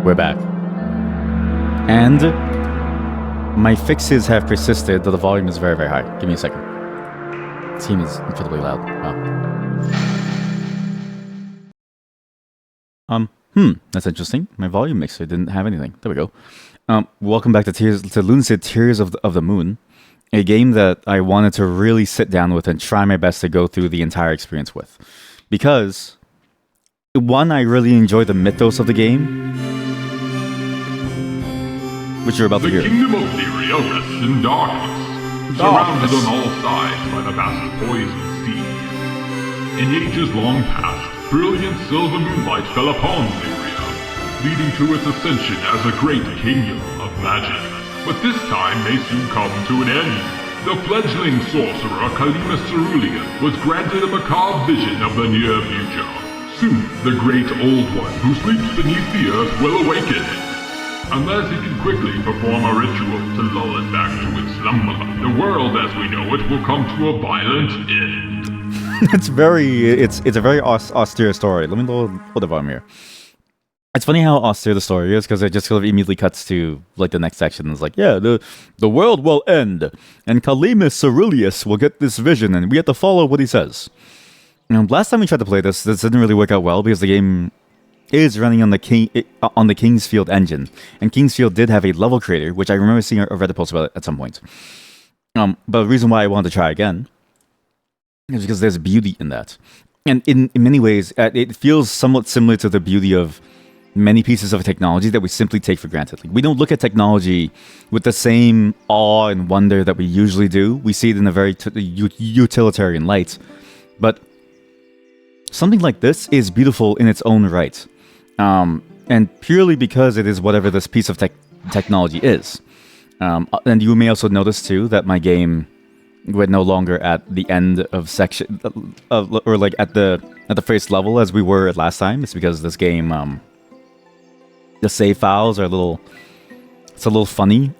We're back. And my fixes have persisted, though the volume is very, very high. Give me a second. This game is incredibly loud. Wow. That's interesting. My volume mixer didn't have anything. There we go. Welcome back to Lunacid Tears of the Moon, a game that I wanted to really sit down with and try my best to go through the entire experience with. Because, one, I really enjoy the mythos of the game, which you're about to hear. The kingdom of Lyria rests in darkness, surrounded on all sides by the vast poison sea. In ages long past, brilliant silver moonlight fell upon Lyria, leading to its ascension as a great kingdom of magic. But this time may soon come to an end. The fledgling sorcerer Kalima Cerulean was granted a macabre vision of the near future. Soon, the great old one who sleeps beneath the earth will awaken. Unless he can quickly perform a ritual to lull it back to its slumber, the world as we know it will come to a violent end. It's a very austere story. Let me lower the volume here. It's funny how austere the story is, because it just sort of immediately cuts to like the next section. It's like, yeah, the world will end, and Kalimus Ceruleus will get this vision, and we have to follow what he says. Last time we tried to play this didn't really work out well because the game is running on the Kingsfield engine, and Kingsfield did have a level creator, which I remember seeing a Reddit post about it at some point. But the reason why I wanted to try again is because there's beauty in that, and in many ways, it feels somewhat similar to the beauty of many pieces of technology that we simply take for granted. Like, we don't look at technology with the same awe and wonder that we usually do. We see it in a very utilitarian light, but something like this is beautiful in its own right. And purely because it is whatever this piece of technology is. And you may also notice too that my game, we're no longer at the end of section, or like at the first level as we were at last time. It's because this game, the save files are a little funny.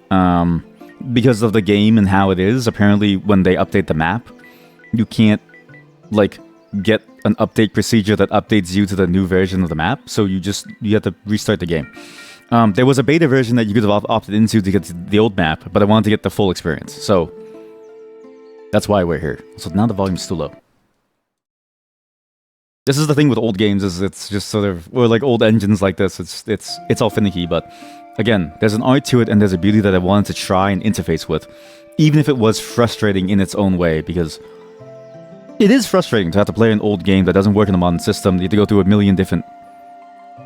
Because of the game and how it is, apparently when they update the map, you can't like get an update procedure that updates you to the new version of the map, so you have to restart the game. There was a beta version that you could have opted into to get the old map, but I wanted to get the full experience, so that's why we're here. So now the volume's too low. This is the thing with old games, is it's just sort of, or like old engines like this, it's all finicky, but again, there's an art to it and there's a beauty that I wanted to try and interface with, even if it was frustrating in its own way, because it is frustrating to have to play an old game that doesn't work in a modern system. You have to go through a million different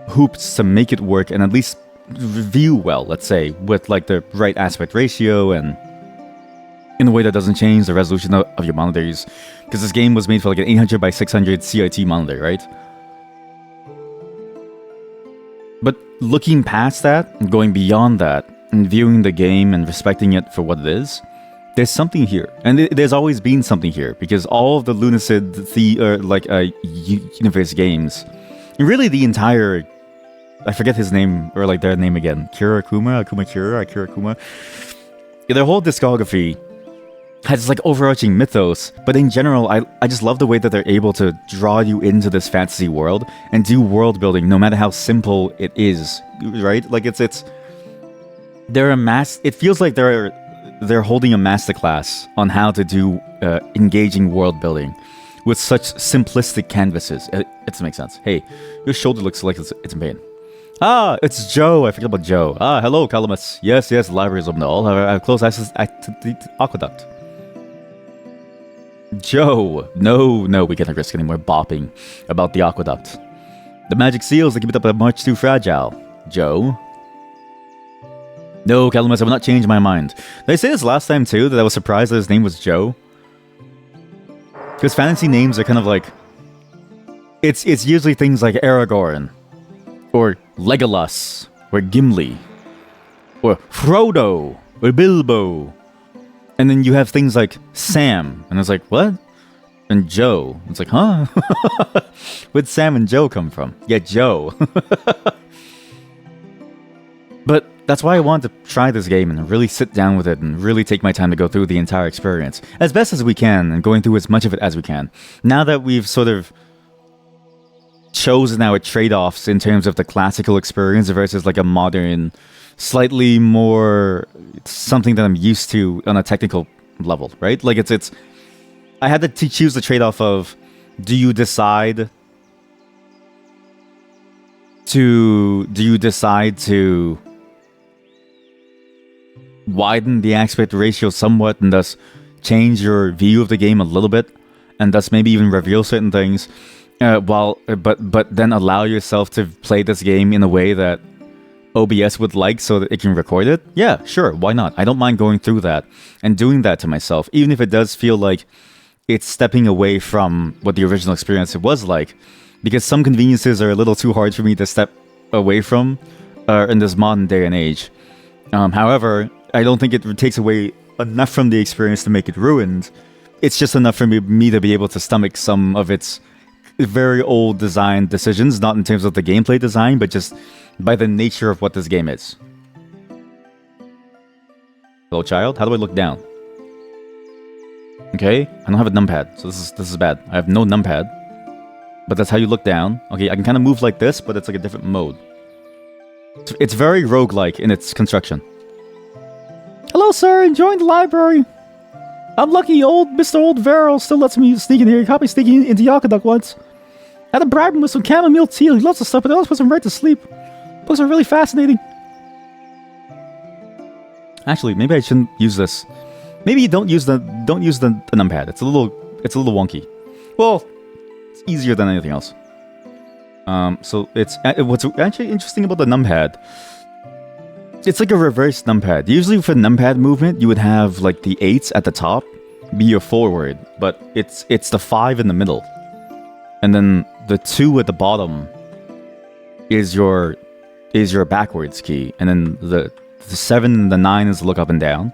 hoops to make it work and at least view well, let's say, with like the right aspect ratio and in a way that doesn't change the resolution of your monitors. Because this game was made for like an 800 by 600 CRT monitor, right? But looking past that, and going beyond that, and viewing the game and respecting it for what it is, there's something here, and there's always been something here, because all of the Lunacid universe games, and really the entire, I forget his name, or like their name again, Akuma Kuma. Their whole discography has this like overarching mythos, but in general, I just love the way that they're able to draw you into this fantasy world and do world building, no matter how simple it is, right? Like it feels like they're holding a masterclass on how to do engaging world building with such simplistic canvases. It doesn't make sense. Hey, your shoulder looks like it's in pain. Ah, it's Joe. I forgot about Joe. Ah, hello, Calamus. Yes, the library is open to all. I have close access to the aqueduct. Joe. No, we can't risk any more bopping about the aqueduct. The magic seals, they keep it up, are much too fragile. Joe. No, Calamus, I will not change my mind. Did I say this last time too, that I was surprised that his name was Joe? Because fantasy names are kind of like... It's usually things like Aragorn, or Legolas, or Gimli, or Frodo, or Bilbo. And then you have things like Sam, and it's like, what? And Joe. It's like, huh? Where'd Sam and Joe come from? Yeah, Joe. But that's why I wanted to try this game and really sit down with it and really take my time to go through the entire experience as best as we can, and going through as much of it as we can. Now that we've sort of chosen our trade-offs in terms of the classical experience versus like a modern, slightly more something that I'm used to on a technical level, right? Like it's I had to choose the trade-off of, do you decide to widen the aspect ratio somewhat and thus change your view of the game a little bit, and thus maybe even reveal certain things, but then allow yourself to play this game in a way that OBS would like so that it can record it? Yeah, sure, why not? I don't mind going through that and doing that to myself, even if it does feel like it's stepping away from what the original experience was like, because some conveniences are a little too hard for me to step away from in this modern day and age. However, I don't think it takes away enough from the experience to make it ruined. It's just enough for me to be able to stomach some of its very old design decisions, not in terms of the gameplay design, but just by the nature of what this game is. Hello, child. How do I look down? Okay, I don't have a numpad, so this is bad. I have no numpad, but that's how you look down. Okay, I can kind of move like this, but it's like a different mode. It's very roguelike in its construction. Hello, sir. Enjoying the library. I'm lucky Mr. Old Verrill still lets me sneak in here. He caught me sneaking into Yakaduk once. I had to bribe him with some chamomile tea. He loves the stuff, but it always puts him right to sleep. Books are really fascinating. Actually, maybe I shouldn't use this. Maybe don't use the numpad. It's a little wonky. Well, it's easier than anything else. So it's what's actually interesting about the numpad. It's like a reverse numpad. Usually for numpad movement, you would have like the 8s at the top be your forward, but it's the 5 in the middle, and then the 2 at the bottom is your backwards key, and then the 7 and the 9 is look up and down.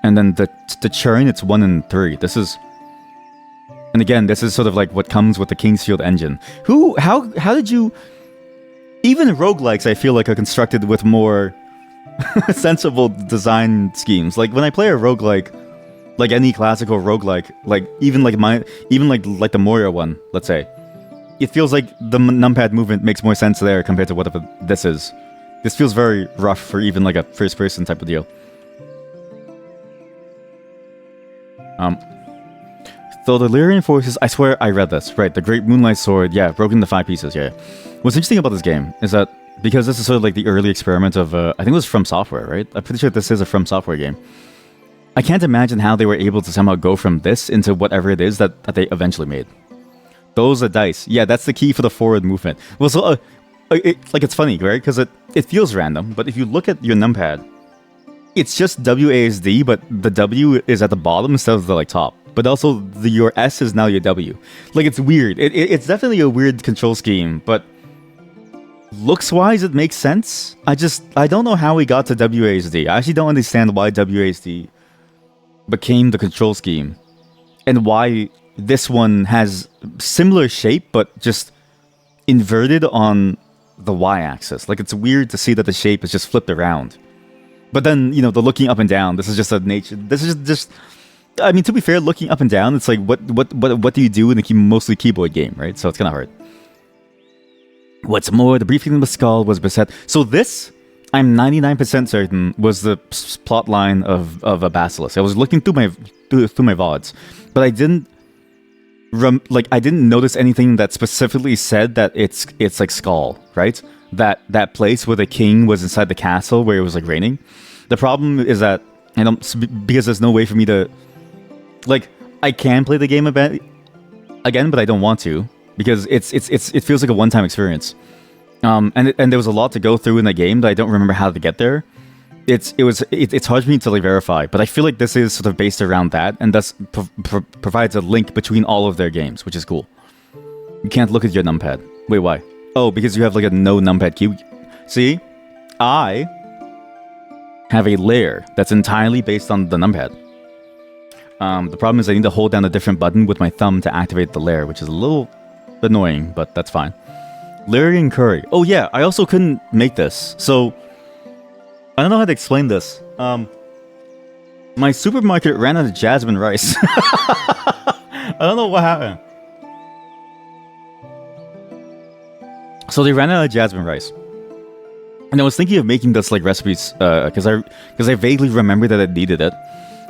And then the churn, it's 1 and 3. This is sort of like what comes with the Kingsfield engine. How did you... Even roguelikes, I feel like, are constructed with more sensible design schemes. Like, when I play a roguelike, like any classical roguelike, like, even like the Moria one, let's say, it feels like the numpad movement makes more sense there compared to whatever this is. This feels very rough for even like a first-person type of deal. So the Lyrian forces, I swear I read this, right? The Great Moonlight Sword, yeah, broken into 5 pieces, yeah. What's interesting about this game is that, because this is sort of like the early experiment of, I think it was From Software, right? I'm pretty sure this is a From Software game. I can't imagine how they were able to somehow go from this into whatever it is that they eventually made. Those are dice. Yeah, that's the key for the forward movement. Well, so, it's funny, right? Because it feels random, but if you look at your numpad, it's just WASD, but the W is at the bottom instead of the like top. But also your S is now your W. Like, it's weird. It's definitely a weird control scheme, but looks-wise, it makes sense. I don't know how we got to WASD. I actually don't understand why WASD became the control scheme, and why this one has similar shape, but just inverted on the Y-axis. Like, it's weird to see that the shape is just flipped around. But then, the looking up and down, this is just a nature... This is just... I mean, to be fair, looking up and down, it's like, what do you do in a mostly keyboard game, right? So it's kind of hard. What's more, the briefing of the skull was beset... So this, I'm 99% certain, was the plot line of a Basilisk. I was looking through my VODs, but I didn't notice anything that specifically said that it's like Skull, right? That place where the king was inside the castle where it was like raining. The problem is that because there's no way for me to, like, I can play the game again, but I don't want to, because it feels like a one-time experience. And there was a lot to go through in the game that I don't remember how to get there. It's hard for me to like verify, but I feel like this is sort of based around that, and thus provides a link between all of their games, which is cool. You can't look at your numpad. Wait, why? Oh, because you have like a no numpad key. See, I have a layer that's entirely based on the numpad. The problem is I need to hold down a different button with my thumb to activate the layer, which is a little annoying, but that's fine. Lyrian curry. Oh yeah, I also couldn't make this, so I don't know how to explain this. My supermarket ran out of jasmine rice. I don't know what happened. So they ran out of jasmine rice. And I was thinking of making this like recipes because I vaguely remember that I needed it,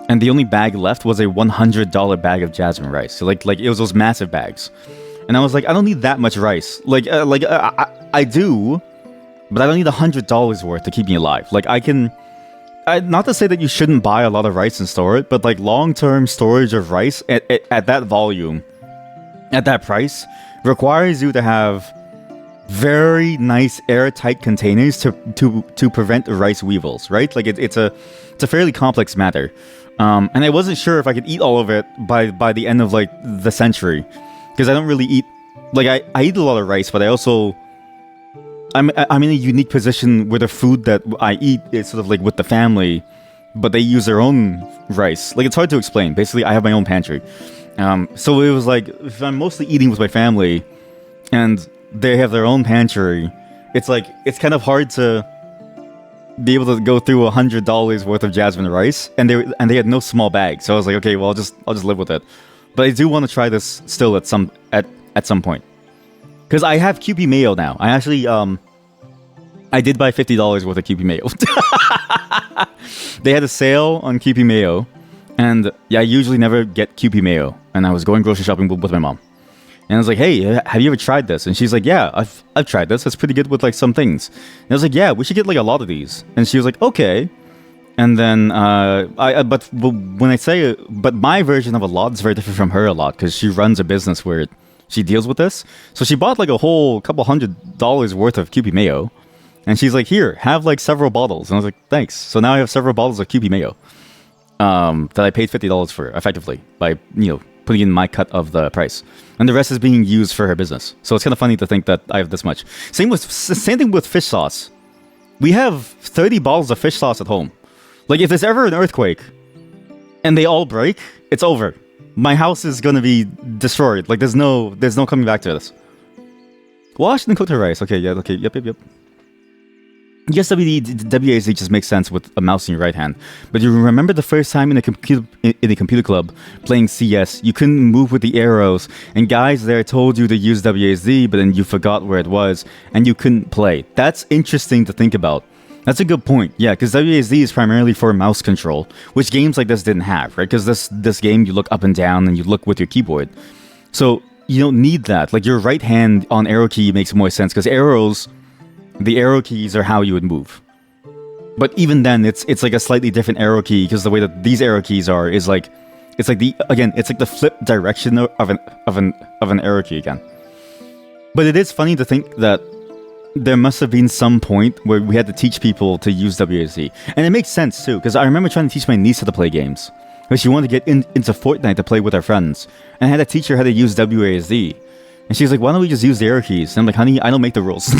and the only bag left was a $100 bag of jasmine rice. So like it was those massive bags, and I was like, I don't need that much rice. I do, but I don't need $100 worth to keep me alive. Like not to say that you shouldn't buy a lot of rice and store it, but like long-term storage of rice at that volume, at that price, requires you to have very nice airtight containers to prevent rice weevils, right? Like it's a fairly complex matter, and I wasn't sure if I could eat all of it by the end of like the century, because I don't really eat like I eat a lot of rice, but I'm in a unique position where the food that I eat is sort of like with the family, but they use their own rice. Like it's hard to explain. Basically, I have my own pantry, so it was like if I'm mostly eating with my family, and they have their own pantry, it's like it's kind of hard to be able to go through $100 worth of jasmine rice, and they had no small bag. So I was like, okay, well I'll just live with it. But I do want to try this still at some point, because I have QP mayo now. I actually I did buy $50 worth of QP mayo. They had a sale on QP mayo, and yeah, I usually never get QP mayo, and I was going grocery shopping with my mom. And I was like, hey, have you ever tried this? And she's like, yeah, I've tried this. It's pretty good with like some things. And I was like, yeah, we should get like a lot of these. And she was like, okay. And then but when I say but my version of a lot is very different from her a lot, because she runs a business where she deals with this. So she bought like a whole couple $100 worth of QP mayo, and she's like, here, have like several bottles. And I was like, thanks. So now I have several bottles of QP mayo that I paid $50 for effectively by putting in my cut of the price, and the rest is being used for her business. So it's kind of funny to think that I have this much. Same thing with fish sauce. We have 30 bottles of fish sauce at home. Like if there's ever an earthquake and they all break, it's over. My house is gonna be destroyed. Like there's no coming back to this. Washed and cooked rice. Okay, yeah, okay, yep. Yes, WASD just makes sense with a mouse in your right hand. But you remember the first time in a computer club playing CS, you couldn't move with the arrows, and guys there told you to use WASD, but then you forgot where it was, and you couldn't play. That's interesting to think about. That's a good point. Yeah, because WASD is primarily for mouse control, which games like this didn't have, right? Because this game, you look up and down, and you look with your keyboard. So you don't need that. Like your right hand on arrow key makes more sense, because the arrow keys are how you would move. But even then, it's like a slightly different arrow key, because the way that these arrow keys are is like it's like the flip direction of an arrow key again. But it is funny to think that there must have been some point where we had to teach people to use WASD, and it makes sense too, because I remember trying to teach my niece how to play games, because she wanted to get into Fortnite to play with her friends, and I had to teach her how to use WASD. And she's like, why don't we just use the arrow keys? And I'm like, honey, I don't make the rules.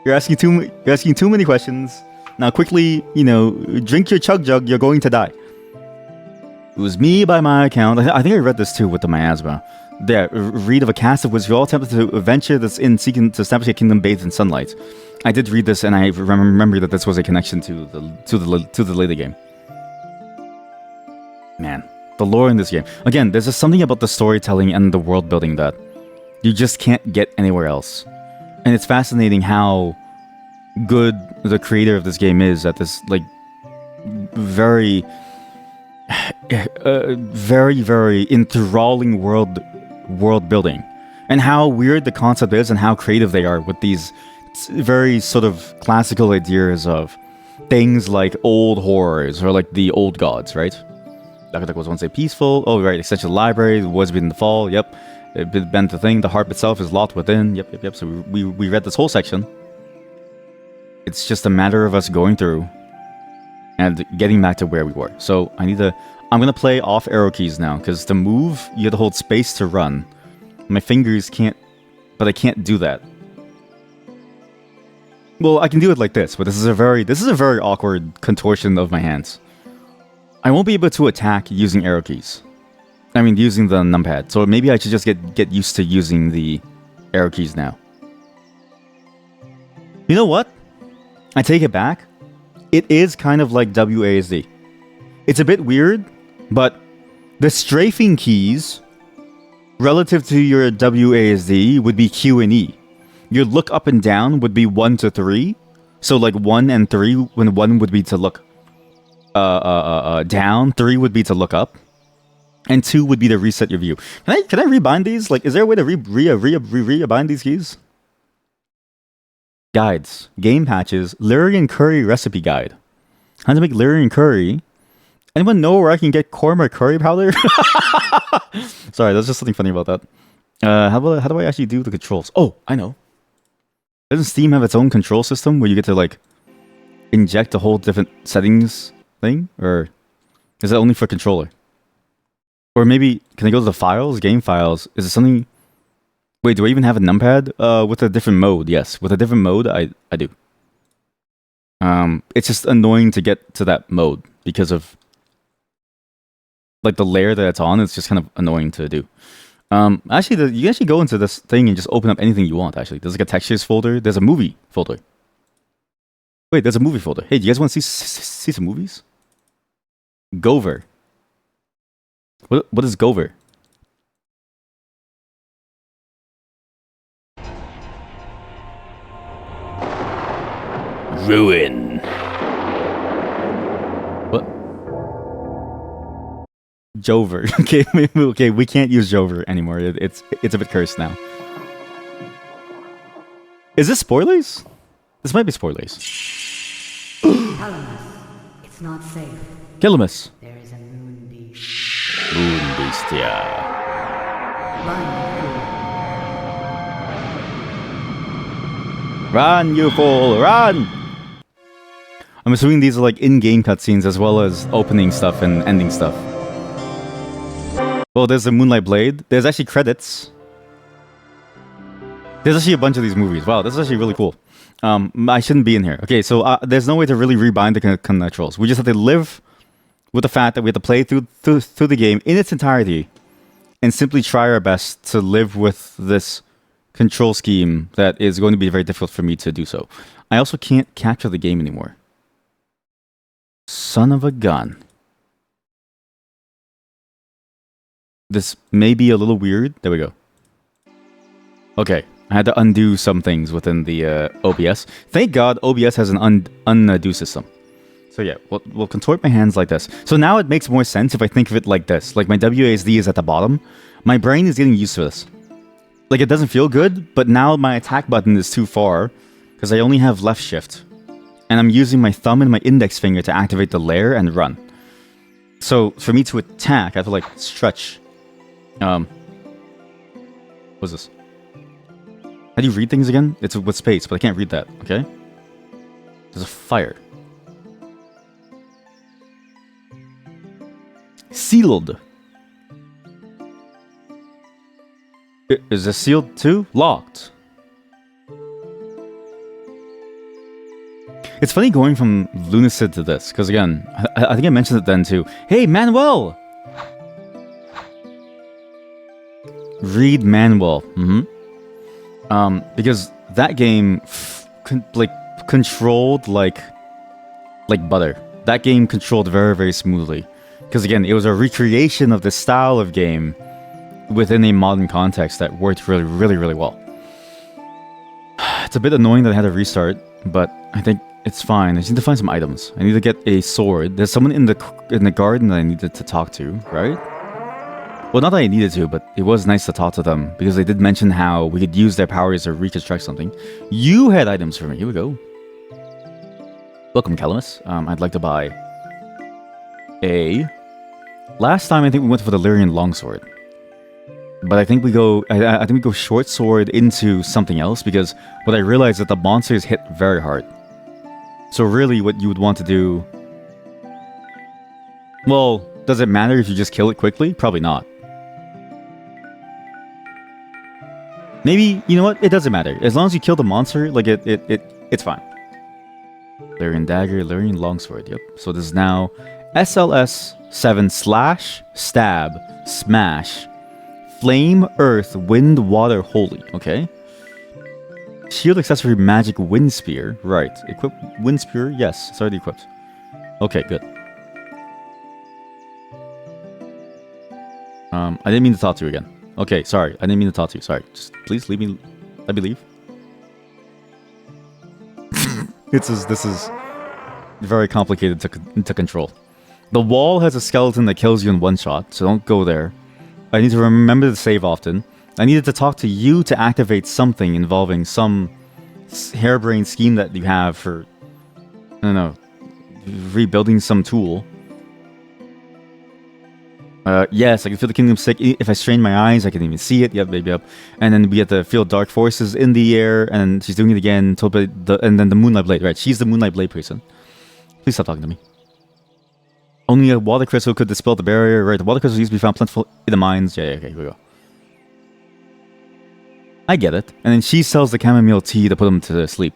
You're asking too many questions. Now quickly, drink your chug jug, you're going to die. It was me by my account. I think I read this too with the miasma. There, read of a cast of wizards who all attempted to venture that's in seeking to establish a kingdom bathed in sunlight. I did read this, and I remember that this was a connection to the later game. Man. The lore in this game. Again, there's just something about the storytelling and the world building that you just can't get anywhere else. And it's fascinating how good the creator of this game is at this, like, very, very enthralling world building. And how weird the concept is, and how creative they are with these very sort of classical ideas of things like old horrors, or like the old gods, right? Architect was once a peaceful. Oh, right. Essential library. Was in the fall. Yep. It bent the thing. The harp itself is locked within. Yep. So we read this whole section. It's just a matter of us going through and getting back to where we were. So I'm gonna play off arrow keys now, because to move, you have to hold space to run. My fingers can't, but I can't do that. Well, I can do it like this, but this is a very awkward contortion of my hands. I won't be able to attack using arrow keys. I mean, using the numpad. So maybe I should just get used to using the arrow keys now. You know what? I take it back. It is kind of like WASD. It's a bit weird, but the strafing keys relative to your WASD would be Q and E. Your look up and down would be 1 to 3. So like 1 and 3, when 1 would be to look down, 3 would be to look up, and 2 would be to reset your view. Can I rebind these? Like, is there a way to rebind these keys? Guides, game patches, Lyrian curry recipe guide. How to make Lyrian curry. Anyone know where I can get korma curry powder? Sorry, that's just something funny about that. How do I actually do the controls? Oh, I know. Doesn't Steam have its own control system where you get to like inject a whole different settings thing? Or is that only for controller? Or maybe, can I go to the files, game files? Is it something... Wait, do I even have a numpad? With a different mode, yes. With a different mode, I do. It's just annoying to get to that mode because of like the layer that it's on. It's just kind of annoying to do. Actually, you can actually go into this thing and just open up anything you want, actually. There's like a textures folder. There's a movie folder. Wait, there's a movie folder. Hey, do you guys want to see some movies? Gover. What is Gover? Ruin. What? Jover. Okay, we can't use Jover anymore. It's a bit cursed now. Is this spoilers? This might be spoilers. Calamus, it's not safe. Killamus. There is a moon beast. Moon beast, yeah. Run, you fool, run! I'm assuming these are like in-game cutscenes as well as opening stuff and ending stuff. Well, there's the Moonlight Blade. There's actually credits. There's actually a bunch of these movies. Wow, this is actually really cool. I shouldn't be in here. Okay, so there's no way to really rebind the controls. We just have to live with the fact that we have to play through the game in its entirety and simply try our best to live with this control scheme that is going to be very difficult for me to do so. I also can't capture the game anymore. Son of a gun. This may be a little weird. There we go. Okay, I had to undo some things within the OBS. Thank God OBS has an undo system. So yeah, we'll contort my hands like this. So now it makes more sense if I think of it like this. Like my WASD is at the bottom. My brain is getting used to this. Like it doesn't feel good, but now my attack button is too far because I only have left shift. And I'm using my thumb and my index finger to activate the layer and run. So for me to attack, I have to like stretch. What's this? How do you read things again? It's with space, but I can't read that, okay? There's a fire. Sealed. Is this sealed too? Locked. It's funny going from Lunacid to this, because again, I think I mentioned it then too. Hey, Manuel! Read Manuel. Because that game controlled like butter. That game controlled very, very smoothly. Because again, it was a recreation of the style of game within a modern context that worked really, really, really well. It's a bit annoying that I had to restart, but I think it's fine. I just need to find some items. I need to get a sword. There's someone in the garden that I needed to talk to, right? Well, not that I needed to, but it was nice to talk to them because they did mention how we could use their powers to reconstruct something. You had items for me. Here we go. Welcome, Calamus. I'd like to buy a... Last time I think we went for the Lyrian longsword, but I think we go. I think we go short sword into something else because what I realized is that the monsters hit very hard. So really, what you would want to do. Well, does it matter if you just kill it quickly? Probably not. Maybe, you know what? It doesn't matter. As long as you kill the monster, like it's fine. Lyrian dagger, Lyrian longsword. Yep. So this is now SLS 7 slash stab smash flame earth wind water holy. Okay. Shield accessory magic wind spear. Right. Equip wind spear. Yes, it's already equipped. Okay, good. I didn't mean to talk to you again. Okay, sorry. I didn't mean to talk to you. Sorry. Just please let me leave. This is very complicated to control. The wall has a skeleton that kills you in one shot, so don't go there. I need to remember to save often. I needed to talk to you to activate something involving some harebrained scheme that you have for, I don't know, rebuilding some tool. Yes, I can feel the kingdom sick. If I strain my eyes, I can even see it. Yep, maybe up. And then we get to feel dark forces in the air, and she's doing it again. And then the Moonlight Blade, right? She's the Moonlight Blade person. Please stop talking to me. Only a water crystal could dispel the barrier, right? The water crystal used to be found plentiful in the mines. Yeah, okay, here we go. I get it. And then she sells the chamomile tea to put him to sleep.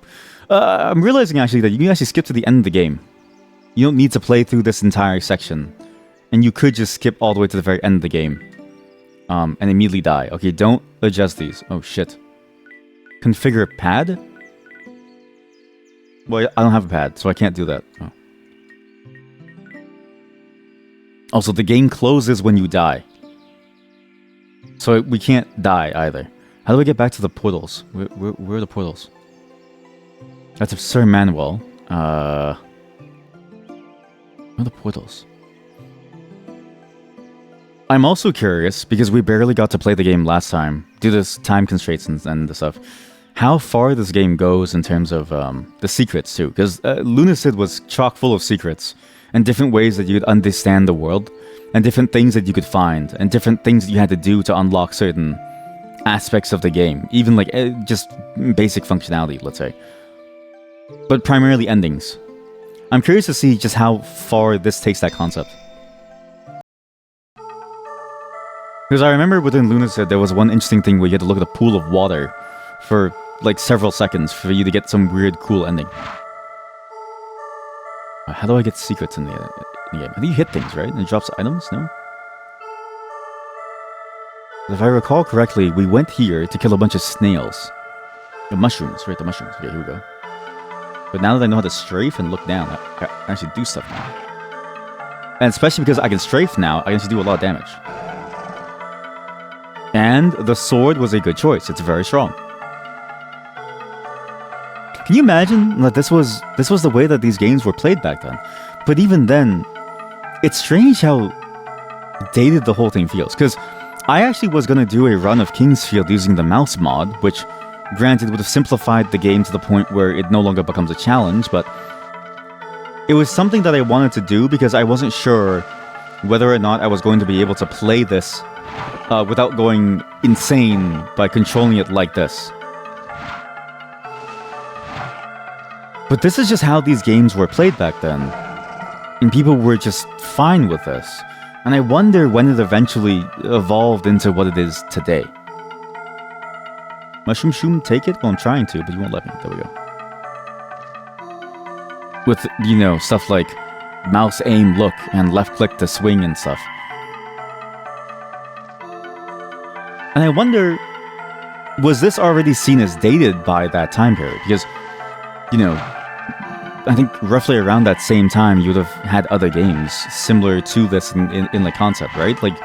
I'm realizing actually that you can actually skip to the end of the game. You don't need to play through this entire section. And you could just skip all the way to the very end of the game. And immediately die. Okay, don't adjust these. Oh, shit. Configure pad? Well, I don't have a pad, so I can't do that. Oh. Also, the game closes when you die. So we can't die either. How do we get back to the portals? Where are the portals? That's a Sir Manuel. Where are the portals? I'm also curious, because we barely got to play the game last time, due to time constraints and the stuff, how far this game goes in terms of the secrets, too. Because Lunacid was chock full of secrets, and different ways that you could understand the world, and different things that you could find, and different things that you had to do to unlock certain aspects of the game. Even, like, just basic functionality, let's say. But primarily endings. I'm curious to see just how far this takes that concept. Because I remember within Lunacid, there was one interesting thing where you had to look at a pool of water for, like, several seconds for you to get some weird, cool ending. How do I get secrets in the game? I think you hit things, right? And it drops items, no? If I recall correctly, we went here to kill a bunch of snails. The mushrooms, right? The mushrooms. Okay, here we go. But now that I know how to strafe and look down, I actually do stuff now. And especially because I can strafe now, I can actually do a lot of damage. And the sword was a good choice. It's very strong. Can you imagine that this was the way that these games were played back then? But even then, it's strange how dated the whole thing feels. Because I actually was going to do a run of Kingsfield using the mouse mod, which, granted, would have simplified the game to the point where it no longer becomes a challenge, but it was something that I wanted to do because I wasn't sure whether or not I was going to be able to play this without going insane by controlling it like this. But this is just how these games were played back then. And people were just fine with this. And I wonder when it eventually evolved into what it is today. Mushroom Shoom, take it? Well, I'm trying to, but you won't let me. There we go. With, you know, stuff like mouse aim look and left click to swing and stuff. And I wonder, was this already seen as dated by that time period? Because, you know, I think roughly around that same time, you would have had other games similar to this in the concept, right? Like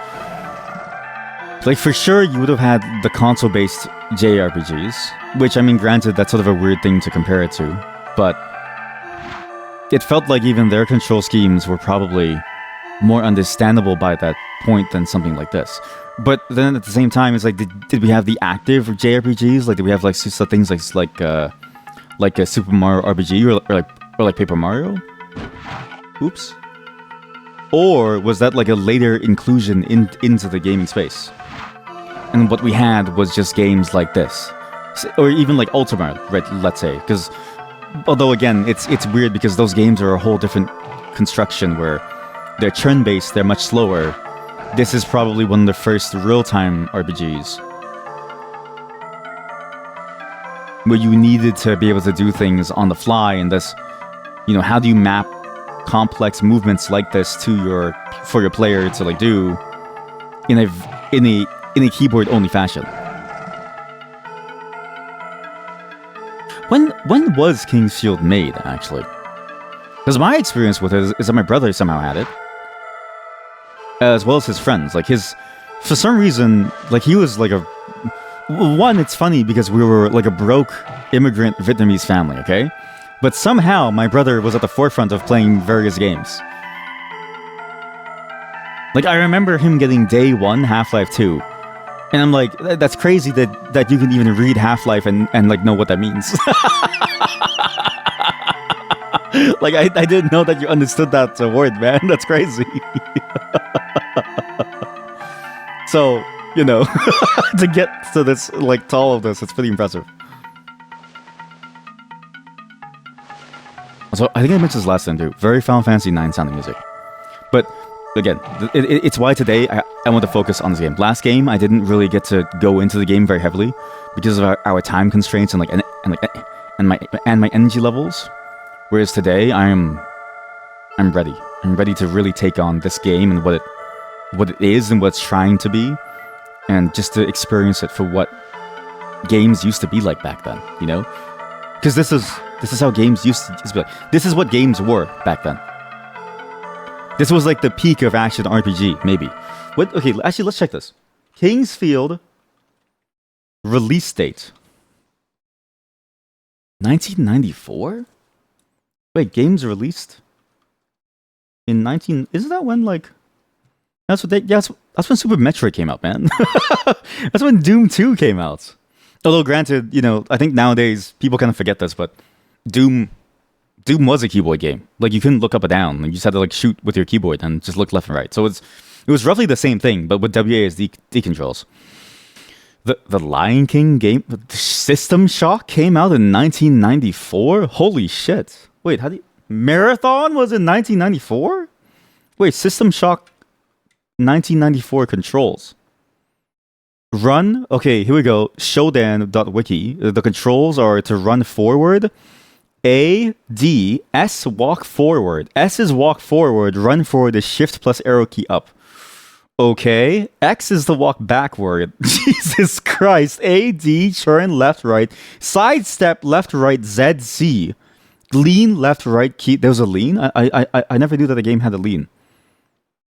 for sure, you would have had the console-based JRPGs, which, I mean, granted, that's sort of a weird thing to compare it to, but it felt like even their control schemes were probably more understandable by that point than something like this. But then at the same time, it's like, did we have the active JRPGs? Like, did we have like such things like a Super Mario RPG or like Paper Mario? Oops. Or was that like a later inclusion into the gaming space? And what we had was just games like this, or even like Ultima, right? Let's say, because although again, it's weird because those games are a whole different construction where they're turn-based, they're much slower. This is probably one of the first real-time RPGs where you needed to be able to do things on the fly, and this, you know, how do you map complex movements like this for your player to like do in a keyboard-only fashion? When was Kingsfield made, actually? Because my experience with it is that my brother somehow had it, as well as his friends. Like for some reason, like he was like a one. It's funny because we were like a broke immigrant Vietnamese family, okay? But somehow my brother was at the forefront of playing various games. Like I remember him getting day 1 Half-Life 2. And I'm like, that's crazy that you can even read Half-Life and like know what that means. Like I didn't know that you understood that word, man. That's crazy. So, you know, to get to this, like to all of this, it's pretty impressive. So I think I mentioned this last time too. Very Final Fantasy 9 sounding music. But again, it's why today I want to focus on this game. Last game, I didn't really get to go into the game very heavily because of our time constraints and my energy levels. Whereas today, I'm ready. I'm ready to really take on this game and what it is and what it's trying to be, and just to experience it for what games used to be like back then. You know, because this is how games used to be like. This is what games were back then. This was like the peak of action RPG, maybe. What? Okay, actually, let's check this. Kingsfield release date 1994. Wait, games released in 19. Isn't that when like? That's what they. Yeah, that's when Super Metroid came out, man. That's when Doom 2 came out. Although, granted, you know, I think nowadays people kind of forget this, but Doom was a keyboard game. Like you couldn't look up or down. Like, you just had to like shoot with your keyboard and just look left and right. So it was roughly the same thing, but with WASD controls. The Lion King game, System Shock came out in 1994. Holy shit! Wait, how do you... Marathon was in 1994? Wait, System Shock 1994 controls. Run. Okay, here we go. Shodan.wiki. The controls are to run forward. A, D, S, walk forward. S is walk forward. Run forward is shift plus arrow key up. Okay. X is the walk backward. Jesus Christ. A, D, turn left, right. Sidestep left, right, Z, C. Lean left, right key. There was a lean? I never knew that the game had a lean.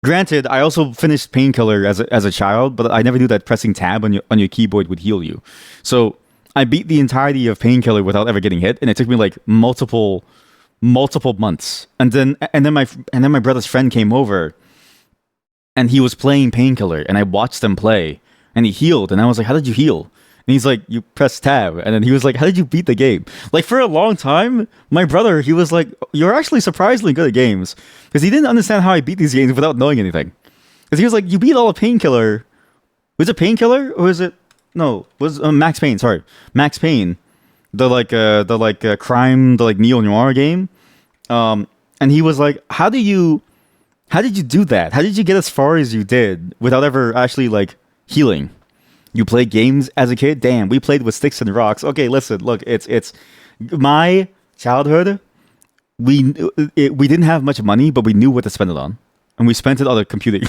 Granted, I also finished Painkiller as a child, but I never knew that pressing tab on your keyboard would heal you. So I beat the entirety of Painkiller without ever getting hit, and it took me like multiple months. And then my brother's friend came over, and he was playing Painkiller, and I watched them play, and he healed, and I was like, "How did you heal?" And he's like, "You press tab." And then he was like, "How did you beat the game?" Like for a long time, my brother, he was like, "You're actually surprisingly good at games," because he didn't understand how I beat these games without knowing anything. Because he was like, "You beat all of Painkiller." Was it Painkiller or was it? No, was Max Payne? Sorry, Max Payne, the crime, the like neo noir game. And he was like, how did you do that? How did you get as far as you did without ever actually like healing? You played games as a kid? Damn, we played with sticks and rocks. Okay, listen, look, it's my childhood. We didn't have much money, but we knew what to spend it on, and we spent it on a computer.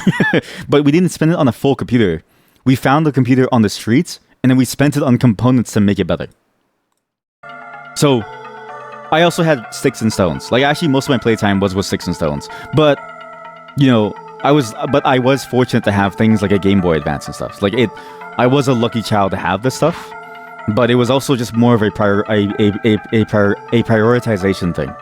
But we didn't spend it on a full computer. We found the computer on the streets, and then we spent it on components to make it better. So, I also had sticks and stones. Like, actually, most of my playtime was with sticks and stones. But, you know, I was fortunate to have things like a Game Boy Advance and stuff. Like, I was a lucky child to have this stuff. But it was also just more of a prioritization thing.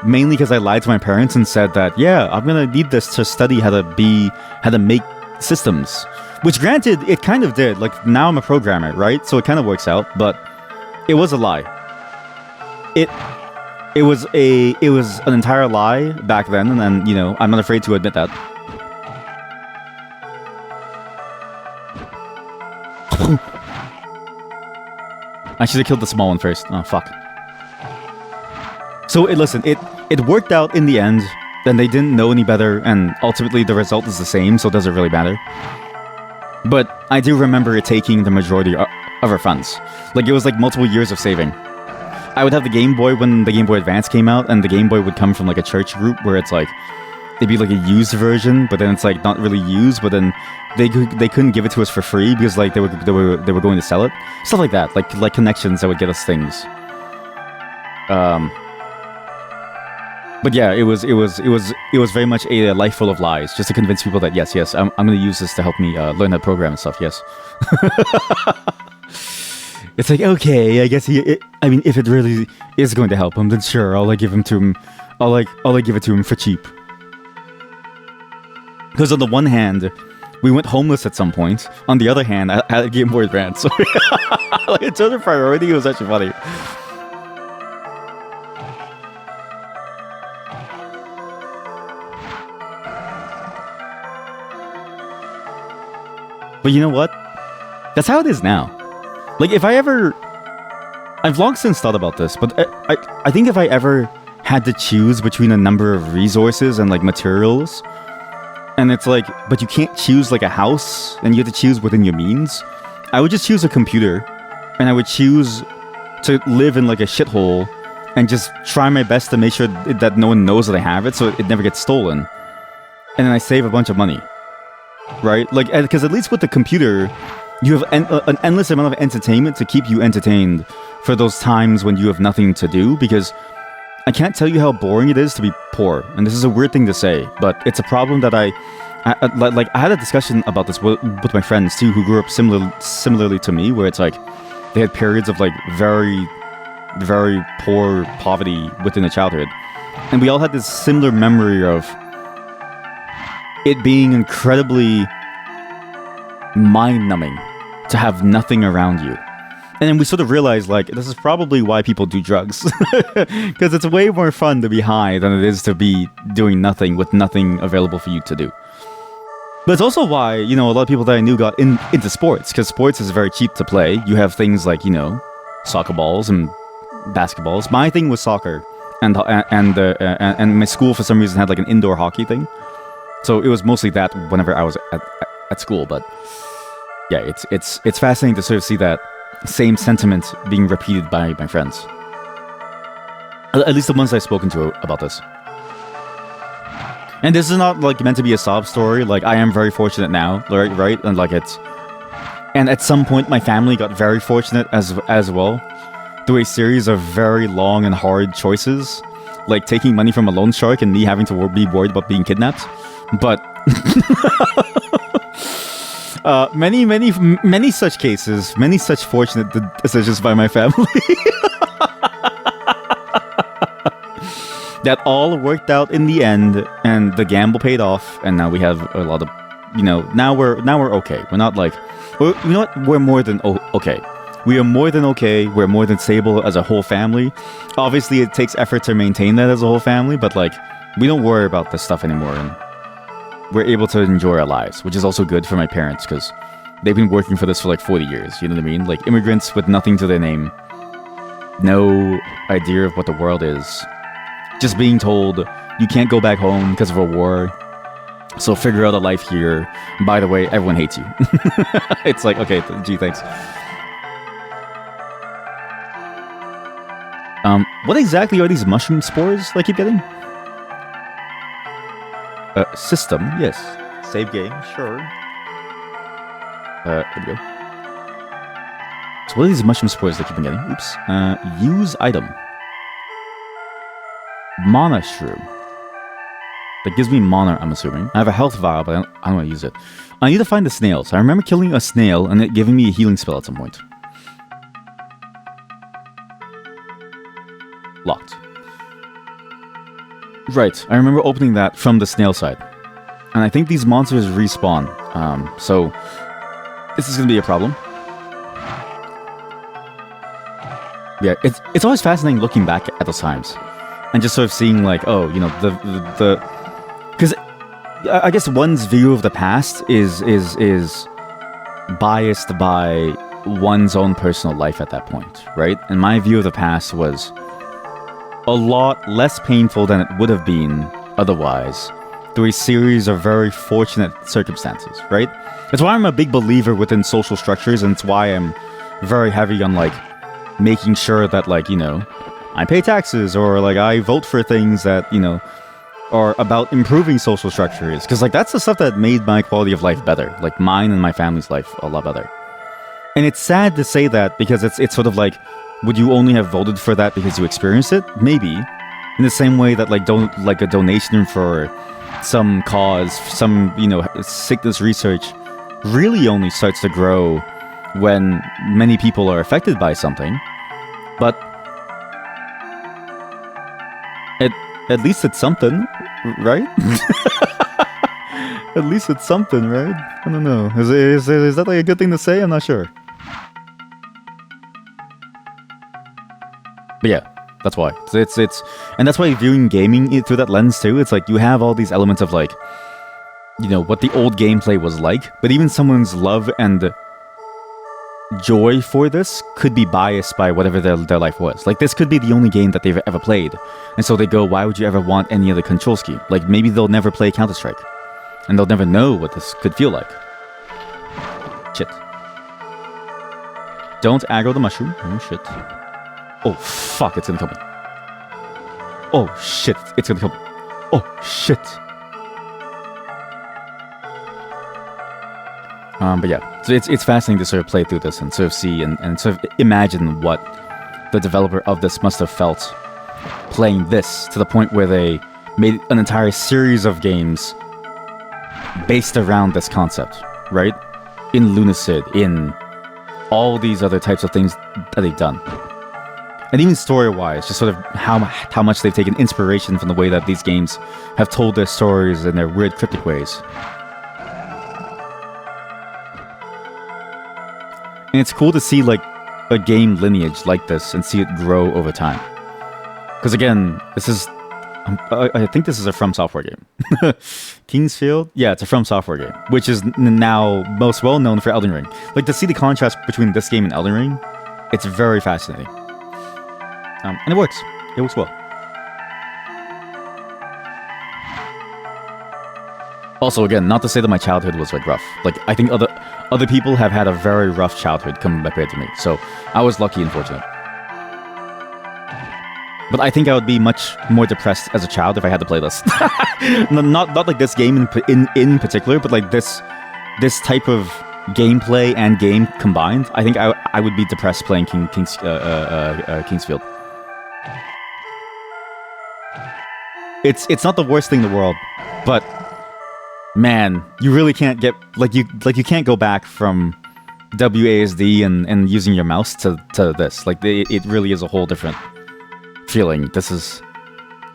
Mainly because I lied to my parents and said that, yeah, I'm gonna need this to study how to make systems. Which, granted, it kind of did. Like, now I'm a programmer, right? So it kind of works out, but it was a lie. It was an entire lie back then, and you know, I'm not afraid to admit that. I should have killed the small one first. Oh, fuck. So, it worked out in the end, and they didn't know any better, and ultimately the result is the same, so it doesn't really matter. But I do remember it taking the majority of our funds. Like, it was like multiple years of saving. I would have the Game Boy when the Game Boy Advance came out, and the Game Boy would come from like a church group where it's like, it'd be like a used version, but then it's like not really used, but then they couldn't give it to us for free because like they were going to sell it. Stuff like that, like connections that would get us things. But yeah, it was very much a life full of lies, just to convince people that yes, I'm going to use this to help me learn how to program and stuff. Yes. It's like, okay, I guess I mean, if it really is going to help him, then sure, I'll give him to him. I'll give it to him for cheap. Because on the one hand, we went homeless at some point. On the other hand, I had a Game Boy Advance. So like, in terms of priority, it was actually funny. But you know what? That's how it is now. Like, if I ever... I've long since thought about this, but I think if I ever had to choose between a number of resources and, like, materials, and it's like, but you can't choose, like, a house, and you have to choose within your means, I would just choose a computer, and I would choose to live in, like, a shithole, and just try my best to make sure that no one knows that I have it, so it never gets stolen. And then I save a bunch of money. Right? Like, because at least with the computer, you have an endless amount of entertainment to keep you entertained for those times when you have nothing to do, because I can't tell you how boring it is to be poor. And this is a weird thing to say, but it's a problem that I had a discussion about this with my friends too, who grew up similarly to me, where it's like they had periods of like very, very poor poverty within their childhood. And we all had this similar memory of it being incredibly mind-numbing to have nothing around you. And then we sort of realized, like, this is probably why people do drugs. Because it's way more fun to be high than it is to be doing nothing with nothing available for you to do. But it's also why, a lot of people that I knew got into sports, because sports is very cheap to play. You have things like, soccer balls and basketballs. My thing was soccer, and my school for some reason had like an indoor hockey thing. So it was mostly that whenever I was at school, but yeah, it's fascinating to sort of see that same sentiment being repeated by my friends. At least the ones I've spoken to about this. And this is not like meant to be a sob story. Like, I am very fortunate now, right? And like and at some point my family got very fortunate as well, through a series of very long and hard choices, like taking money from a loan shark and me having to be worried about being kidnapped. But many such cases, many such fortunate decisions by my family that all worked out in the end, and the gamble paid off, and now we have a lot of, now we're okay. We're not like, you know what? We're more than okay. We are more than okay. We're more than stable as a whole family. Obviously, it takes effort to maintain that as a whole family, but like, we don't worry about this stuff anymore, and we're able to enjoy our lives, which is also good for my parents, because they've been working for this for like 40 years, you know what I mean? Like, immigrants with nothing to their name, no idea of what the world is, just being told, you can't go back home because of a war, so figure out a life here. By the way, everyone hates you. It's like, okay, gee, thanks. What exactly are these mushroom spores I keep getting? System, yes. Save game, sure. Here we go. So what are these mushroom spores that keep on getting? Oops. Use item. Mana shroom. That gives me mana, I'm assuming. I have a health vial, but I don't want to use it. I need to find the snails. I remember killing a snail and it giving me a healing spell at some point. Locked. Right, I remember opening that from the snail side. And I think these monsters respawn. So this is going to be a problem. Yeah, it's always fascinating looking back at those times. And just sort of seeing like, oh, the because I guess one's view of the past is biased by one's own personal life at that point, right? And my view of the past was a lot less painful than it would have been otherwise, through a series of very fortunate circumstances, right? That's why I'm a big believer within social structures, and it's why I'm very heavy on like making sure that like, I pay taxes, or like I vote for things that, are about improving social structures, because like that's the stuff that made my quality of life better, like mine and my family's life a lot better. And it's sad to say that, because it's sort of like, would you only have voted for that because you experienced it? Maybe. In the same way that like a donation for some cause, some sickness research, really only starts to grow when many people are affected by something. But at least it's something, right? At least it's something, right? I don't know. Is that like a good thing to say? I'm not sure. But yeah, that's why. It's and that's why viewing gaming through that lens too. It's like you have all these elements of like, what the old gameplay was like, but even someone's love and joy for this could be biased by whatever their life was. Like, this could be the only game that they've ever played, and so they go, why would you ever want any other control scheme? Like, maybe they'll never play Counter-Strike, and they'll never know what this could feel like. Shit. Don't aggro the mushroom. Oh shit. Oh fuck, it's gonna kill me. Oh shit, it's gonna kill me. Oh shit. But yeah, so it's fascinating to sort of play through this and sort of see and sort of imagine what the developer of this must have felt playing this, to the point where they made an entire series of games based around this concept, right? In Lunacid, in all these other types of things that they've done. And even story-wise, just sort of how much they've taken inspiration from the way that these games have told their stories in their weird, cryptic ways. And it's cool to see like a game lineage like this and see it grow over time. Because again, this is... I think this is a From Software game. Kingsfield? Yeah, it's a From Software game, which is now most well known for Elden Ring. Like, to see the contrast between this game and Elden Ring, it's very fascinating. And it works. It works well. Also, again, not to say that my childhood was like rough. Like, I think other people have had a very rough childhood compared to me. So I was lucky and fortunate. But I think I would be much more depressed as a child if I had to play this. not like this game in particular, but like this type of gameplay and game combined. I think I would be depressed playing Kingsfield. It's not the worst thing in the world, but man, you really can't get you can't go back from WASD and using your mouse to this. Like, it really is a whole different feeling. This is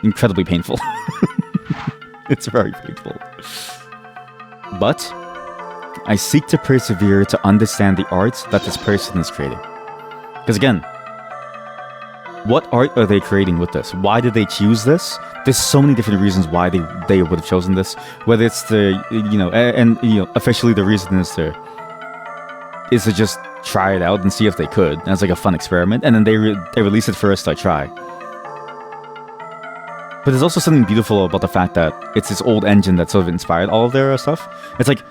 incredibly painful. It's very painful. But I seek to persevere to understand the art that this person is creating. Because again, what art are they creating with this? Why did they choose this? There's so many different reasons why they would have chosen this. Whether it's officially the reason is to just try it out and see if they could. And it's like a fun experiment, and then they release it for us to try. But there's also something beautiful about the fact that it's this old engine that sort of inspired all of their stuff. It's like,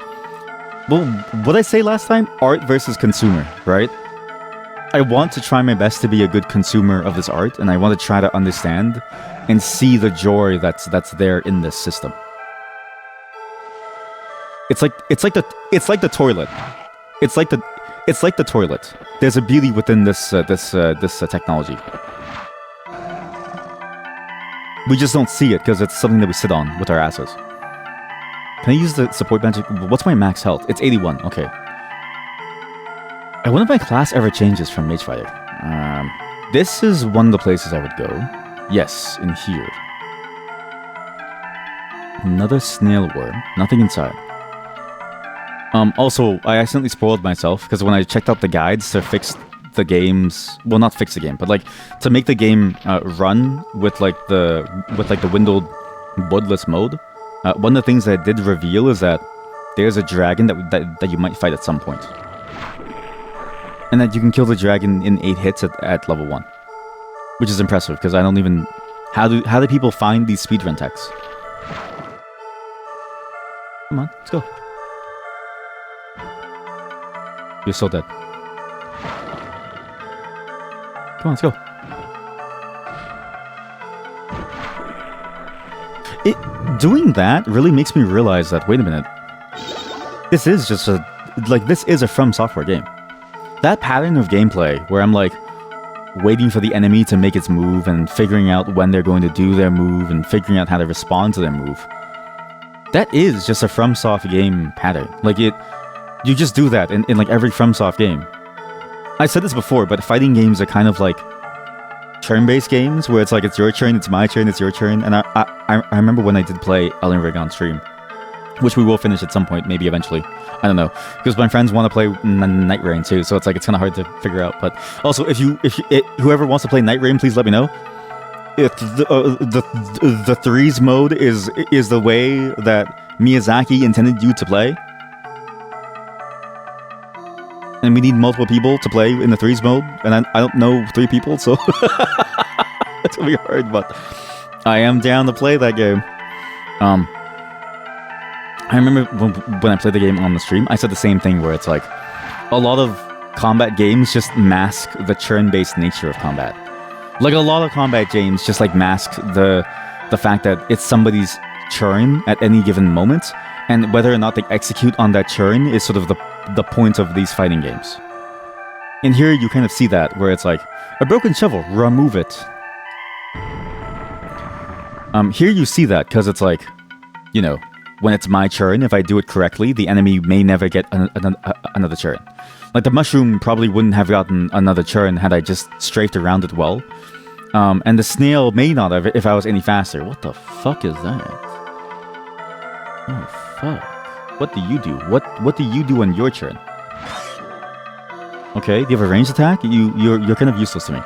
well, what did I say last time? Art versus consumer, right? I want to try my best to be a good consumer of this art, and I want to try to understand and see the joy that's there in this system. It's like the toilet. It's like the toilet. There's a beauty within this technology. We just don't see it because it's something that we sit on with our asses. Can I use the support magic? What's my max health? It's 81. Okay. I wonder if my class ever changes from Mage Fighter. This is one of the places I would go. Yes, in here. Another snail worm. Nothing inside. Also, I accidentally spoiled myself because when I checked out the guides to fix the games, well, not fix the game, but like to make the game run with the windowed woodless mode. One of the things that I did reveal is that there's a dragon that you might fight at some point. And that you can kill the dragon in 8 hits at level 1. Which is impressive, because I don't even... How do people find these speedrun techs? Come on, let's go. You're so dead. Come on, let's go. Doing that really makes me realize that, wait a minute. This is just this is a From Software game. That pattern of gameplay where I'm like, waiting for the enemy to make its move and figuring out when they're going to do their move and figuring out how to respond to their move. That is just a FromSoft game pattern. Like you just do that in like every FromSoft game. I said this before, but fighting games are kind of like turn-based games where it's like it's your turn, it's my turn, it's your turn. And I remember when I did play Elden Ring on stream, which we will finish at some point, maybe eventually. I don't know, because my friends want to play Night Rain too, so it's like it's kind of hard to figure out. But also, whoever wants to play Night Rain, please let me know. If the threes mode is the way that Miyazaki intended you to play, and we need multiple people to play in the threes mode, and I don't know 3 people, so it's gonna be hard. But I am down to play that game. I remember when I played the game on the stream, I said the same thing where it's like a lot of combat games just mask the turn-based nature of combat. Like a lot of combat games just like mask the fact that it's somebody's turn at any given moment, and whether or not they execute on that turn is sort of the point of these fighting games. And here you kind of see that where it's like a broken shovel, remove it. Here you see that because it's like, you know, when it's my turn, if I do it correctly, the enemy may never get another turn. Like the mushroom probably wouldn't have gotten another turn had I just strafed around it well. And the snail may not have if I was any faster. What the fuck is that? Oh fuck. What do you do? What do you do on your turn? Okay, do you have a ranged attack? You're kind of useless to me.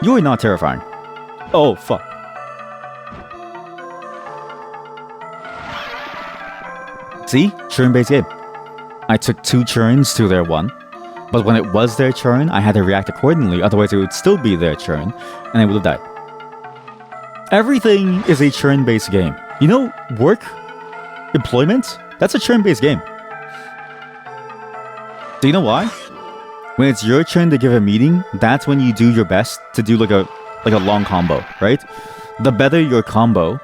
You are not terrifying. Oh fuck. See? Turn-based game. I took 2 turns to their 1, but when it was their turn, I had to react accordingly, otherwise it would still be their turn, and I would have died. Everything is a turn-based game. You know, work, employment, that's a turn-based game. Do you know why? When it's your turn to give a meeting, that's when you do your best to do like a long combo, right? The better your combo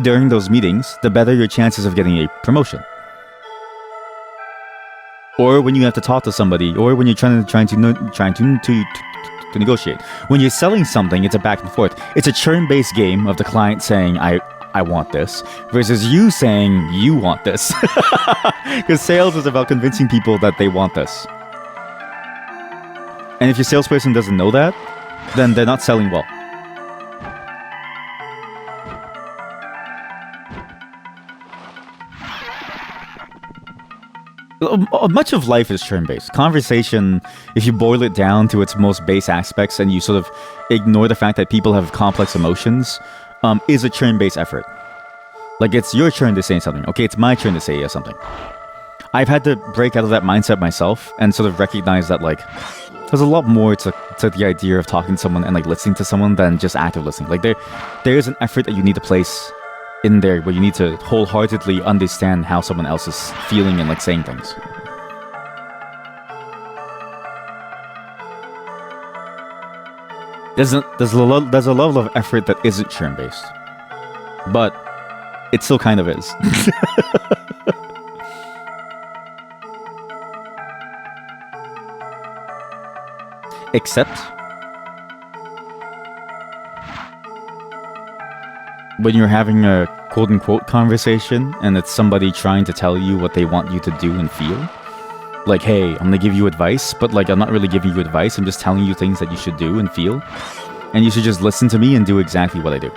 during those meetings, the better your chances of getting a promotion. Or when you have to talk to somebody, or when you're trying to negotiate. When you're selling something, it's a back and forth. It's a turn-based game of the client saying, I want this, versus you saying, you want this. Because sales is about convincing people that they want this. And if your salesperson doesn't know that, then they're not selling well. Much of life is turn-based. Conversation, if you boil it down to its most base aspects and you sort of ignore the fact that people have complex emotions, is a turn-based effort. Like, it's your turn to say something. Okay, it's my turn to say something. I've had to break out of that mindset myself and sort of recognize that, like, there's a lot more to the idea of talking to someone and, like, listening to someone than just active listening. Like, there is an effort that you need to place in there where you need to wholeheartedly understand how someone else is feeling and like saying things. There's a level of effort that isn't turn based, but it still kind of is. Except when you're having a quote-unquote conversation and it's somebody trying to tell you what they want you to do and feel. Like, hey, I'm gonna give you advice, but like I'm not really giving you advice, I'm just telling you things that you should do and feel. And you should just listen to me and do exactly what I do.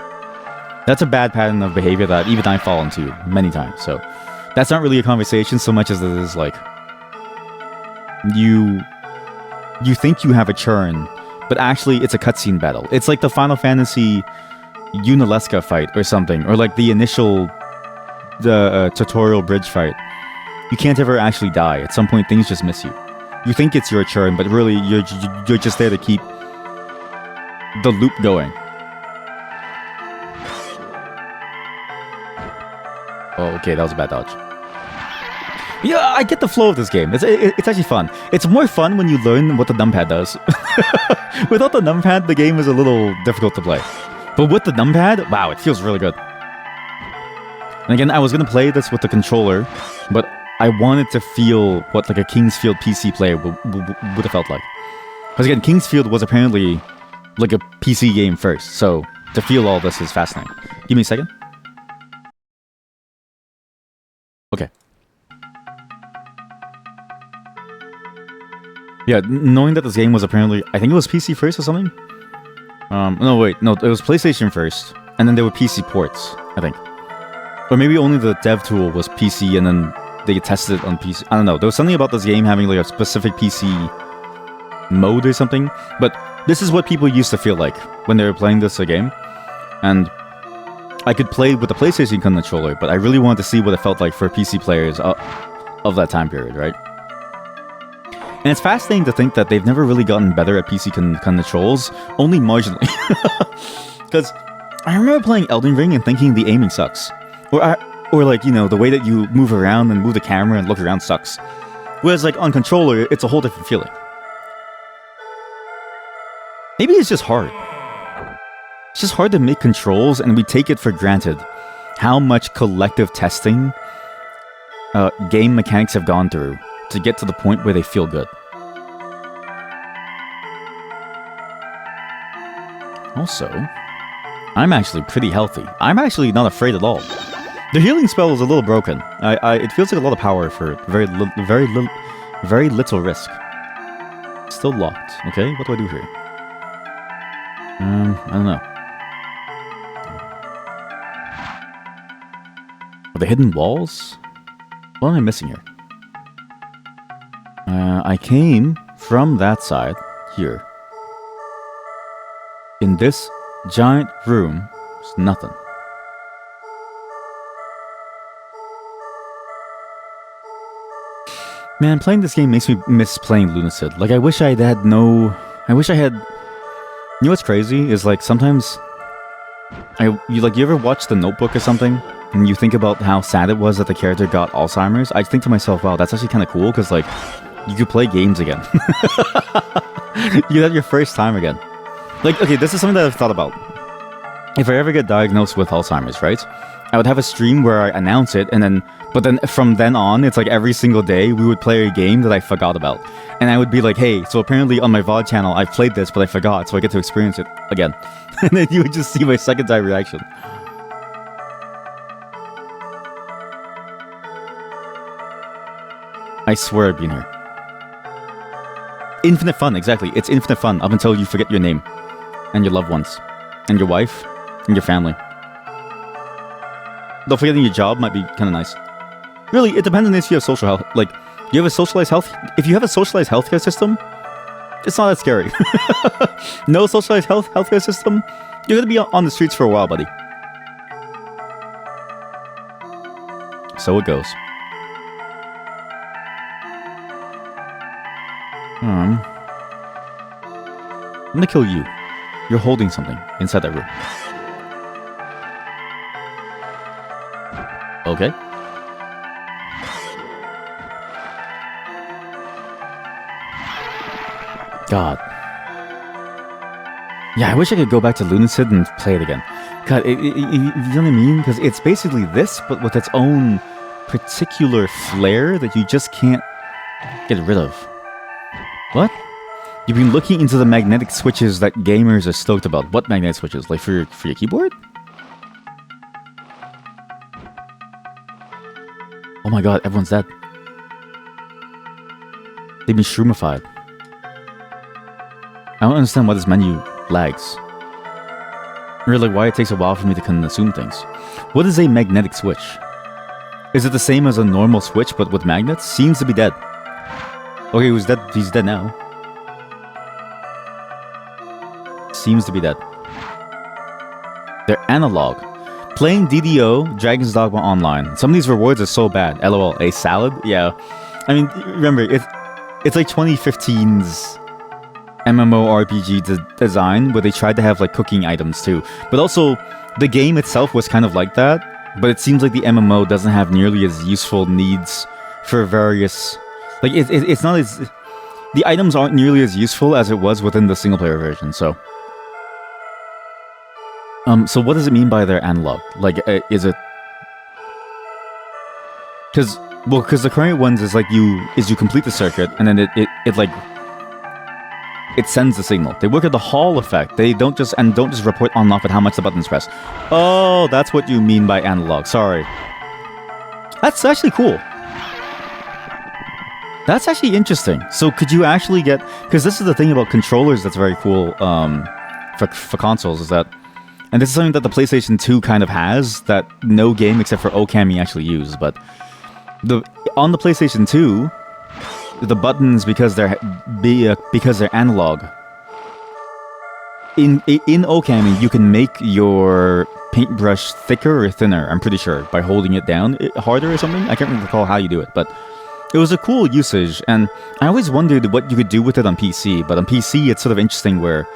That's a bad pattern of behavior that even I fall into many times. So that's not really a conversation so much as it is like you think you have a turn, but actually it's a cutscene battle. It's like the Final Fantasy Unalesca fight or something, or like the initial tutorial bridge fight. You can't ever actually die. At some point things just miss you. You think it's your turn, but really you're just there to keep the loop going. Oh, okay, that was a bad dodge. Yeah, I get the flow of this game. It's actually fun. It's more fun when you learn what the numpad does. Without the numpad, the game is a little difficult to play. But with the numpad, wow, it feels really good. And again, I was going to play this with the controller, but I wanted to feel what like a King's Field PC player would have felt like. Because again, Kingsfield was apparently like a PC game first, so to feel all this is fascinating. Give me a second. Okay. Yeah, knowing that this game was apparently, I think it was PC first or something. No, wait, no, it was PlayStation first, and then there were PC ports, I think. Or maybe only the dev tool was PC, and then they tested it on PC. I don't know. There was something about this game having like a specific PC mode or something. But this is what people used to feel like when they were playing this game. And I could play with the PlayStation controller, but I really wanted to see what it felt like for PC players of that time period, right? And it's fascinating to think that they've never really gotten better at PC controls, only marginally. Because I remember playing Elden Ring and thinking the aiming sucks. Or like, you know, the way that you move around and move the camera and look around sucks. Whereas like on controller, it's a whole different feeling. Maybe it's just hard. It's just hard to make controls, and we take it for granted how much collective testing game mechanics have gone through to get to the point where they feel good. Also, I'm actually pretty healthy. I'm actually not afraid at all. The healing spell is a little broken. It feels like a lot of power for very little risk. Still locked. Okay, what do I do here? I don't know. Are the hidden walls? What am I missing here? I came from that side, here. In this giant room, there's nothing. Man, playing this game makes me miss playing Lunacid. Like, I wish I had... You know what's crazy? Is, like, sometimes... You ever watch The Notebook or something? And you think about how sad it was that the character got Alzheimer's? I think to myself, wow, that's actually kind of cool, because, like, you could play games again. You could have your first time again. Like, okay, this is something that I've thought about. If I ever get diagnosed with Alzheimer's, right? I would have a stream where I announce it, and then... But then, from then on, it's like every single day, we would play a game that I forgot about. And I would be like, hey, so apparently on my VOD channel, I played this, but I forgot, so I get to experience it again. And then you would just see my second time reaction. I swear I've been here. Infinite fun, exactly. It's infinite fun up until you forget your name. And your loved ones. And your wife. And your family. Though forgetting your job might be kind of nice. Really, it depends on if you have social health. Like, you have a socialized health... If you have a socialized healthcare system, it's not that scary. No socialized healthcare system, you're gonna be on the streets for a while, buddy. So it goes. I'm gonna kill you. You're holding something inside that room. Okay. God. Yeah, I wish I could go back to Lunacid and play it again. God, you know what I mean? Because it's basically this, but with its own particular flair that you just can't get rid of. What? You've been looking into the magnetic switches that gamers are stoked about. What magnetic switches? Like for your keyboard? Oh my god, everyone's dead. They've been shroomified. I don't understand why this menu lags. Or like why it takes a while for me to consume things. What is a magnetic switch? Is it the same as a normal switch but with magnets? Seems to be dead. Okay, he was dead. He's dead now. Seems to be dead. They're analog. Playing DDO, Dragon's Dogma Online. Some of these rewards are so bad. LOL. A salad? Yeah. I mean, remember, it's like 2015's MMORPG design where they tried to have like cooking items too. But also, the game itself was kind of like that. But it seems like the MMO doesn't have nearly as useful needs for various... Like, it's not as... The items aren't nearly as useful as it was within the single-player version, so... So what does it mean by their analog? Like, is it... Because the current ones is like you complete the circuit, and then it like... it sends the signal. They work at the Hall effect. They don't just report on and off at how much the button's pressed. Oh, that's what you mean by analog. Sorry. That's actually cool. That's actually interesting. So could you actually get... Because this is the thing about controllers that's very cool for consoles, is that... And this is something that the PlayStation 2 kind of has, that no game except for Okami actually uses, but... on the PlayStation 2, the buttons, because they're analog... In Okami, you can make your paintbrush thicker or thinner, I'm pretty sure, by holding it down harder or something. I can't recall how you do it, but... It was a cool usage, and I always wondered what you could do with it on PC, but on PC it's sort of interesting where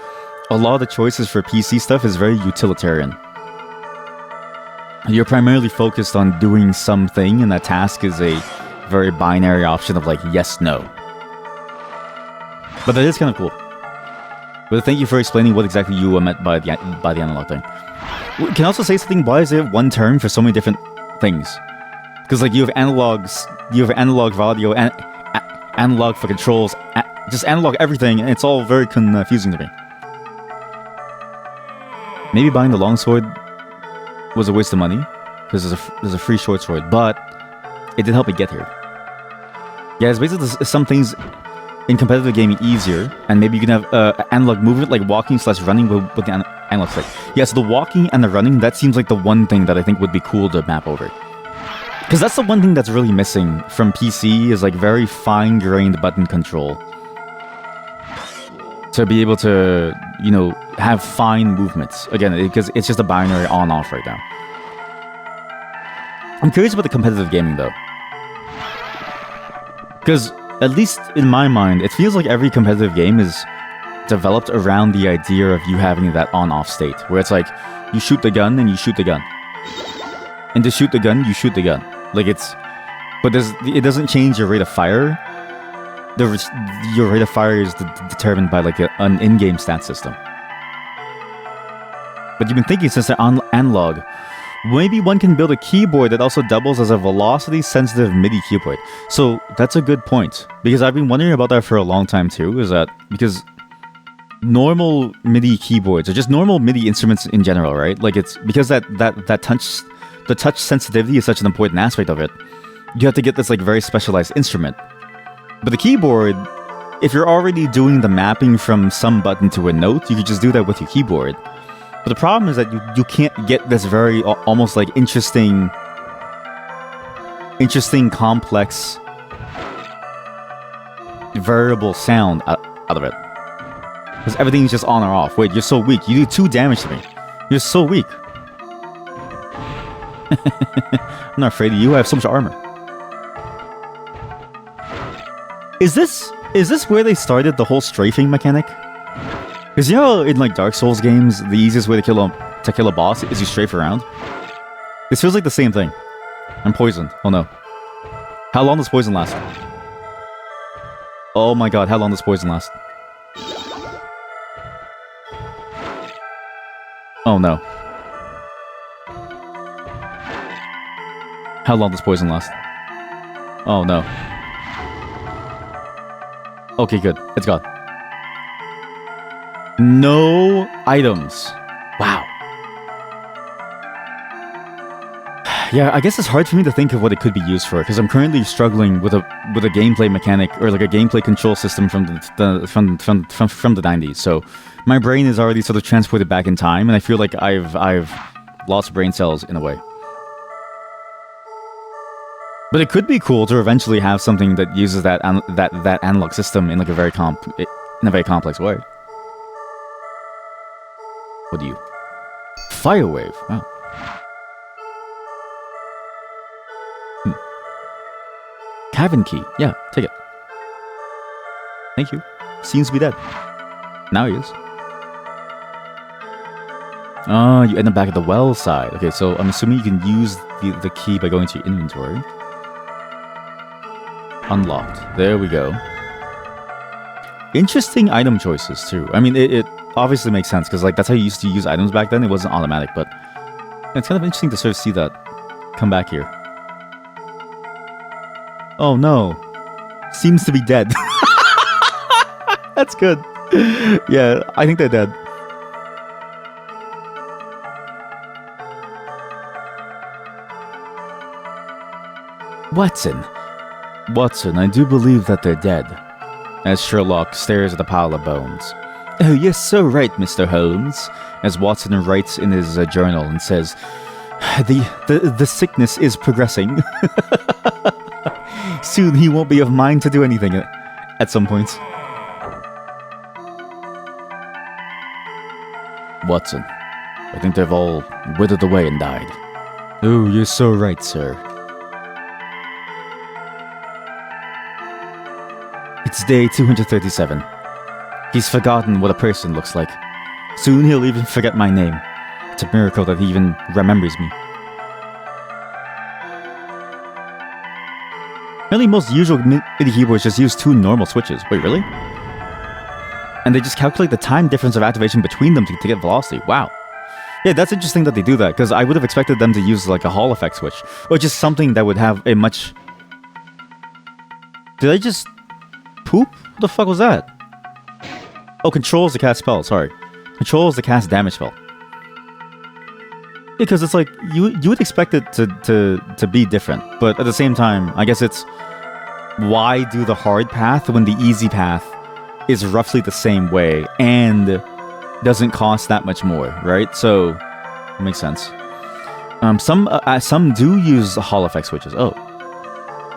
a lot of the choices for PC stuff is very utilitarian. You're primarily focused on doing something, and that task is a very binary option of like, yes, no. But that is kind of cool. But thank you for explaining what exactly you meant by the analog thing. Can I also say something? Why is there one term for so many different things? Because like you have analog for audio, analog for controls, just analog everything, and it's all very confusing to me. Maybe buying the longsword was a waste of money, because there's a free short sword, but it did help me get here. Yeah, it's basically some things in competitive gaming easier, and maybe you can have analog movement like walking / running with the analog stick. Yeah, so the walking and the running, that seems like the one thing that I think would be cool to map over. Because that's the one thing that's really missing from PC, is like very fine-grained button control. To be able to, you know, have fine movements. Again, because it's just a binary on-off right now. I'm curious about the competitive gaming though. Because, at least in my mind, it feels like every competitive game is developed around the idea of you having that on-off state. Where it's like, you shoot the gun and you shoot the gun. And to shoot the gun, you shoot the gun. Like it's... But it doesn't change your rate of fire. Your rate of fire is determined by like an in-game stat system. But you've been thinking since they're analog, maybe one can build a keyboard that also doubles as a velocity-sensitive MIDI keyboard. So that's a good point. Because I've been wondering about that for a long time too, is that... Because normal MIDI keyboards, or just normal MIDI instruments in general, right? Like it's... Because that touch... The touch sensitivity is such an important aspect of it. You have to get this like very specialized instrument. But the keyboard, if you're already doing the mapping from some button to a note, you could just do that with your keyboard. But the problem is that you can't get this very almost like interesting, complex, variable sound out of it. Because everything's just on or off. Wait, you're so weak. You do 2 damage to me. You're so weak. I'm not afraid of you. I have so much armor. Is this where they started the whole strafing mechanic? Because you know, in like Dark Souls games, the easiest way to kill a boss is you strafe around. This feels like the same thing. I'm poisoned. Oh no. How long does poison last? Oh my god, how long does poison last? Oh no. How long does poison last? Oh no. Okay, good. It's gone. No items. Wow. Yeah, I guess it's hard for me to think of what it could be used for, because I'm currently struggling with a gameplay mechanic, or like a gameplay control system from the 90s. So my brain is already sort of transported back in time, and I feel like I've lost brain cells in a way. But it could be cool to eventually have something that uses that analog system in like a very complex way. What do you? Fire wave. Wow. Cavern key. Yeah, take it. Thank you. Seems to be dead. Now he is. Oh, you end up back at the well side. Okay, so I'm assuming you can use the key by going to your inventory. Unlocked. There we go. Interesting item choices too. I mean, it obviously makes sense because like that's how you used to use items back then. It wasn't automatic, but it's kind of interesting to sort of see that come back here. Oh no, seems to be dead. That's good. Yeah, I think they're dead. Watson. Watson, I do believe that they're dead. As Sherlock stares at the pile of bones. Oh, you're so right, Mr. Holmes. As Watson writes in his journal and says, the sickness is progressing. Soon he won't be of mind to do anything at some point. Watson, I think they've all withered away and died. Oh, you're so right, sir. It's day 237. He's forgotten what a person looks like. Soon he'll even forget my name. It's a miracle that he even remembers me. Apparently most usual MIDI keyboards just use 2 normal switches. Wait, really? And they just calculate the time difference of activation between them to get velocity. Wow. Yeah, that's interesting that they do that, because I would have expected them to use like a Hall effect switch. Or just something that would have a much... Did I just... poop? What the fuck was that? Oh, controls the cast spell, sorry. Controls the cast damage spell. Because it's like, you would expect it to be different, but at the same time, I guess it's... Why do the hard path when the easy path is roughly the same way and doesn't cost that much more, right? So, it makes sense. Some do use Hall effect switches. Oh.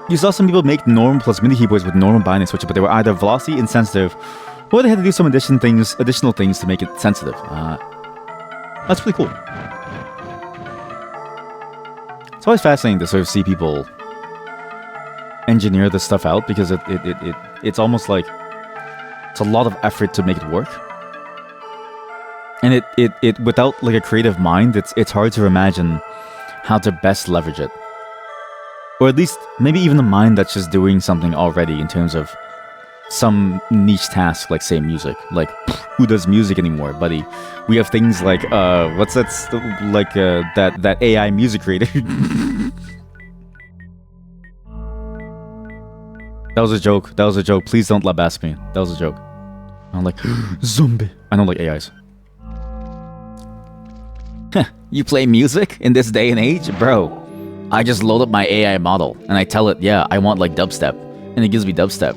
You saw some people make normal plus MIDI keyboards with normal binding switches, but they were either velocity insensitive, or they had to do some additional things to make it sensitive. That's pretty cool. It's always fascinating to sort of see people engineer this stuff out, because it's almost like it's a lot of effort to make it work. And it without like a creative mind, it's hard to imagine how to best leverage it. Or at least, maybe even a mind that's just doing something already in terms of some niche task, like, say, music. Like, who does music anymore, buddy? We have things like, what's that, that AI music creator. That was a joke. That was a joke. Please don't lab-ask me. That was a joke. I'm like, zombie. I don't like AIs. You play music in this day and age? Bro. I just load up my AI model, and I tell it, yeah, I want like dubstep, and it gives me dubstep.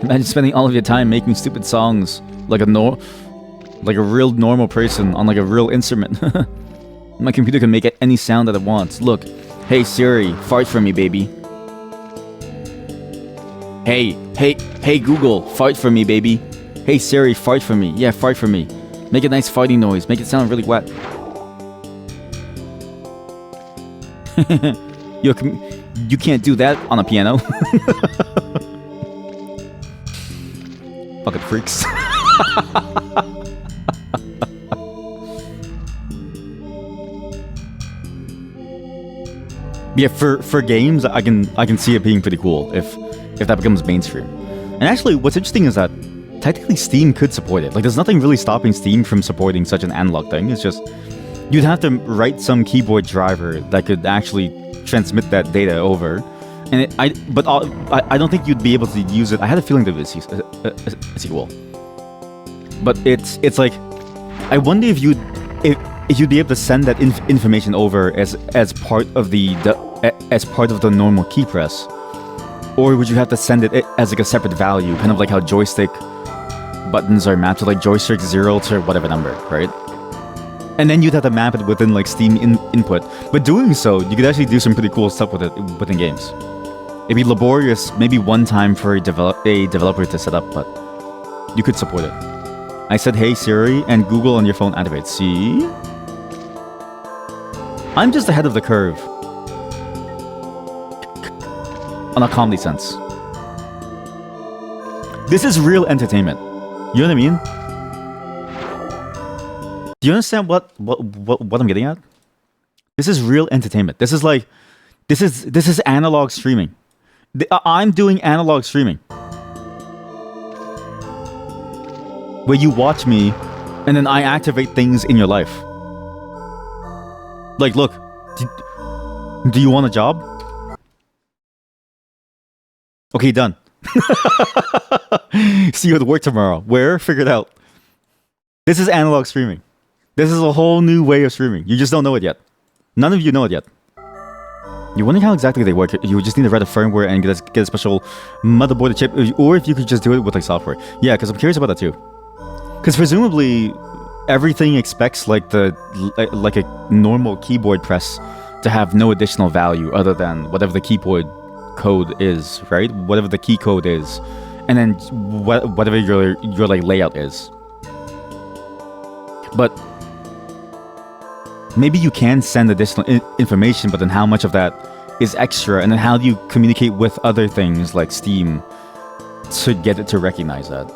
Imagine spending all of your time making stupid songs like a real normal person on like a real instrument. My computer can make any sound that it wants. Look, hey Siri, fart for me, baby. Hey Google, fart for me, baby. Hey Siri, fart for me. Yeah, fart for me. Make a nice farting noise. Make it sound really wet. You can't do that on a piano. Fucking freaks. Yeah, for games, I can see it being pretty cool if that becomes mainstream. And actually, what's interesting is that technically Steam could support it. Like, there's nothing really stopping Steam from supporting such an analog thing. It's just you'd have to write some keyboard driver that could actually transmit that data over, and I don't think you'd be able to use it. I had a feeling that it was a sequel, but it's like, I wonder if you'd be able to send that information over as part of the normal key press, or would you have to send it as like a separate value, kind of like how joystick buttons are mapped to like joystick 0 to whatever number, right? And then you'd have to map it within like Steam input. But doing so, you could actually do some pretty cool stuff with it within games. It'd be laborious, maybe one time for a developer to set up, but you could support it. I said, hey Siri, and Google on your phone activates. See? I'm just ahead of the curve. On a comedy sense. This is real entertainment. You know what I mean? Do you understand what I'm getting at? This is real entertainment. This is like, this is analog streaming. I'm doing analog streaming, where you watch me, and then I activate things in your life. Like, look, do you want a job? Okay, done. See you at work tomorrow. Where? Figure it out. This is analog streaming. This is a whole new way of streaming. You just don't know it yet. None of you know it yet. You're wondering how exactly they work. You would just need to write a firmware and get a special motherboard chip, or if you could just do it with like software. Yeah, because I'm curious about that too. Because presumably everything expects like a normal keyboard press to have no additional value other than whatever the keyboard code is, right? Whatever the key code is, and then whatever your like layout is. But maybe you can send additional information, but then how much of that is extra, and then how do you communicate with other things like Steam to get it to recognize that?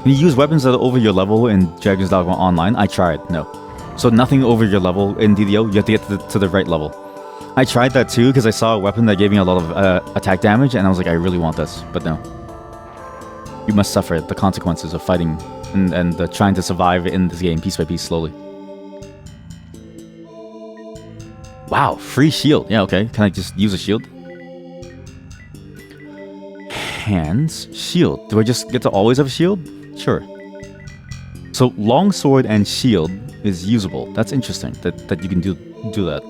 Can you use weapons that are over your level in Dragon's Dogma Online? I tried, no. So nothing over your level in DDO, you have to get to the right level. I tried that too because I saw a weapon that gave me a lot of attack damage, and I was like, I really want this, but no. You must suffer the consequences of fighting and trying to survive in this game piece by piece slowly. Wow, free shield. Yeah, okay. Can I just use a shield? Hands, shield. Do I just get to always have a shield? Sure. So longsword and shield is usable. That's interesting that you can do that.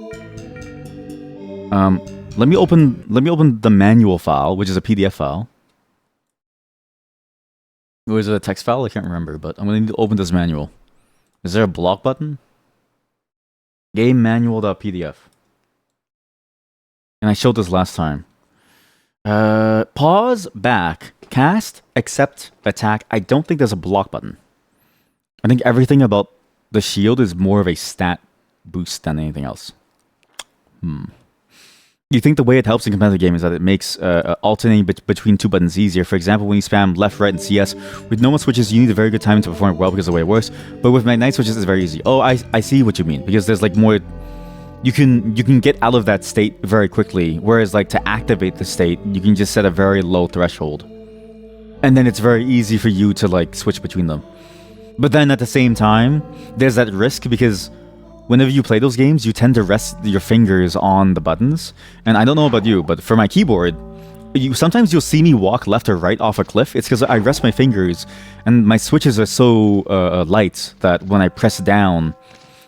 Let me open the manual file, which is a PDF file. Or is it a text file? I can't remember, but I'm going to need to open this manual. Is there a block button? Game manual.pdf. And I showed this last time. Pause, back, cast, accept, attack. I don't think there's a block button. I think everything about the shield is more of a stat boost than anything else. You think the way it helps in competitive game is that it makes alternating between two buttons easier. For example, when you spam left, right, and CS, with normal switches, you need a very good timing to perform it well because of the way it works. But with Magnite switches, it's very easy. Oh, I see what you mean. Because there's like more... You can get out of that state very quickly. Whereas like to activate the state, you can just set a very low threshold. And then it's very easy for you to like switch between them. But then at the same time, there's that risk because... Whenever you play those games, you tend to rest your fingers on the buttons. And I don't know about you, but for my keyboard, sometimes you'll see me walk left or right off a cliff. It's because I rest my fingers, and my switches are so light that when I press down,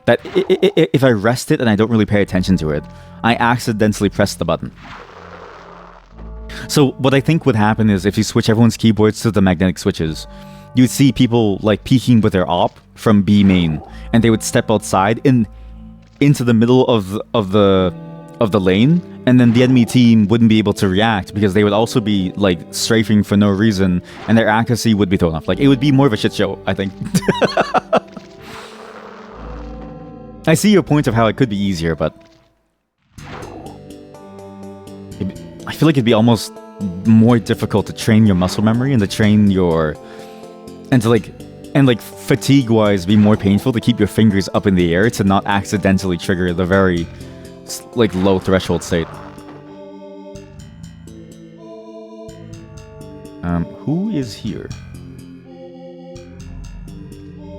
that if I rest it and I don't really pay attention to it, I accidentally press the button. So what I think would happen is if you switch everyone's keyboards to the magnetic switches, you'd see people like peeking with their op from B main, and they would step outside into the middle of the lane, and then the enemy team wouldn't be able to react because they would also be like strafing for no reason, and their accuracy would be thrown off. Like it would be more of a shit show, I think. I see your point of how it could be easier, but I feel like it'd be almost more difficult to train your muscle memory and to train your and fatigue-wise be more painful to keep your fingers up in the air to not accidentally trigger the very like low threshold state. Who is here?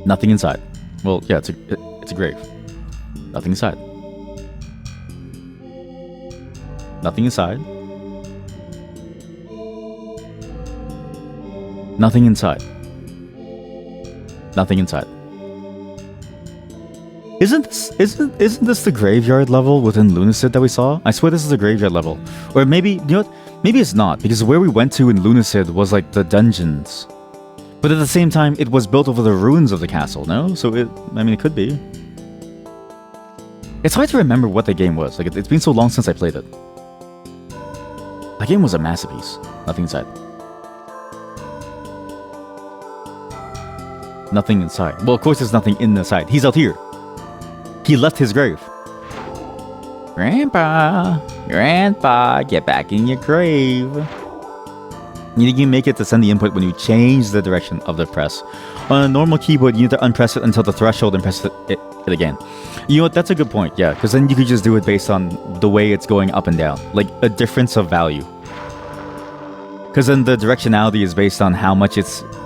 Nothing inside. Well, yeah, it's a grave. Nothing inside. Nothing inside. Nothing inside. Nothing inside. Isn't this the graveyard level within Lunacid that we saw? I swear this is a graveyard level. Or maybe, you know what? Maybe it's not, because where we went to in Lunacid was like the dungeons. But at the same time, it was built over the ruins of the castle, no? So it could be. It's hard to remember what the game was. Like, it's been so long since I played it. That game was a masterpiece. Nothing inside. Nothing inside. Well, of course there's nothing in the side. He's out here. He left his grave. Grandpa, get back in your grave. You can make it to send the input when you change the direction of the press. On a normal keyboard, you need to unpress it until the threshold and press it again. You know what? That's a good point, yeah, because then you could just do it based on the way it's going up and down. Like, a difference of value. Because then the directionality is based on how much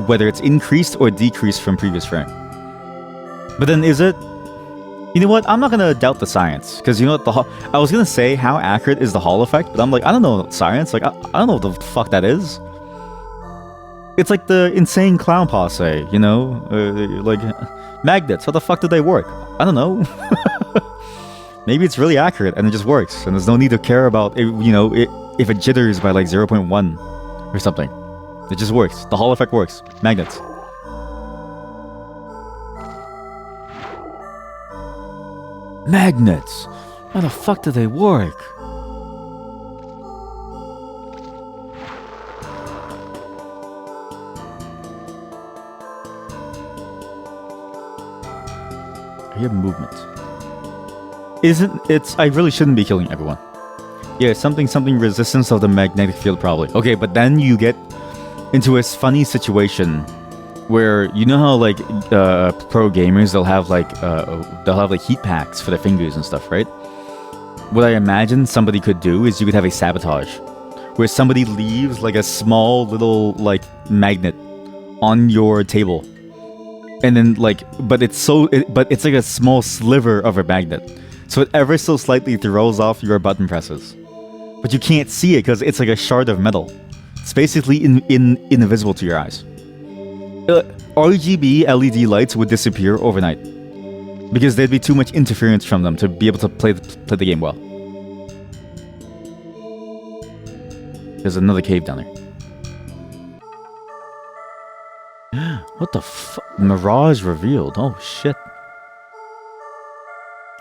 whether it's increased or decreased from previous frame. But then is it... You know what? I'm not going to doubt the science. Because you know what? I was going to say how accurate is the Hall effect, but I'm like, I don't know science. Like, I don't know what the fuck that is. It's like the insane clown posse, you know? Like, magnets, how the fuck do they work? I don't know. Maybe it's really accurate and it just works, and there's no need to care about, if it jitters by like 0.1 or something. It just works. The Hall effect works. Magnets. Magnets! How the fuck do they work? I hear movement. I really shouldn't be killing everyone. Yeah, something resistance of the magnetic field probably. Okay, but then you get into a funny situation where you know how like pro gamers they'll have like heat packs for their fingers and stuff, right? What I imagine somebody could do is you could have a sabotage where somebody leaves like a small little like magnet on your table. And then like but it's like a small sliver of a magnet. So it ever so slightly throws off your button presses. But you can't see it because it's like a shard of metal. It's basically invisible to your eyes. RGB LED lights would disappear overnight because there'd be too much interference from them to be able to play the game well. There's another cave down there. What the fuck? Mirage revealed. Oh shit.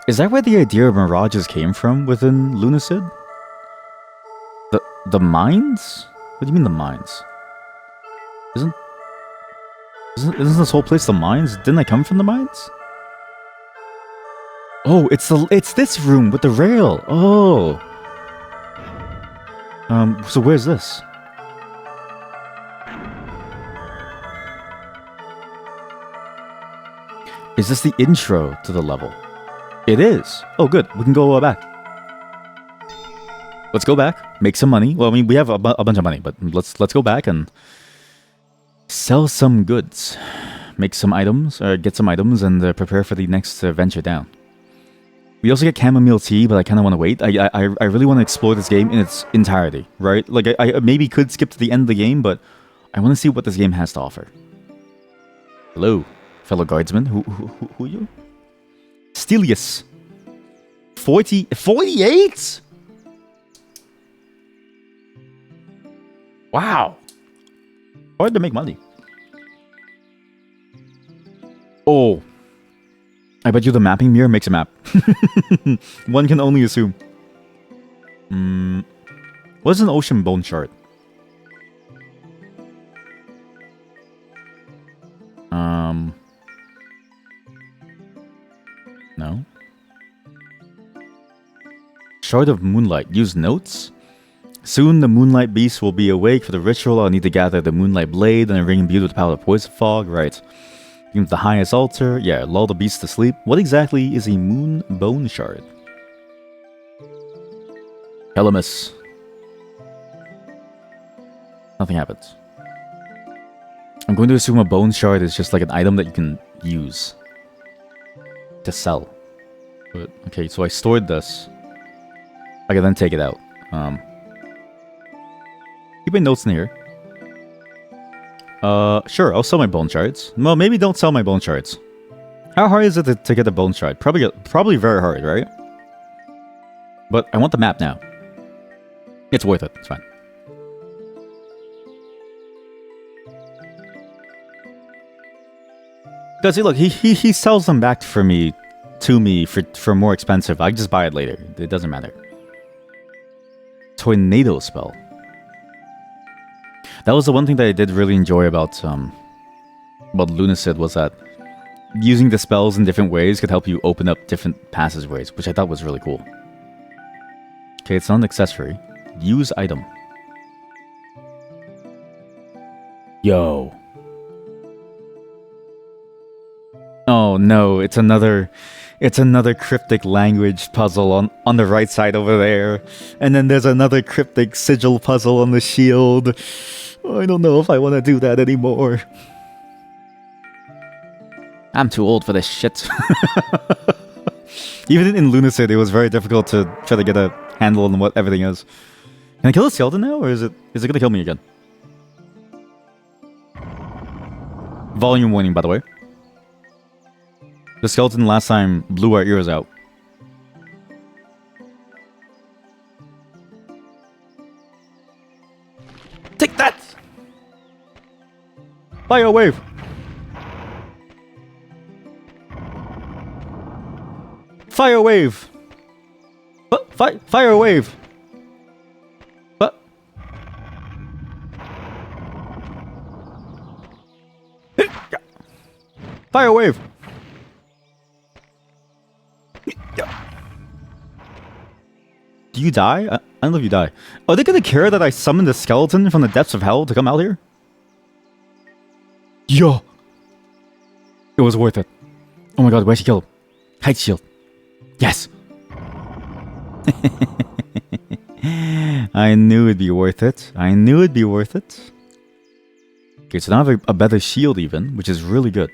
Is that where the idea of mirages came from within Lunacid? The mines? What do you mean the mines? Isn't this whole place the mines? Didn't I come from the mines? Oh, it's this room with the rail. Oh. So where's this? Is this the intro to the level? It is. Oh, good. We can go back. Let's go back. Make some money. Well, I mean, we have a bunch of money, but let's go back and sell some goods, make some items, get some items, and prepare for the next venture down. We also get chamomile tea, but I kind of want to wait. I really want to explore this game in its entirety, right? Like, I maybe could skip to the end of the game, but I want to see what this game has to offer. Hello, fellow guardsman. Who are you? Stelius. 48? Wow. Hard to make money. Oh. I bet you the mapping mirror makes a map. One can only assume. What's an ocean bone shard? No. Shard of moonlight. Use notes? Soon the moonlight beast will be awake for the ritual. I'll need to gather the moonlight blade and a ring imbued with the power of poison fog. Right. Use the highest altar. Yeah, lull the beast to sleep. What exactly is a moon bone shard? Hellemus. Nothing happens. I'm going to assume a bone shard is just like an item that you can use to sell. But okay, so I stored this. I can then take it out. Keep my notes in here. Sure, I'll sell my bone shards. Well, maybe don't sell my bone shards. How hard is it to get a bone shard? Probably very hard, right? But I want the map now. It's worth it. It's fine. Because see, look, he sells them back for me, to me for more expensive. I just buy it later. It doesn't matter. Tornado spell. That was the one thing that I did really enjoy about Lunacid, was that using the spells in different ways could help you open up different passageways, which I thought was really cool. Okay, it's not an accessory. Use item. Yo. Oh no, it's another cryptic language puzzle on the right side over there. And then there's another cryptic sigil puzzle on the shield. I don't know if I want to do that anymore. I'm too old for this shit. Even in Lunacid, it was very difficult to try to get a handle on what everything is. Can I kill the skeleton now, or is it gonna kill me again? Volume warning, by the way. The skeleton last time blew our ears out. Take that! Fire wave! Fire wave! Fire wave! What? Fire wave! Do you die? I don't know if you die. Are they gonna care that I summoned a skeleton from the depths of hell to come out here? Yo! It was worth it. Oh my god, where'd she kill him? Height shield. Yes! I knew it'd be worth it. I knew it'd be worth it. Okay, so now I have a better shield even, which is really good.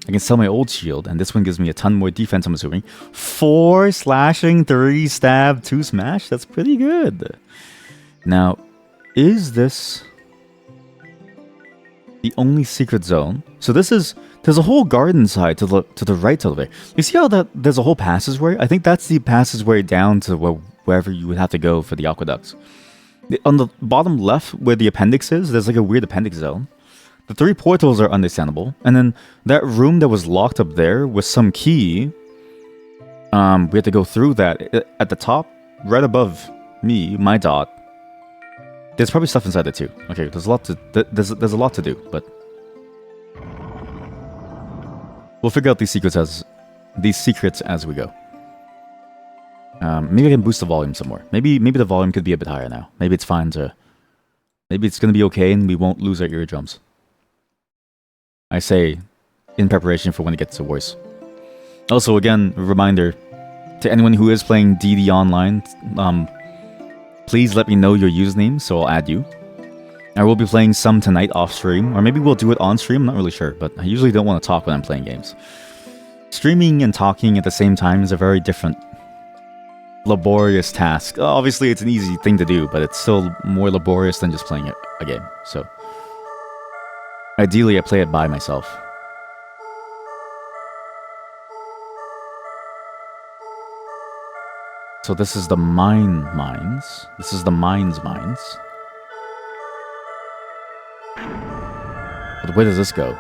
I can sell my old shield, and this one gives me a ton more defense, I'm assuming. 4 slashing, 3 stab, 2 smash? That's pretty good. Now, is this the only secret zone? So this is... There's a whole garden side to the right of it. You see how there's a whole passageway? I think that's the passageway down to wherever you would have to go for the aqueducts. On the bottom left, where the appendix is, there's like a weird appendix zone. The 3 portals are understandable. And then that room that was locked up there with some key, we had to go through that. At the top, right above me, my dot, there's probably stuff inside there too. Okay, there's a lot to do, but we'll figure out these secrets as we go. Maybe I can boost the volume some more. Maybe the volume could be a bit higher now. Maybe it's fine to... Maybe it's gonna be okay and we won't lose our eardrums. I say, in preparation for when it gets worse. Also, again, a reminder to anyone who is playing DD Online, please let me know your username so I'll add you. I will be playing some tonight off stream, or maybe we'll do it on stream, I'm not really sure, but I usually don't want to talk when I'm playing games. Streaming and talking at the same time is a very different, laborious task. Obviously, it's an easy thing to do, but it's still more laborious than just playing a game, so... Ideally, I play it by myself. So this is the mines. This is the mines. But where does this go?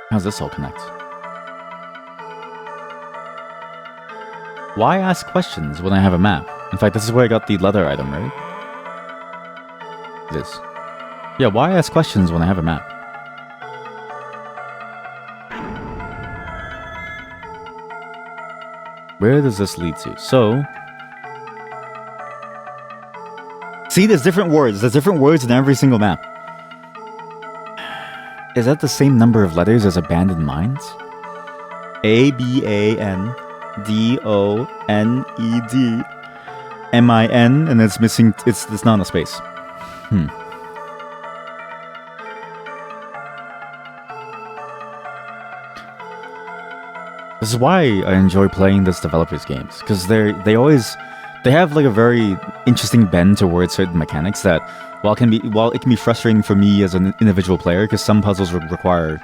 How does this all connect? Why ask questions when I have a map? In fact, this is where I got the leather item, right? It is. Yeah, why ask questions when I have a map? Where does this lead to? So... See, there's different words. There's different words in every single map. Is that the same number of letters as abandoned mines? A-B-A-N-D-O-N-E-D M-I-N, and it's missing... It's not a space. This is why I enjoy playing this developers' games, because they have like a very interesting bend towards certain mechanics that while it can be frustrating for me as an individual player, because some puzzles require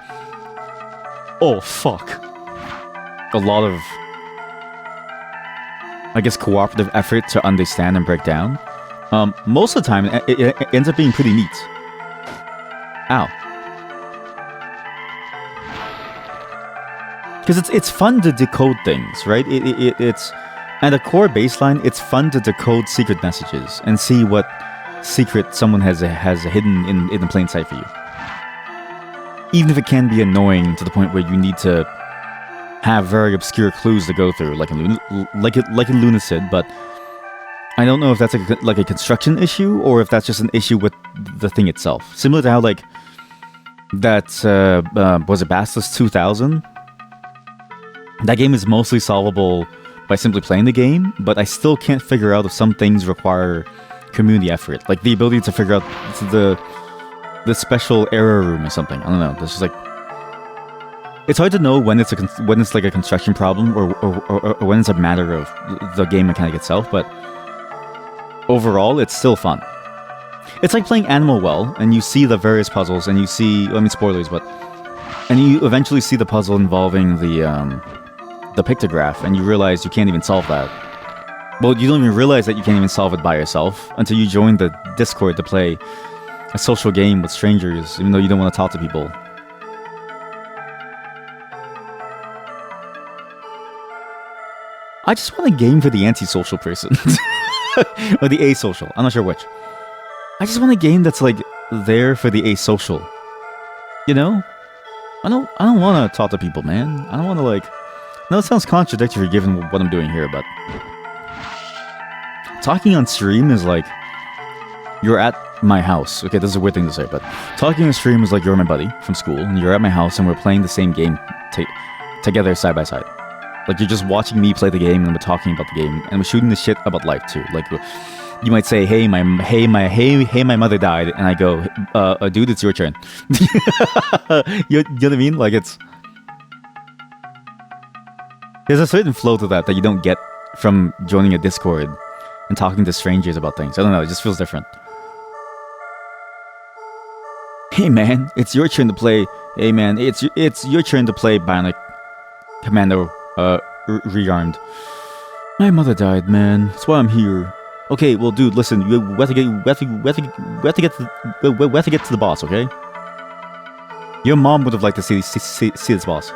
a lot of, I guess, cooperative effort to understand and break down. Most of the time it ends up being pretty neat. Ow. Because it's fun to decode things, right? It's at a core baseline, it's fun to decode secret messages and see what secret someone has hidden in the plain sight for you. Even if it can be annoying to the point where you need to have very obscure clues to go through, like in Lunacid, but I don't know if that's like a construction issue or if that's just an issue with the thing itself. Similar to how like that was it Bastos 2000. That game is mostly solvable by simply playing the game, but I still can't figure out if some things require community effort. Like the ability to figure out the special error room or something. I don't know. It's just like... It's hard to know when it's like a construction problem or when it's a matter of the game mechanic itself, but overall, it's still fun. It's like playing Animal Well, and you see the various puzzles, and you see... I mean, spoilers, but... And you eventually see the puzzle involving the pictograph, and you realize you can't even solve that. Well, you don't even realize that you can't even solve it by yourself until you join the Discord to play a social game with strangers, even though you don't want to talk to people. I just want a game for the antisocial person. Or the asocial. I'm not sure which. I just want a game that's like there for the asocial. You know? I don't want to talk to people, man. I don't want to like... No, it sounds contradictory given what I'm doing here, but... Talking on stream is like... You're at my house. Okay, this is a weird thing to say, but... Talking on stream is like you're my buddy from school, and you're at my house, and we're playing the same game together side by side. Like, you're just watching me play the game, and we're talking about the game, and we're shooting the shit about life, too. Like, you might say, hey, my mother died, and I go, dude, it's your turn. You know what I mean? Like, it's... There's a certain flow to that you don't get from joining a Discord and talking to strangers about things. I don't know, it just feels different. Hey, man, it's your turn to play... Hey, man, it's your turn to play Bionic Commando... rearmed. My mother died, man. That's why I'm here. Okay, well, dude, listen. We have to get to the boss, okay? Your mom would have liked to see this boss.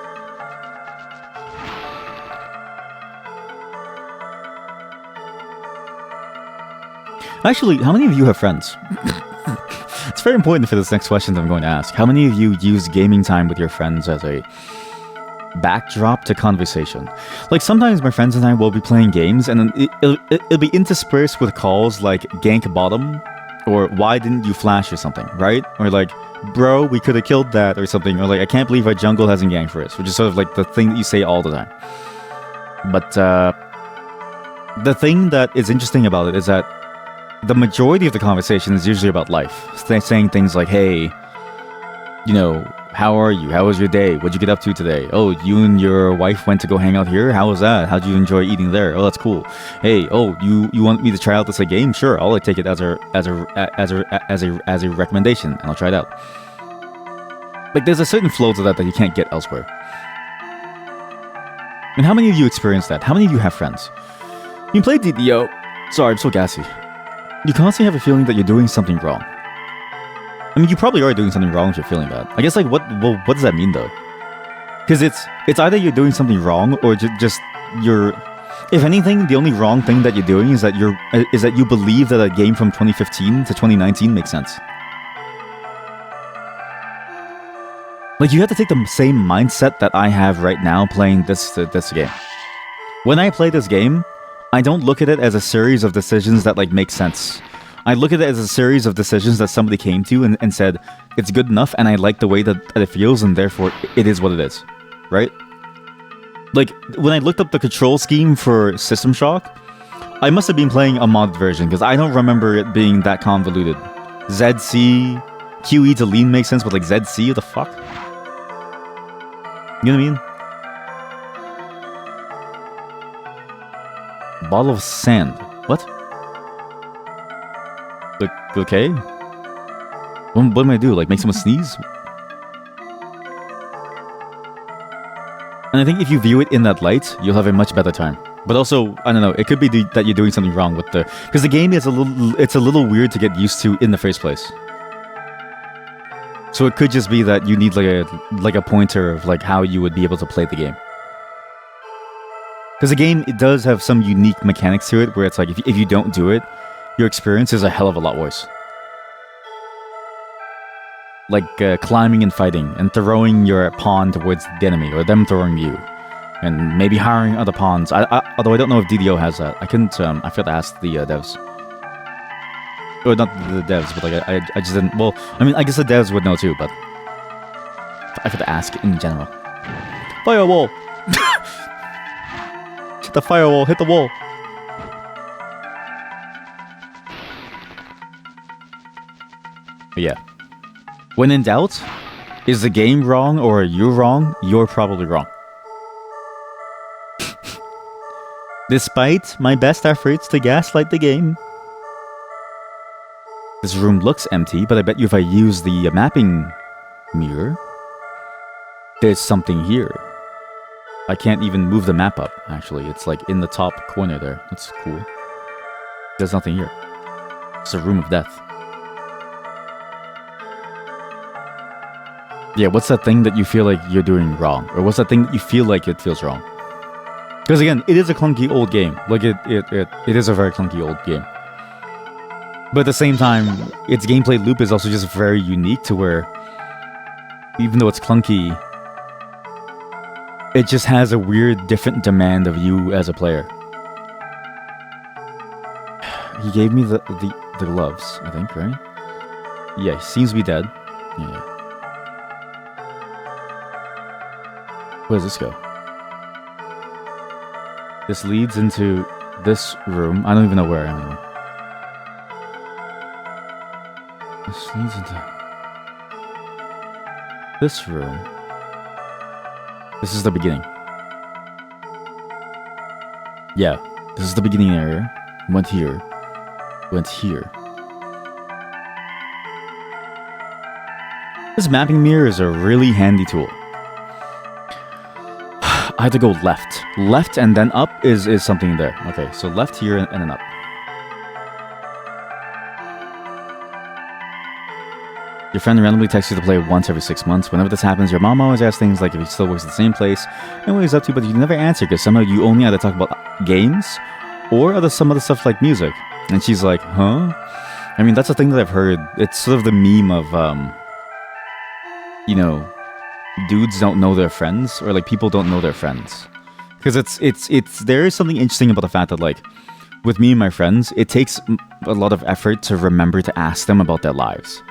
Actually, how many of you have friends? It's very important for this next question that I'm going to ask. How many of you use gaming time with your friends as a backdrop to conversation? Like, sometimes my friends and I will be playing games, and then it'll be interspersed with calls like gank bottom, or why didn't you flash or something, right? Or like, bro, we could have killed that or something, or like, I can't believe our jungle hasn't ganked for us, which is sort of like the thing that you say all the time. But the thing that is interesting about it is that the majority of the conversation is usually about life, saying things like, hey, you know, how are you? How was your day? What'd you get up to today? Oh, you and your wife went to go hang out here? How was that? How'd you enjoy eating there? Oh, that's cool. Hey, oh, you want me to try out this game? Sure, I'll take it as a recommendation, and I'll try it out. Like, there's a certain flow to that you can't get elsewhere. And how many of you experience that? How many of you have friends? You play DDO. Sorry, I'm so gassy. You constantly have a feeling that you're doing something wrong. I mean, you probably are doing something wrong if you're feeling that. I guess, like, what does that mean, though? Because it's either you're doing something wrong, or just you're... If anything, the only wrong thing that you're doing is that you believe that a game from 2015 to 2019 makes sense. Like, you have to take the same mindset that I have right now playing this game. When I play this game, I don't look at it as a series of decisions that, like, make sense. I look at it as a series of decisions that somebody came to and said, it's good enough, and I like the way that it feels, and therefore it is what it is. Right? Like, when I looked up the control scheme for System Shock, I must have been playing a modded version, because I don't remember it being that convoluted. ZC, QE to lean makes sense, but like ZC, what the fuck? You know what I mean? Bottle of sand. What? Okay? What am I do? Like, make someone sneeze? And I think if you view it in that light, you'll have a much better time. But also, I don't know, it could be that you're doing something wrong with the... Because the game is it's a little weird to get used to in the first place. So it could just be that you need like a pointer of like how you would be able to play the game. Because the game, it does have some unique mechanics to it, where it's like, if you don't do it, your experience is a hell of a lot worse. Like climbing and fighting, and throwing your pawn towards the enemy, or them throwing you. And maybe hiring other pawns. Although I don't know if DDO has that. I couldn't, I forgot to ask the devs. Or not the devs, but like, I just didn't, well, I mean, I guess the devs would know too, but I forgot to ask in general. Firewall! Hit the firewall, hit the wall! But yeah. When in doubt, is the game wrong or are you wrong? You're probably wrong. Despite my best efforts to gaslight the game. This room looks empty, but I bet you if I use the mapping mirror, There's something here. I can't even move the map up, actually. It's like in the top corner there. That's cool. There's nothing here. It's a room of death. Yeah, what's that thing that you feel like you're doing wrong? Or what's that thing that you feel like it feels wrong? Because again, it is a clunky old game. Like, it is a very clunky old game. But at the same time, its gameplay loop is also just very unique to where, even though it's clunky, it just has a weird, different demand of you as a player. He gave me the gloves, I think, right? Yeah, he seems to be dead. Yeah. Where does this go? This leads into this room. I don't even know where I am anymore. This leads into this room. This is the beginning. Yeah, this is the beginning area. Went here. Went here. This mapping mirror is a really handy tool. I had to go left. Left and then up is something there. Okay, so left here and then up. Your friend randomly texts you to play once every 6 months. Whenever this happens, your mom always asks things like if he still works at the same place and what he's up to, but you never answer because somehow you only either talk about games or some other stuff like music. And she's like, huh? I mean, that's the thing that I've heard. It's sort of the meme of, you know, dudes don't know their friends, or like people don't know their friends. Because there is something interesting about the fact that, like, with me and my friends, it takes a lot of effort to remember to ask them about their lives.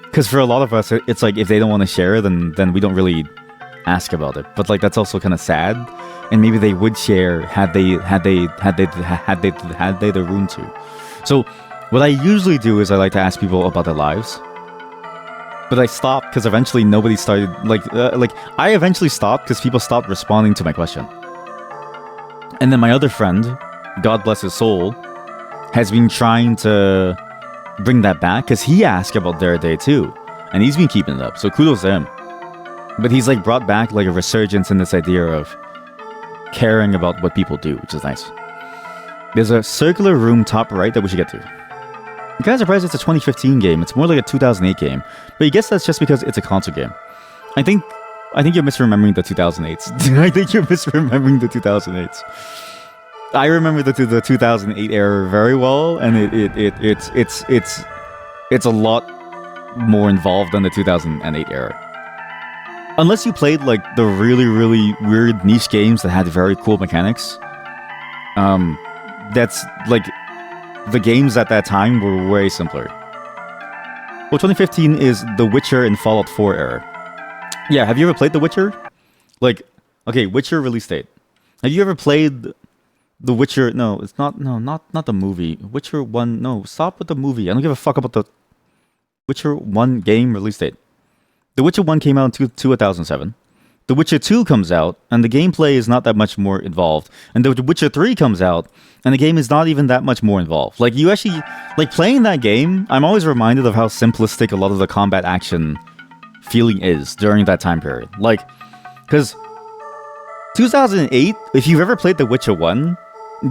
Because for a lot of us, it's like if they don't want to share, then we don't really ask about it. But like that's also kind of sad, and maybe they would share had they the room to. So what I usually do is I like to ask people about their lives. But I stopped because eventually nobody started, I eventually stopped because people stopped responding to my question. And then my other friend, God bless his soul, has been trying to bring that back because he asked about their day too. And he's been keeping it up, so kudos to him. But he's like brought back like a resurgence in this idea of caring about what people do, which is nice. There's a circular room top right that we should get to. I'm kind of surprised it's a 2015 game. It's more like a 2008 game. But I guess that's just because it's a console game. I think you're misremembering the 2008s. I think you're misremembering the 2008s. I remember the 2008 era very well, and it's a lot more involved than the 2008 era. Unless you played like the really, really weird niche games that had very cool mechanics. That's like the games at that time were way simpler. Well, 2015 is The Witcher and Fallout 4 era. Yeah, have you ever played The Witcher? Like, okay, Witcher release date. Have you ever played The Witcher? No, it's not. No, not the movie. Witcher 1. No, stop with the movie. I don't give a fuck about the Witcher 1 game release date. The Witcher 1 came out in 2007. The Witcher 2 comes out, and the gameplay is not that much more involved. And The Witcher 3 comes out, and the game is not even that much more involved. Like, you actually, like, playing that game, I'm always reminded of how simplistic a lot of the combat action feeling is during that time period. Like, because 2008, if you've ever played The Witcher 1,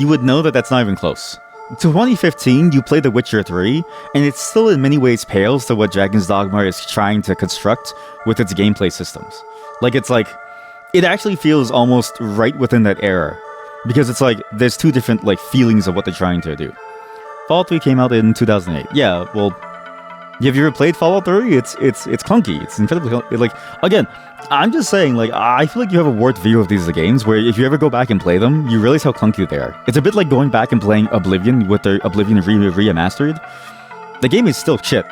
you would know that that's not even close. 2015, you play The Witcher 3, and it still in many ways pales to what Dragon's Dogma is trying to construct with its gameplay systems. Like, it's like, it actually feels almost right within that era. Because it's like, there's two different, like, feelings of what they're trying to do. Fallout 3 came out in 2008. Yeah, well, have you ever played Fallout 3? It's clunky. It's incredibly clunky. Like, again, I'm just saying, like, I feel like you have a warped view of these games where if you ever go back and play them, you realize how clunky they are. It's a bit like going back and playing Oblivion with their Oblivion remastered. The game is still shit.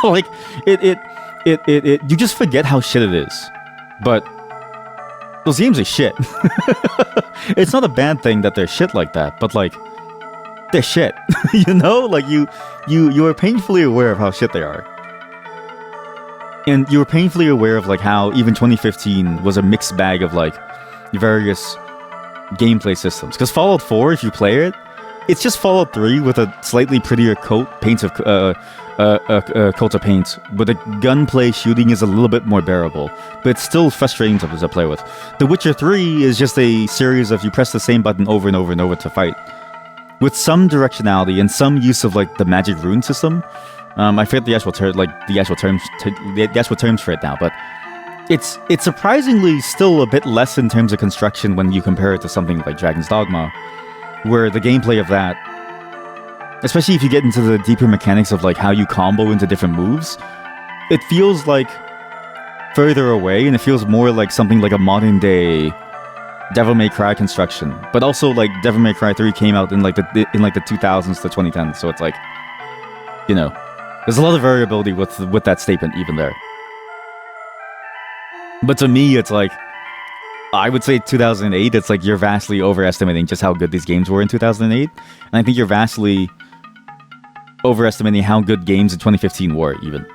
Like, you just forget how shit it is. But those games are shit. It's not a bad thing that they're shit like that, but like, they're shit. You know? Like, you are painfully aware of how shit they are. And you were painfully aware of like how even 2015 was a mixed bag of like various gameplay systems. Because Fallout 4, if you play it, it's just Fallout 3 with a slightly prettier coat, Cult of Paint, but the gunplay shooting is a little bit more bearable, but it's still frustrating to play with. The Witcher 3 is just a series of you press the same button over and over and over to fight, with some directionality and some use of like the magic rune system. I forget the actual terms for it now, but it's surprisingly still a bit less in terms of construction when you compare it to something like Dragon's Dogma, where the gameplay of that, especially if you get into the deeper mechanics of like how you combo into different moves, it feels like further away, and it feels more like something like a modern day Devil May Cry construction. But also like Devil May Cry 3 came out in like the 2000s to 2010s, so it's like, you know, there's a lot of variability with that statement even there. But to me, it's like, I would say 2008, it's like you're vastly overestimating just how good these games were in 2008. And I think you're vastly overestimating how good games in 2015 were, even.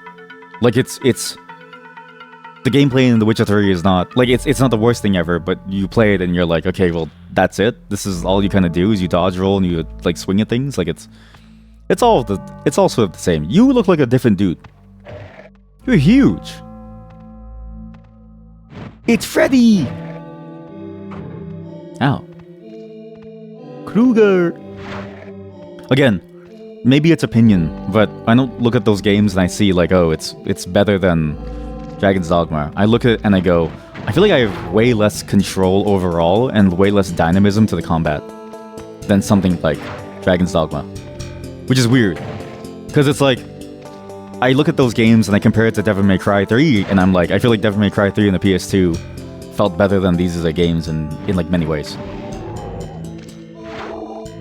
Like, it's the gameplay in The Witcher 3 is not, like, it's not the worst thing ever, but you play it and you're like, okay, well, that's it. This is all you kind of do, is you dodge roll and you, like, swing at things. Like, it's all sort of the same. You look like a different dude. You're huge. It's Freddy! Ow. Kruger! Again, maybe it's opinion, but I don't look at those games and I see like, oh, it's better than Dragon's Dogma. I look at it and I go, I feel like I have way less control overall and way less dynamism to the combat than something like Dragon's Dogma. Which is weird. Because it's like, I look at those games and I compare it to Devil May Cry 3, and I'm like, I feel like Devil May Cry 3 on the PS2 felt better than these other games in like many ways.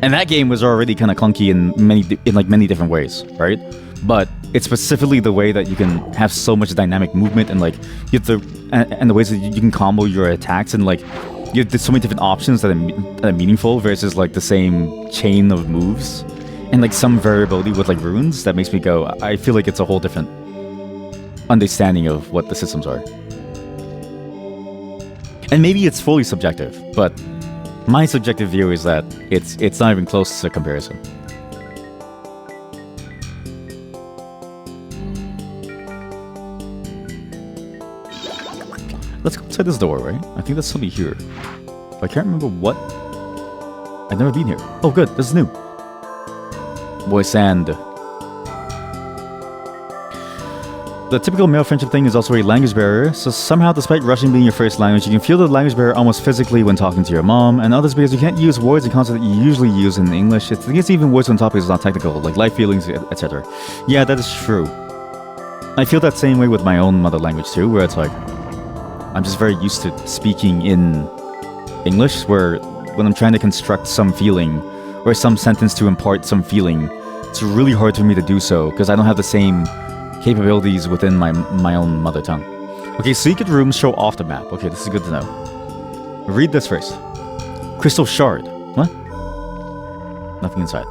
And that game was already kind of clunky in many different ways, right? But it's specifically the way that you can have so much dynamic movement and like you have and the ways that you can combo your attacks, and like you have so many different options that are meaningful versus like the same chain of moves. And like some variability with like runes that makes me go, I feel like it's a whole different understanding of what the systems are. And maybe it's fully subjective, but my subjective view is that it's not even close to comparison. Let's go inside this door, right? I think that's something here. But I can't remember what. I've never been here. Oh good, this is new. Voice and the typical male friendship thing is also a language barrier, so somehow despite Russian being your first language, you can feel the language barrier almost physically when talking to your mom, and others because you can't use words and concepts that you usually use in English. I think it's even worse when topics are not technical, like life feelings, etc. Yeah, that is true. I feel that same way with my own mother language too, where it's like, I'm just very used to speaking in English, where when I'm trying to construct some feeling, or some sentence to impart some feeling, it's really hard for me to do so because I don't have the same capabilities within my own mother tongue. Okay, secret rooms show off the map. Okay, this is good to know. Read this first. Crystal shard. What? Nothing inside.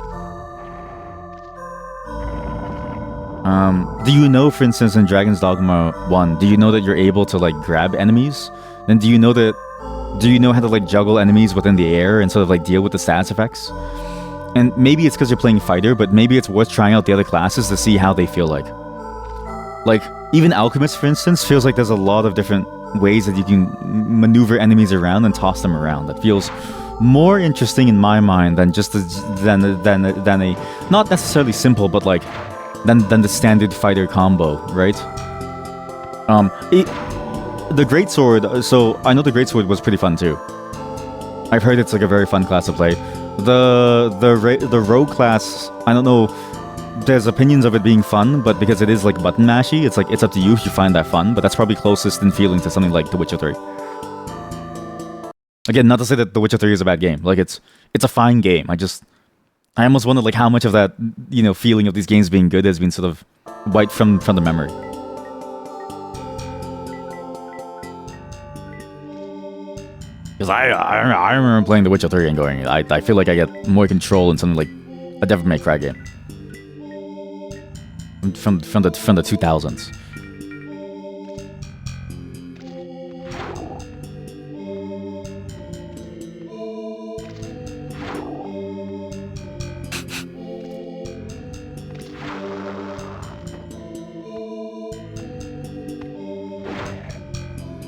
Do you know, for instance, in Dragon's Dogma 1, do you know that you're able to like grab enemies? And do you know how to like juggle enemies within the air and sort of like deal with the status effects? And maybe it's because you're playing fighter, but maybe it's worth trying out the other classes to see how they feel like. Like, even Alchemist, for instance, feels like there's a lot of different ways that you can maneuver enemies around and toss them around. That feels more interesting in my mind than just than a not necessarily simple, but like than the standard fighter combo, right? The Greatsword. So I know the Greatsword was pretty fun too. I've heard it's like a very fun class to play. The rogue class, I don't know. There's opinions of it being fun, but because it is like button mashy, it's like it's up to you if you find that fun. But that's probably closest in feeling to something like The Witcher 3. Again, not to say that The Witcher 3 is a bad game. Like it's a fine game. I almost wonder like how much of that, you know, feeling of these games being good has been sort of wiped from the memory. Because I remember playing The Witcher 3 and going, I feel like I get more control in something like a Devil May Cry game from the 2000s.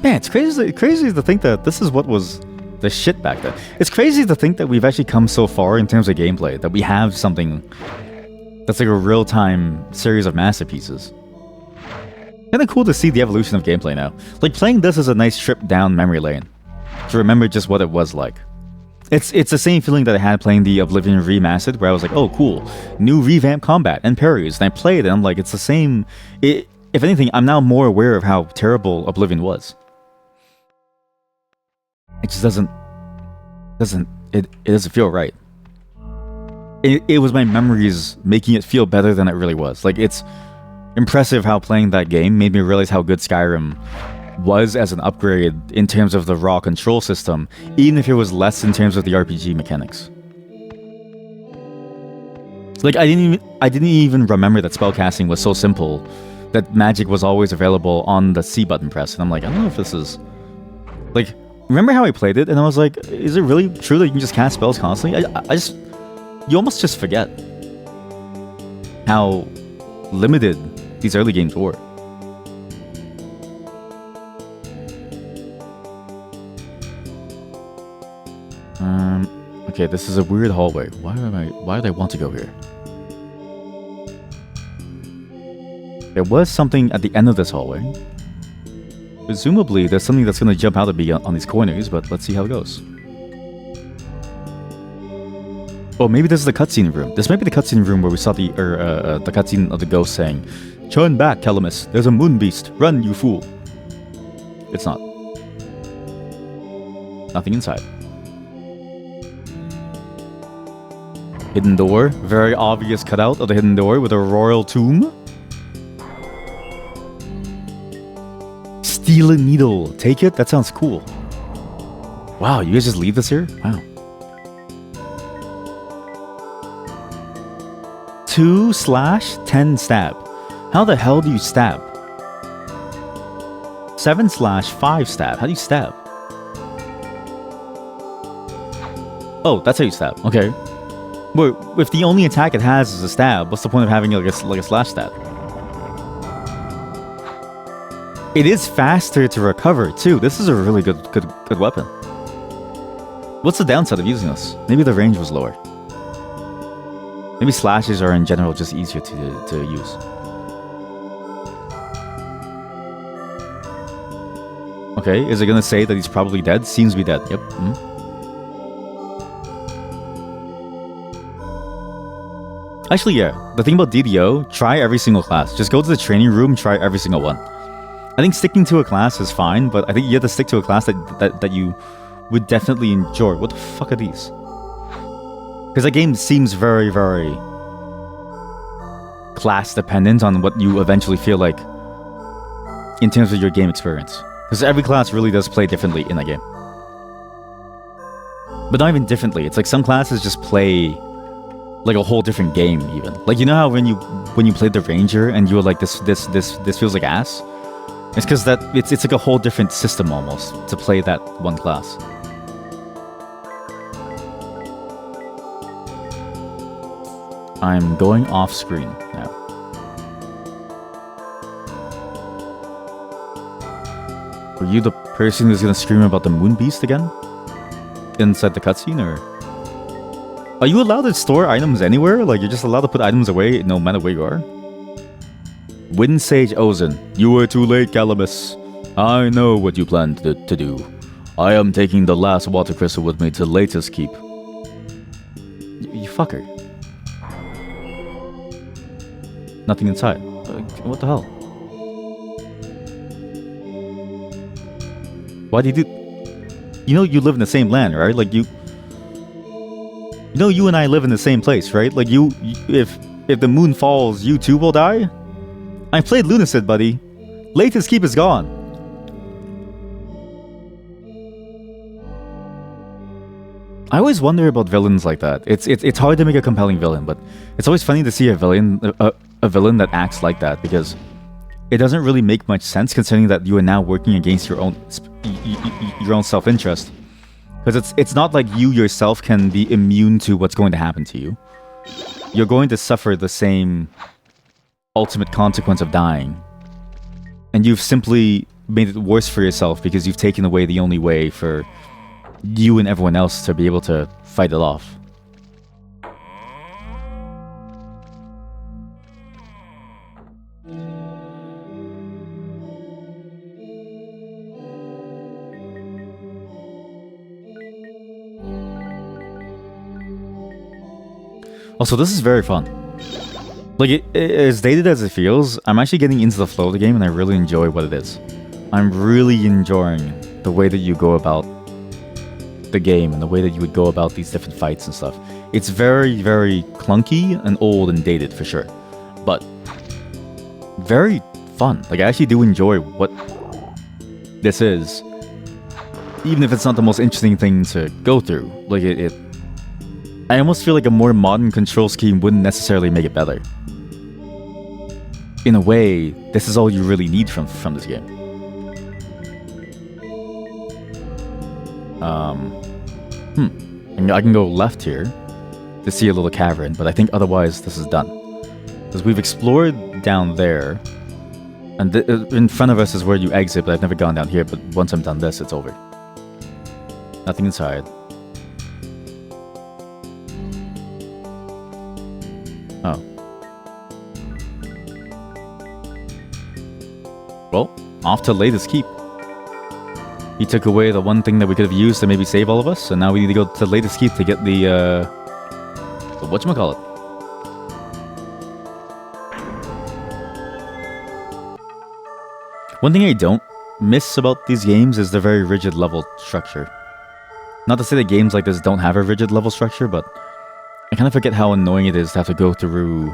Man, it's crazy to think that this is what was the shit back then. It's crazy to think that we've actually come so far in terms of gameplay, that we have something that's like a real-time series of masterpieces. Kinda cool to see the evolution of gameplay now. Like, playing this is a nice trip down memory lane to remember just what it was like. It's the same feeling that I had playing the Oblivion Remastered, where I was like, oh cool, new revamped combat and parries, and I played and I'm like, it's the same. If anything, I'm now more aware of how terrible Oblivion was. It just doesn't feel right. It was my memories making it feel better than it really was. Like, it's impressive how playing that game made me realize how good Skyrim was as an upgrade in terms of the raw control system, even if it was less in terms of the RPG mechanics. Like, I didn't even remember that spellcasting was so simple, that magic was always available on the C button press, and I'm like, I don't know if this is... Like, remember how I played it, and I was like, is it really true that you can just cast spells constantly? You almost just forget how limited these early games were. Okay, this is a weird hallway. Why did I want to go here? There was something at the end of this hallway. Presumably, there's something that's going to jump out at me on these corners, but let's see how it goes. Oh, maybe this is the cutscene room. This might be the cutscene room where we saw the cutscene of the ghost saying, "Turn back, Calamus. There's a moon beast. Run, you fool." It's not. Nothing inside. Hidden door. Very obvious cutout of the hidden door with a royal tomb. Steal a needle. Take it? That sounds cool. Wow, you guys just leave this here? Wow. 2/10 stab. How the hell do you stab? 7/5 stab. How do you stab? Oh, that's how you stab. Okay. But if the only attack it has is a stab, what's the point of having like a slash stab? It is faster to recover too. This is a really good weapon. What's the downside of using this? Maybe the range was lower. Maybe slashes are in general just easier to use. Okay, is it gonna say that he's probably dead? Seems to be dead. Yep. Actually, yeah. The thing about DDO, try every single class. Just go to the training room, try every single one. I think sticking to a class is fine, but I think you have to stick to a class that you would definitely enjoy. What the fuck are these? Because that game seems very, very class dependent on what you eventually feel like in terms of your game experience. Because every class really does play differently in that game. But not even differently. It's like some classes just play like a whole different game even. Like, you know how when you played the Ranger and you were like, this feels like ass? It's because that it's like a whole different system almost to play that one class. I'm going off screen now. Were you the person who's gonna scream about the moon beast again? Inside the cutscene, or? Are you allowed to store items anywhere? Like, you're just allowed to put items away no matter where you are? Wind Sage Ozen. You were too late, Calamus. I know what you planned to do. I am taking the last water crystal with me to Latest Keep. You fucker. Nothing inside. What the hell? Why did you do... You know you live in the same land, right? Like, you know you and I live in the same place, right? Like, if the moon falls, you too will die? I played Lunacid, buddy. Latest Keep is gone. I always wonder about villains like that. It's hard to make a compelling villain, but it's always funny to see a villain that acts like that, because it doesn't really make much sense considering that you are now working against your own self-interest. Because it's not like you yourself can be immune to what's going to happen to you. You're going to suffer the same ultimate consequence of dying. And you've simply made it worse for yourself because you've taken away the only way for you and everyone else to be able to fight it off. Also, this is very fun. Like, as dated as it feels, I'm actually getting into the flow of the game and I really enjoy what it is. I'm really enjoying the way that you go about the game and the way that you would go about these different fights and stuff. It's very, very clunky and old and dated for sure, but very fun. Like, I actually do enjoy what this is, even if it's not the most interesting thing to go through. Like, I almost feel like a more modern control scheme wouldn't necessarily make it better. In a way, this is all you really need from this game. I can go left here to see a little cavern, but I think otherwise this is done. Because we've explored down there, and in front of us is where you exit, but I've never gone down here, but once I'm done this, it's over. Nothing inside. Oh. Well, off to Latest Keep. He took away the one thing that we could have used to maybe save all of us, and now we need to go to Latest Keep to get the whatchamacallit. One thing I don't miss about these games is the very rigid level structure. Not to say that games like this don't have a rigid level structure, but I kind of forget how annoying it is to have to go through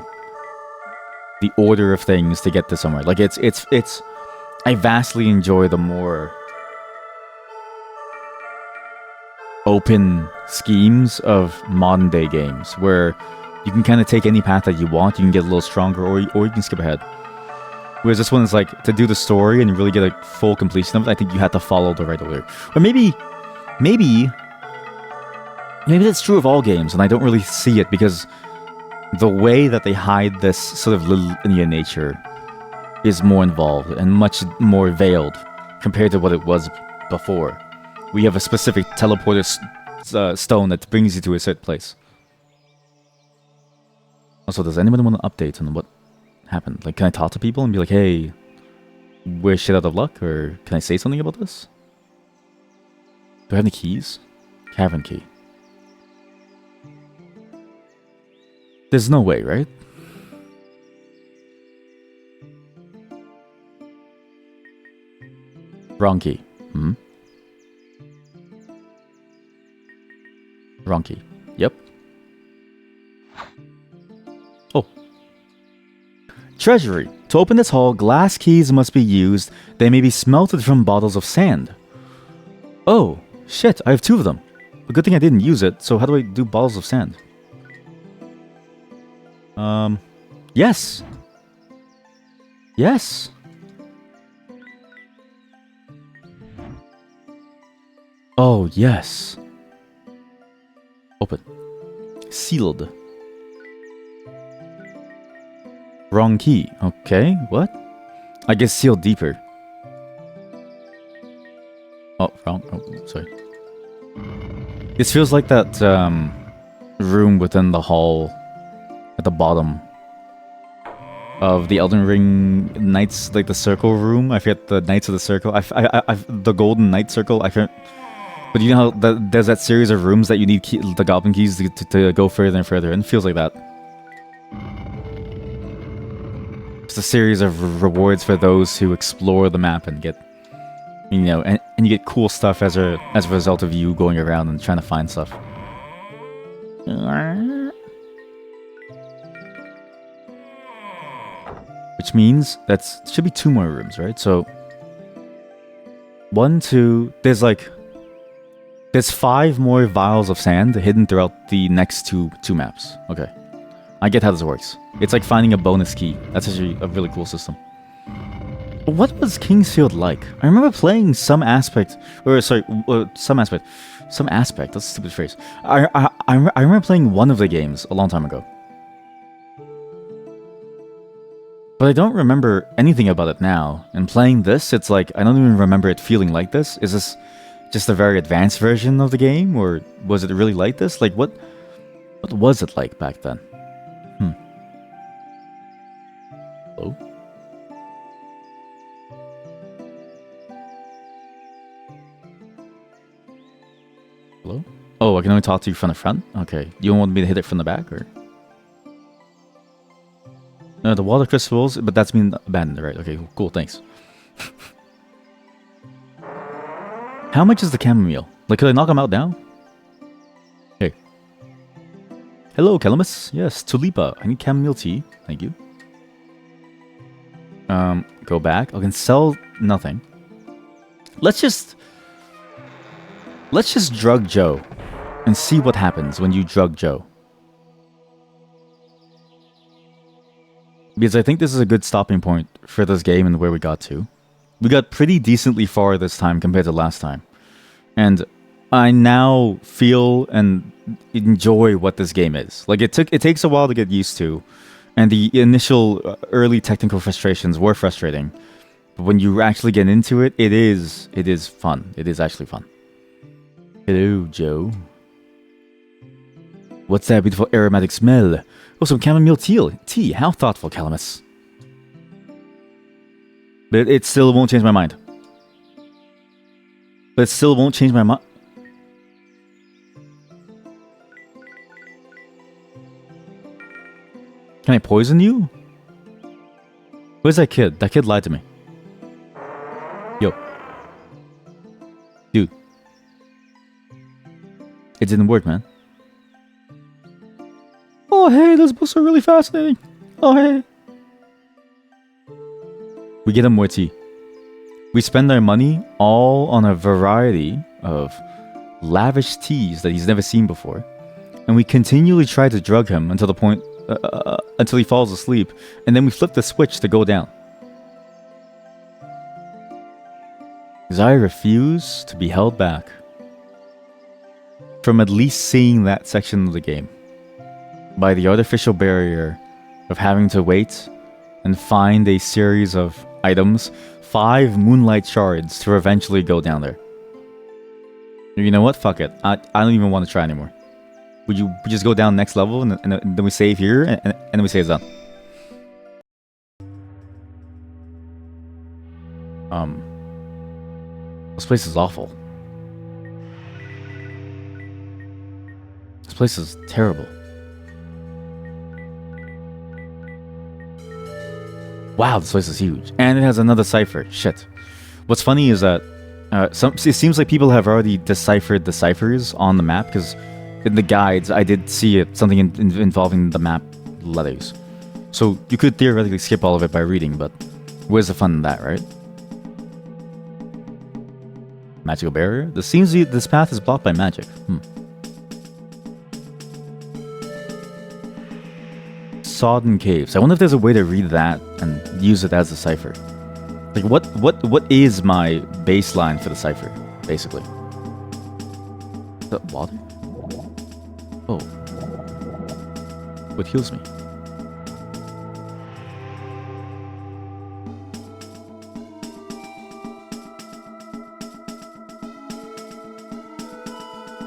the order of things to get to somewhere. Like, it's I vastly enjoy the more open schemes of modern day games where you can kind of take any path that you want, you can get a little stronger, or you can skip ahead. Whereas this one is like, to do the story and really get a full completion of it, I think you have to follow the right order. Or maybe that's true of all games, and I don't really see it because the way that they hide this sort of linear nature is more involved and much more veiled compared to what it was before. We have a specific teleporter stone that brings you to a certain place. Also, does anyone want an update on what happened? Like, can I talk to people and be like, hey, we're shit out of luck? Or can I say something about this? Do I have any keys? Cavern key. There's no way, right? Wrong key. Wrong key. Yep. Oh. Treasury. To open this hall, glass keys must be used. They may be smelted from bottles of sand. Oh, shit, I have 2 of them. A good thing I didn't use it, so how do I do bottles of sand? Yes. Yes. Oh, yes. Open. Sealed. Wrong key. Okay, what? I guess sealed deeper. Oh, wrong. Oh, sorry. This feels like that room within the hall at the bottom of the Elden Ring Knights, like the circle room. I forget the Knights of the Circle. The Golden Knight Circle. I forget. But you know how there's that series of rooms that you need the Goblin Keys to go further and further, and it feels like that. It's a series of rewards for those who explore the map and get, you know, and you get cool stuff as a result of you going around and trying to find stuff. Which means that should be 2 more rooms, right? So 1, 2. There's 5 more vials of sand hidden throughout the next two maps. Okay, I get how this works. It's like finding a bonus key. That's actually a really cool system. But what was Kingsfield like? I remember playing some aspect. That's a stupid phrase. I remember playing one of the games a long time ago. But I don't remember anything about it now. And playing this, it's like, I don't even remember it feeling like this. Is this just a very advanced version of the game? Or was it really like this? Like, what was it like back then? Hello? Hello? Oh, I can only talk to you from the front? Okay. You don't want me to hit it from the back, or? No, the water crystals, but that's been abandoned, right? Okay, cool, thanks. How much is the chamomile? Like, could I knock him out now? Hey. Hello, Calamus. Yes, Tulipa. I need chamomile tea. Thank you. Go back. I can sell nothing. Let's just drug Joe and see what happens when you drug Joe. Because I think this is a good stopping point for this game and where we got to. We got pretty decently far this time compared to last time. And I now feel and enjoy what this game is. Like, it takes a while to get used to. And the initial early technical frustrations were frustrating. But when you actually get into it, it is fun. It is actually fun. Hello, Joe. What's that beautiful aromatic smell? Oh, some chamomile tea. How thoughtful, Calamus. But it still won't change my mind. But it still won't change my mind. Can I poison you? Where's that kid? That kid lied to me. Yo. Dude. It didn't work, man. Oh, hey, those books are really fascinating. Oh, hey. We get him more tea. We spend our money all on a variety of lavish teas that he's never seen before. And we continually try to drug him until the point... until he falls asleep. And then we flip the switch to go down. Because I refuse to be held back from at least seeing that section of the game by the artificial barrier of having to wait and find a series of items, 5 moonlight shards to eventually go down there. You know what? Fuck it. I don't even want to try anymore. Would you just go down next level and then we save here and then we say it's done? This place is awful. This place is terrible. Wow, this place is huge. And it has another cipher. Shit. What's funny is that it seems like people have already deciphered the ciphers on the map, because in the guides I did see something involving the map letters. So you could theoretically skip all of it by reading, but where's the fun in that, right? Magical barrier? This path is blocked by magic. Sodden caves. I wonder if there's a way to read that and use it as a cipher. Like, what is my baseline for the cipher, basically? Is that water? Oh. What heals me?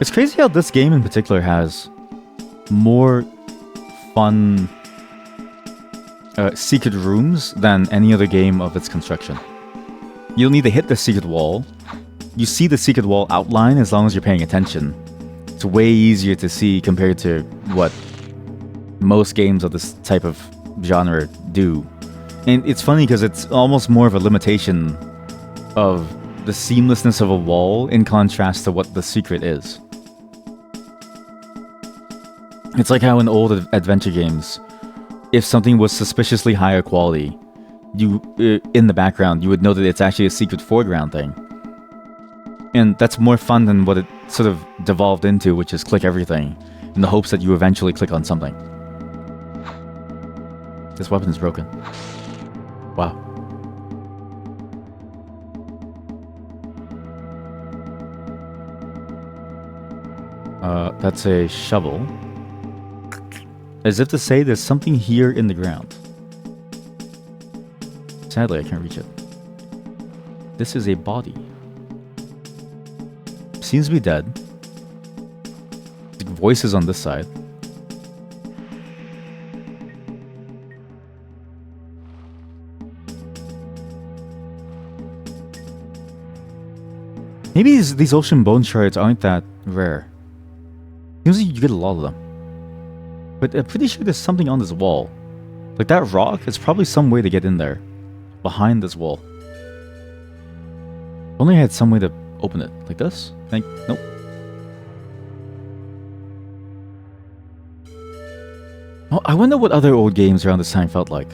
It's crazy how this game in particular has more fun secret rooms than any other game of its construction. You'll need to hit the secret wall. You see the secret wall outline as long as you're paying attention. It's way easier to see compared to what most games of this type of genre do. And it's funny because it's almost more of a limitation of the seamlessness of a wall in contrast to what the secret is. It's like how in old adventure games, if something was suspiciously higher quality, you in the background, you would know that it's actually a secret foreground thing. And that's more fun than what it sort of devolved into, which is click everything, in the hopes that you eventually click on something. This weapon is broken. Wow. That's a shovel. As if to say there's something here in the ground. Sadly, I can't reach it. This is a body. Seems to be dead. The voice is on this side. Maybe these ocean bone shards aren't that rare. Seems like you get a lot of them. But I'm pretty sure there's something on this wall. Like that rock, there's probably some way to get in there. Behind this wall. Only I had some way to open it. Like this? Nope. Oh, I wonder what other old games around this time felt like.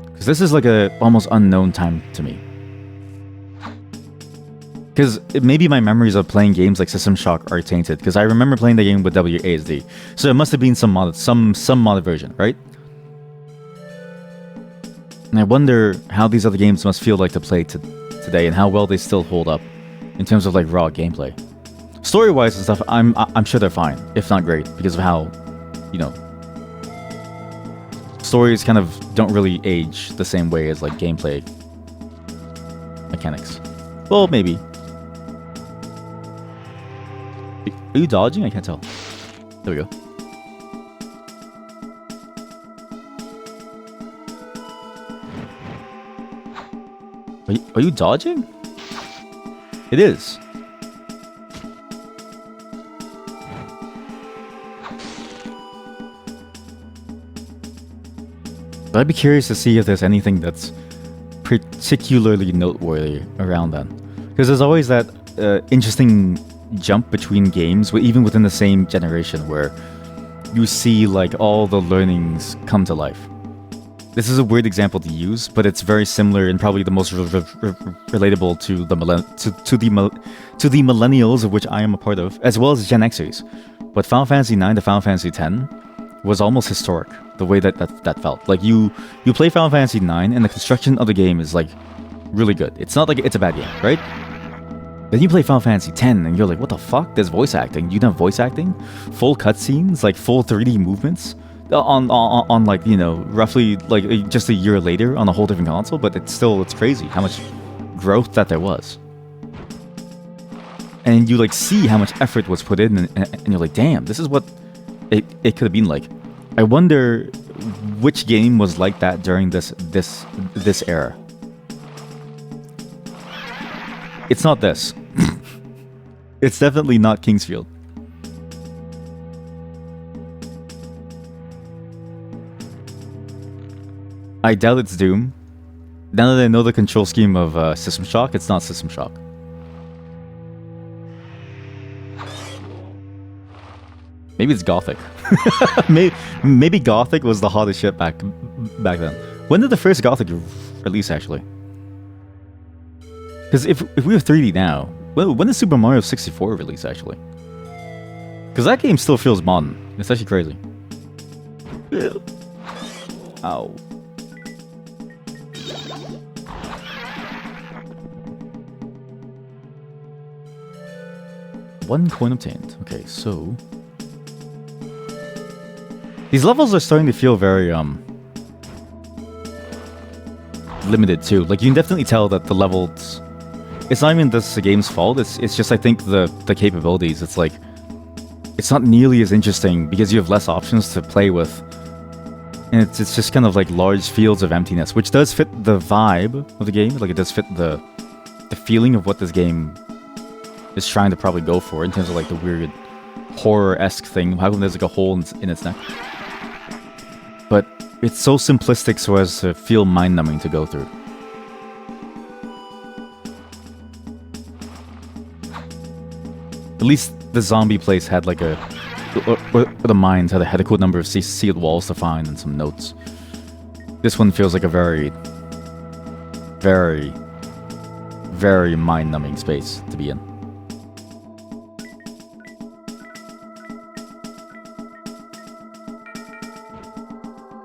Because this is like a almost unknown time to me. Because maybe my memories of playing games like System Shock are tainted. Because I remember playing the game with WASD. So it must have been some modded version, right? And I wonder how these other games must feel like to play today and how well they still hold up in terms of like raw gameplay. Story-wise and stuff, I'm sure they're fine, if not great, because of how, you know, stories kind of don't really age the same way as like gameplay mechanics. Well, maybe. Are you dodging? I can't tell. There we go. Are you dodging? It is. But I'd be curious to see if there's anything that's particularly noteworthy around then. Because there's always that interesting jump between games, even within the same generation, where you see like all the learnings come to life. This is a weird example to use, but it's very similar and probably the most relatable to the millennials, of which I am a part of, as well as Gen Xers. But Final Fantasy IX to Final Fantasy X was almost historic, the way that felt. Like you play Final Fantasy IX, and the construction of the game is like really good. It's not like it's a bad game, right? Then you play Final Fantasy X, and you're like, what the fuck? There's voice acting. You don't have voice acting? Full cutscenes, like full 3D movements. On like, you know, roughly like just a year later on a whole different console, but it's crazy how much growth that there was. And you like see how much effort was put in, and you're like, damn, this is what it could have been like. I wonder which game was like that during this era. It's not this. It's definitely not Kingsfield. I doubt it's Doom. Now that I know the control scheme of System Shock, it's not System Shock. Maybe it's Gothic. maybe Gothic was the hottest shit back then. When did the first Gothic release, actually? Because if we have 3D now, when did Super Mario 64 release, actually? Because that game still feels modern. It's actually crazy. Ow. One coin obtained. Okay, so these levels are starting to feel very limited too. Like you can definitely tell that the levels. It's not even the game's fault. It's just I think the capabilities. It's like it's not nearly as interesting because you have less options to play with, and it's just kind of like large fields of emptiness, which does fit the vibe of the game. Like it does fit the feeling of what this game is trying to probably go for in terms of like the weird horror-esque thing. How come there's like a hole in its neck? But it's so simplistic so as to feel mind-numbing to go through. At least the zombie place had like or the mines had a cool number of sealed walls to find and some notes. This one feels like a very, very, very mind-numbing space to be in.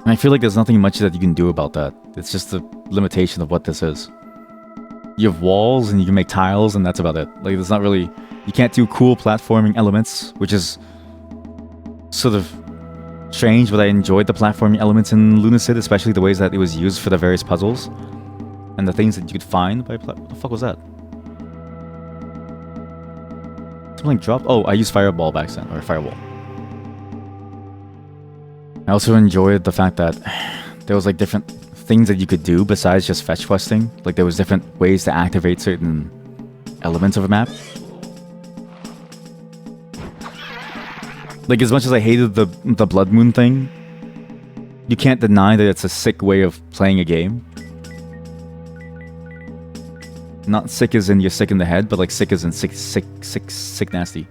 And I feel like there's nothing much that you can do about that. It's just the limitation of what this is. You have walls and you can make tiles and that's about it. Like there's not really... You can't do cool platforming elements, which is sort of strange, but I enjoyed the platforming elements in Lunacid, especially the ways that it was used for the various puzzles. and the things that you could find by what the fuck was that? Something dropped. Oh, I used fireball back then, or firewall. I also enjoyed the fact that there was like different things that you could do besides just fetch questing. Like there was different ways to activate certain elements of a map. Like as much as I hated the Blood Moon thing, you can't deny that it's a sick way of playing a game. Not sick as in you're sick in the head, but like sick as in sick nasty.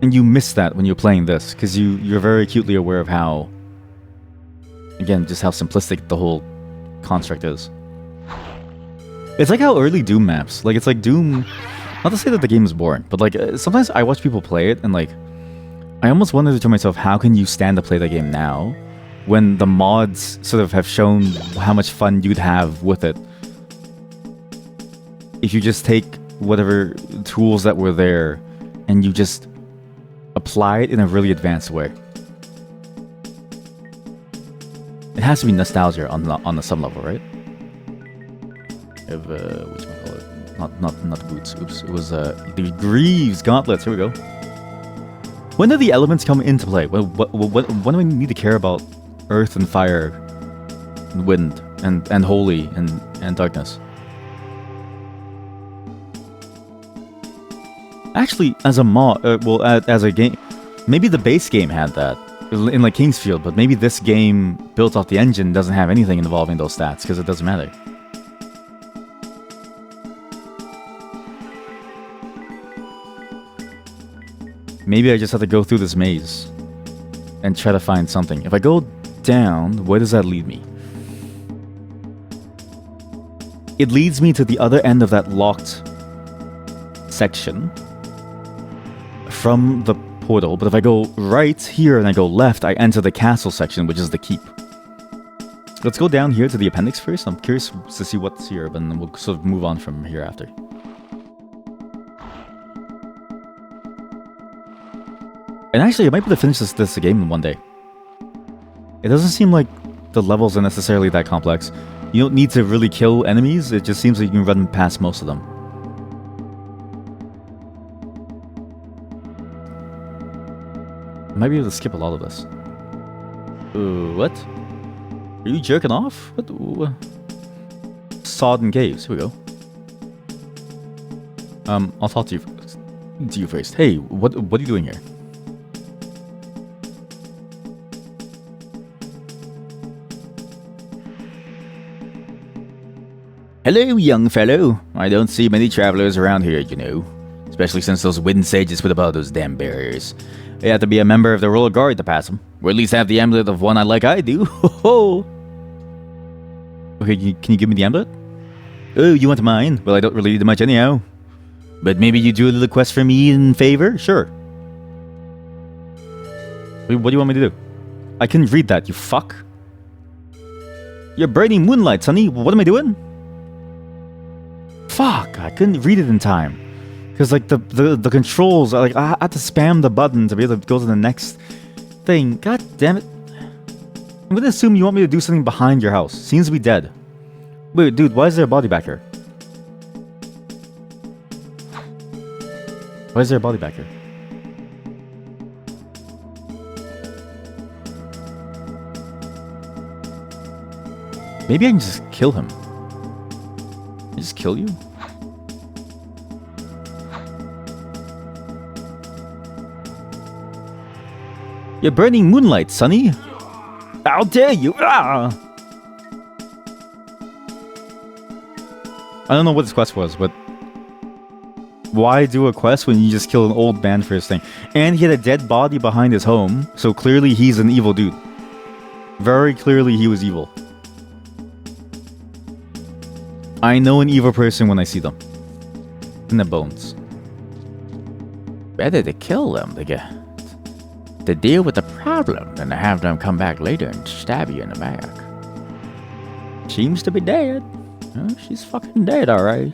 And you miss that when you're playing this, because you're very acutely aware of how, again, just how simplistic the whole construct is. It's like how early Doom maps, like it's like Doom, not to say that the game is boring, but like sometimes I watch people play it and like, I almost wonder to myself, how can you stand to play that game now when the mods sort of have shown how much fun you'd have with it if you just take whatever tools that were there and you just apply it in a really advanced way. It has to be nostalgia on the some level, right? Of whatchamacallit? Not the boots. Oops, it was the Greaves gauntlets. Here we go. When do the elements come into play? When do we need to care about earth and fire, and wind and holy and darkness? Actually, as a mod, as a game, maybe the base game had that in like Kingsfield, but maybe this game built off the engine doesn't have anything involving those stats because it doesn't matter. Maybe I just have to go through this maze and try to find something. If I go down, where does that lead me? It leads me to the other end of that locked section from the portal, but if I go right here and I go left, I enter the castle section, which is the keep. Let's go down here to the appendix first. I'm curious to see what's here, but then we'll sort of move on from here after. And actually, I might be able to finish this game in one day. It doesn't seem like the levels are necessarily that complex. You don't need to really kill enemies, it just seems like you can run past most of them. I might be able to skip a lot of this. What? Are you jerking off? What? Sodden Caves, here we go. I'll talk to you first. Hey, what are you doing here? Hello, young fellow. I don't see many travelers around here, you know. Especially since those wind sages put up all those damn barriers. You have to be a member of the royal guard to pass them. Or at least have the amulet of one like I do. Ho ho! Okay, can you give me the amulet? Oh, you want mine? Well, I don't really need much anyhow. But maybe you do a little quest for me in favor? Sure. What do you want me to do? I can read that, you fuck. You're burning moonlight, sonny. What am I doing? Fuck, I couldn't read it in time. Because, like, the controls, like, I had to spam the button to be able to go to the next thing. God damn it. I'm going to assume you want me to do something behind your house. Seems to be dead. Wait, dude, why is there a body back here? Why is there a body back here? Maybe I can just kill him. Can I just kill you? You're burning moonlight, sonny. How dare you! Ah! I don't know what this quest was, but why do a quest when you just kill an old man for his thing? And he had a dead body behind his home, so clearly he's an evil dude. Very clearly he was evil. I know an evil person when I see them. In the bones. Better to kill them to deal with the problem than to have them come back later and stab you in the back. Seems to be dead. Oh, she's fucking dead, alright.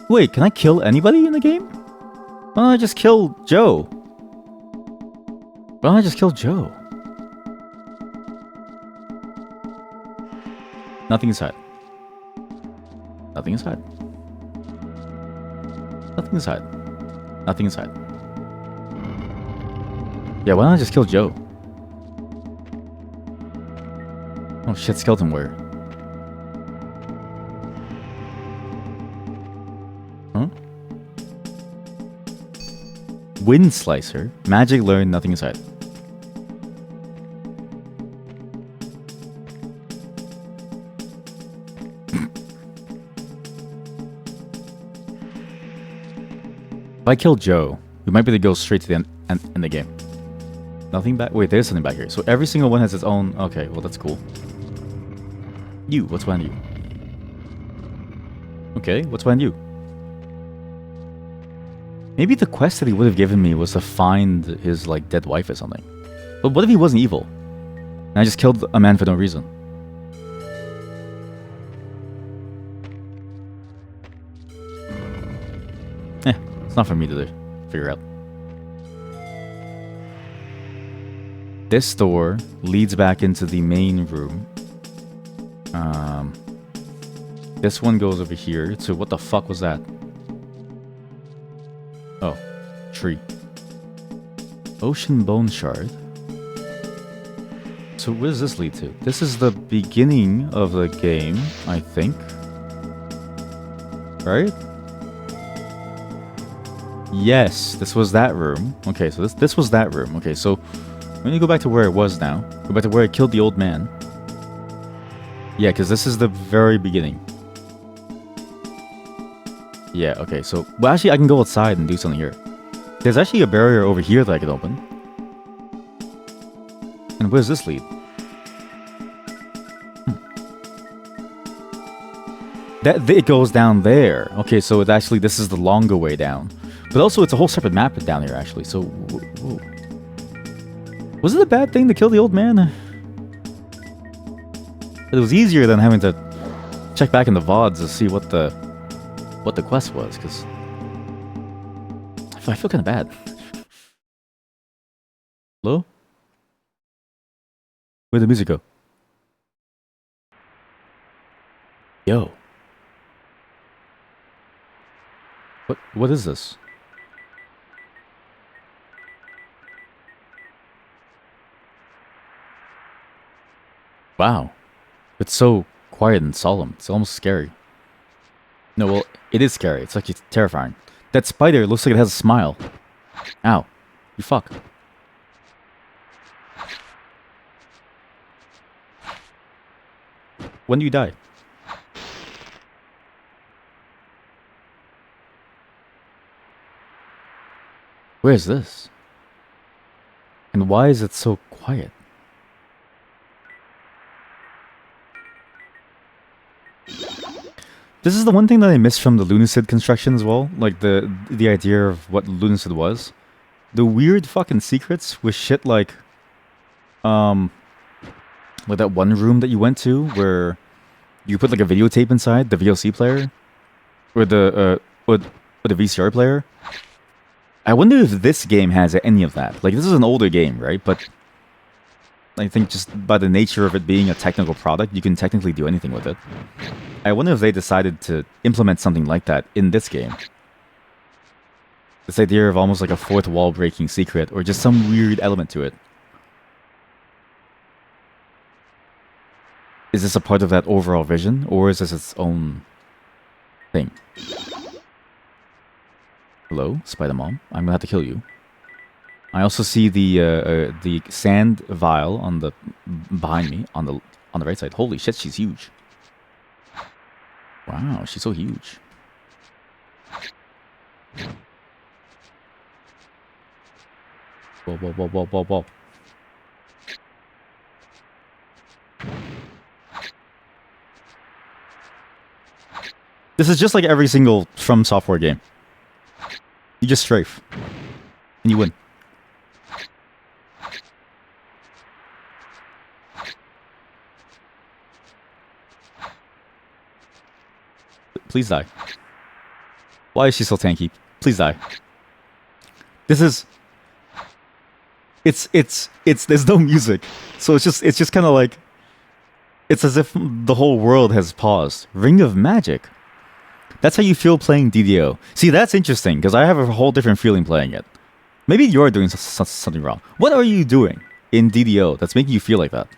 Wait, can I kill anybody in the game? Why don't I just kill Joe? Why don't I just kill Joe? Nothing inside. Nothing inside. Nothing inside. Nothing inside. Yeah, why don't I just kill Joe? Oh shit, skeleton warrior. Huh? Wind slicer. Magic learn, nothing inside. If I kill Joe, we might be able to go straight to the end of the game. Nothing back. Wait, there's something back here. So every single one has its own. Okay, well that's cool. You, what's behind you? Okay, what's behind you? Maybe the quest that he would have given me was to find his like dead wife or something. But what if he wasn't evil? And I just killed a man for no reason. It's not for me to figure out. This door leads back into the main room. This one goes over here. So what the fuck was that? Oh, tree. Ocean bone shard. So where does this lead to? This is the beginning of the game, I think. Right? Yes, this was that room. Okay, so this was that room. Okay, so I'm gonna go back to where it was now. Go back to where I killed the old man. Yeah, because this is the very beginning. Yeah, okay, so... Well, actually, I can go outside and do something here. There's actually a barrier over here that I can open. And where does this lead? It goes down there. Okay, so it actually... This is the longer way down. But also, it's a whole separate map down here, actually. So... Whoa. Was it a bad thing to kill the old man? It was easier than having to check back in the VODs to see what the quest was, because I feel kind of bad. Hello? Where'd the music go? Yo. What is this? Wow. It's so quiet and solemn. It's almost scary. No, well, it is scary. It's like it's terrifying. That spider looks like it has a smile. Ow. You fuck. When do you die? Where is this? And why is it so quiet? This is the one thing that I missed from the Lunacid construction as well. Like the idea of what Lunacid was. The weird fucking secrets with shit like that one room that you went to where you put like a videotape inside, the VOC player. Or the VCR player. I wonder if this game has any of that. Like, this is an older game, right? But I think just by the nature of it being a technical product, you can technically do anything with it. I wonder if they decided to implement something like that in this game. This idea of almost like a fourth wall breaking secret, or just some weird element to it. Is this a part of that overall vision, or is this its own thing? Hello, Spider Mom. I'm gonna have to kill you. I also see the sand vial on the behind me on the right side. Holy shit, she's huge. Wow, she's so huge. Whoa, whoa, whoa, whoa, whoa, whoa. This is just like every single From Software game. You just strafe. And you win. Please die. Why is she so tanky? Please die. This is... It's there's no music. So it's just kind of like... It's as if the whole world has paused. Ring of Magic. That's how you feel playing DDO. See, that's interesting because I have a whole different feeling playing it. Maybe you're doing something wrong. What are you doing in DDO that's making you feel like that?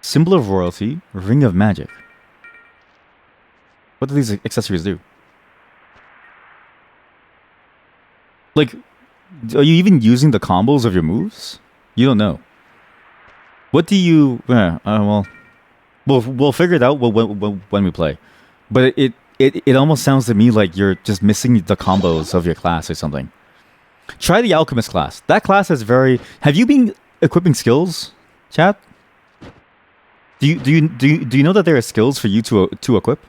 Symbol of Royalty, Ring of Magic. What do these accessories do? Like, are you even using the combos of your moves? You don't know. What do you... well, we'll figure it out when we play. But it almost sounds to me like you're just missing the combos of your class or something. Try the Alchemist class. That class is very... Have you been equipping skills, chat? Do you know that there are skills for you to equip?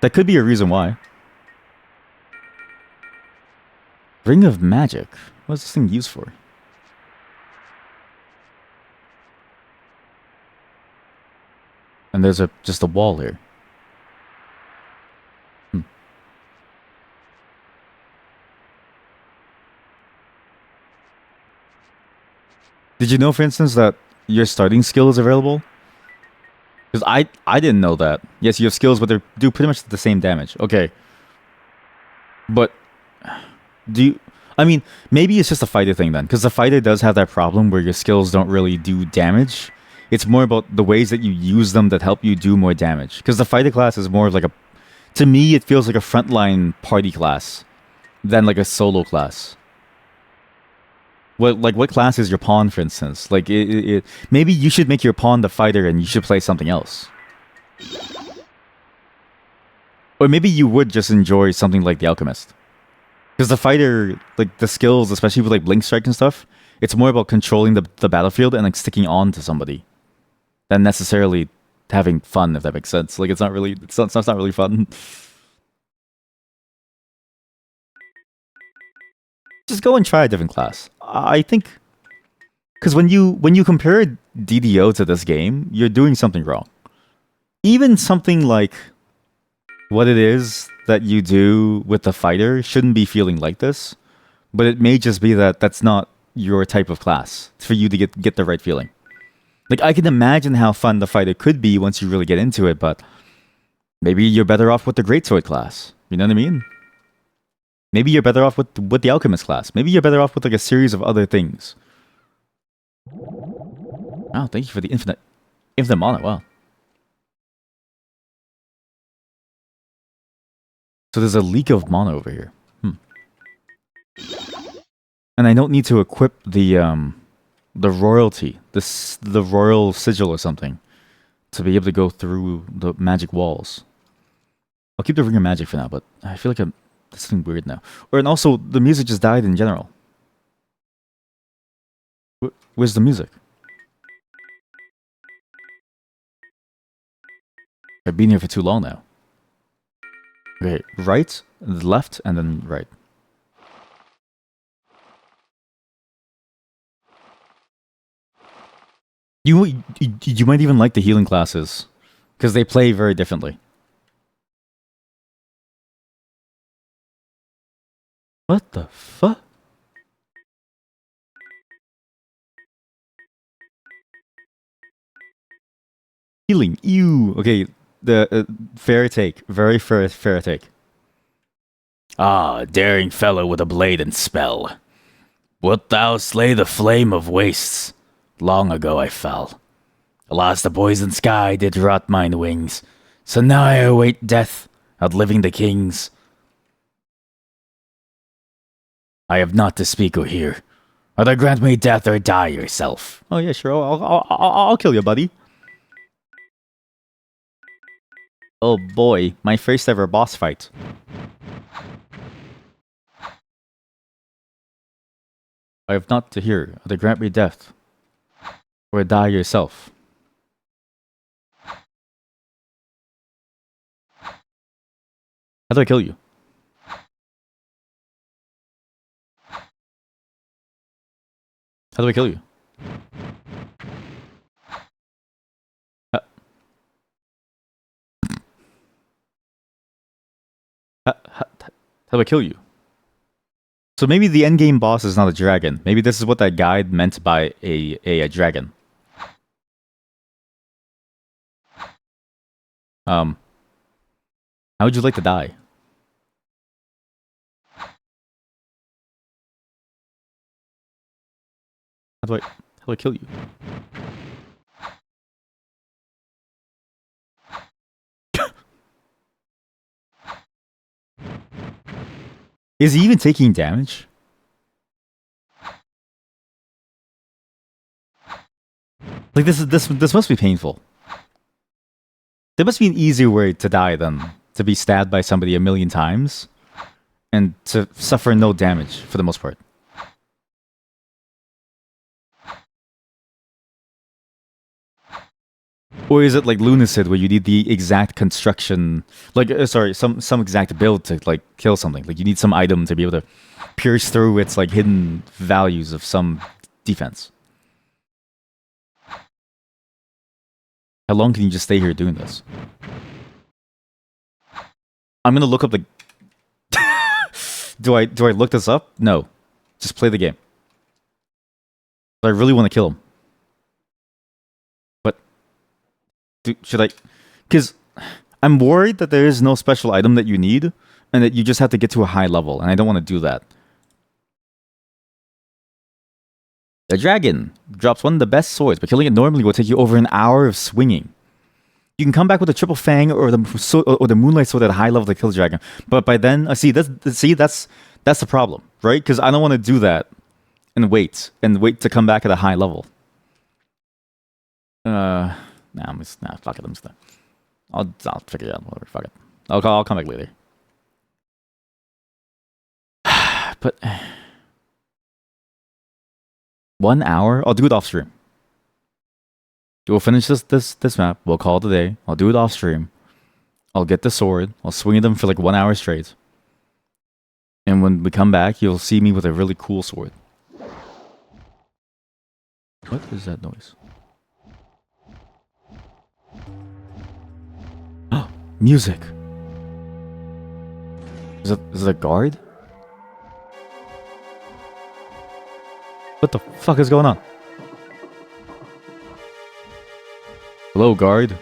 That could be a reason why. Ring of Magic. What's this thing used for? And there's just a wall here. Did you know, for instance, that your starting skill is available? Because I didn't know that. Yes, you have skills, but they do pretty much the same damage. Okay. But do you... I mean, maybe it's just a fighter thing then. Because the fighter does have that problem where your skills don't really do damage. It's more about the ways that you use them that help you do more damage. Because the fighter class is more of like a... To me, it feels like a frontline party class than like a solo class. What class is your pawn, for instance? Like, maybe you should make your pawn the fighter and you should play something else. Or maybe you would just enjoy something like the Alchemist. Because the fighter, like, the skills, especially with, like, Blink Strike and stuff, it's more about controlling the battlefield and, like, sticking on to somebody than necessarily having fun, if that makes sense. Like, it's not really fun. Just go and try a different class. I think... Because when you compare DDO to this game, you're doing something wrong. Even something like what it is that you do with the fighter shouldn't be feeling like this, but it may just be that that's not your type of class for you to get the right feeling. Like, I can imagine how fun the fighter could be once you really get into it, but maybe you're better off with the Greatsword class. You know what I mean? Maybe you're better off with the Alchemist class. Maybe you're better off with like a series of other things. Wow, thank you for the infinite mana. Wow. So there's a leak of mana over here. And I don't need to equip the royalty, the royal sigil or something, to be able to go through the magic walls. I'll keep the ring of magic for now, but I feel like there's something weird now. And also, the music just died in general. Where's the music? I've been here for too long now. Okay, right, left, and then right. You might even like the healing classes, because they play very differently. What the fuck? Healing, ew. Okay, the fair take, very fair take. Ah, daring fellow with a blade and spell. Wilt thou slay the flame of wastes? Long ago I fell. Alas, the poison sky did rot mine wings. So now I await death, outliving the kings. I have not to speak or hear. Either grant me death or die yourself. Oh yeah, sure. I'll kill you, buddy. Oh boy, my first ever boss fight. I have not to hear. Either grant me death or die yourself. How do I kill you? How do I kill you? How do I kill you? So maybe the endgame boss is not a dragon. Maybe this is what that guide meant by a dragon. How would you like to die? How do I kill you? Is he even taking damage? Like this must be painful. There must be an easier way to die than to be stabbed by somebody a million times and to suffer no damage for the most part. Or is it like Lunacid where you need the exact construction, like sorry, some exact build to like kill something? Like you need some item to be able to pierce through its like hidden values of some defense. How long can you just stay here doing this? I'm gonna look up the. Do I look this up? No, just play the game. I really want to kill him. Should I? Because I'm worried that there is no special item that you need, and that you just have to get to a high level, and I don't want to do that. The dragon drops one of the best swords, but killing it normally will take you over an hour of swinging. You can come back with a triple fang or the moonlight sword at a high level to kill the dragon, but by then, that's the problem, right? Because I don't want to do that and wait to come back at a high level. Fuck it. I'll figure it out. Whatever. Fuck it. I'll come back later. But 1 hour? I'll do it off stream. We'll finish this map. We'll call it a day. I'll do it off stream. I'll get the sword. I'll swing at them for like 1 hour straight. And when we come back, you'll see me with a really cool sword. What is that noise? Music. Is it a guard? What the fuck is going on? Hello, guard.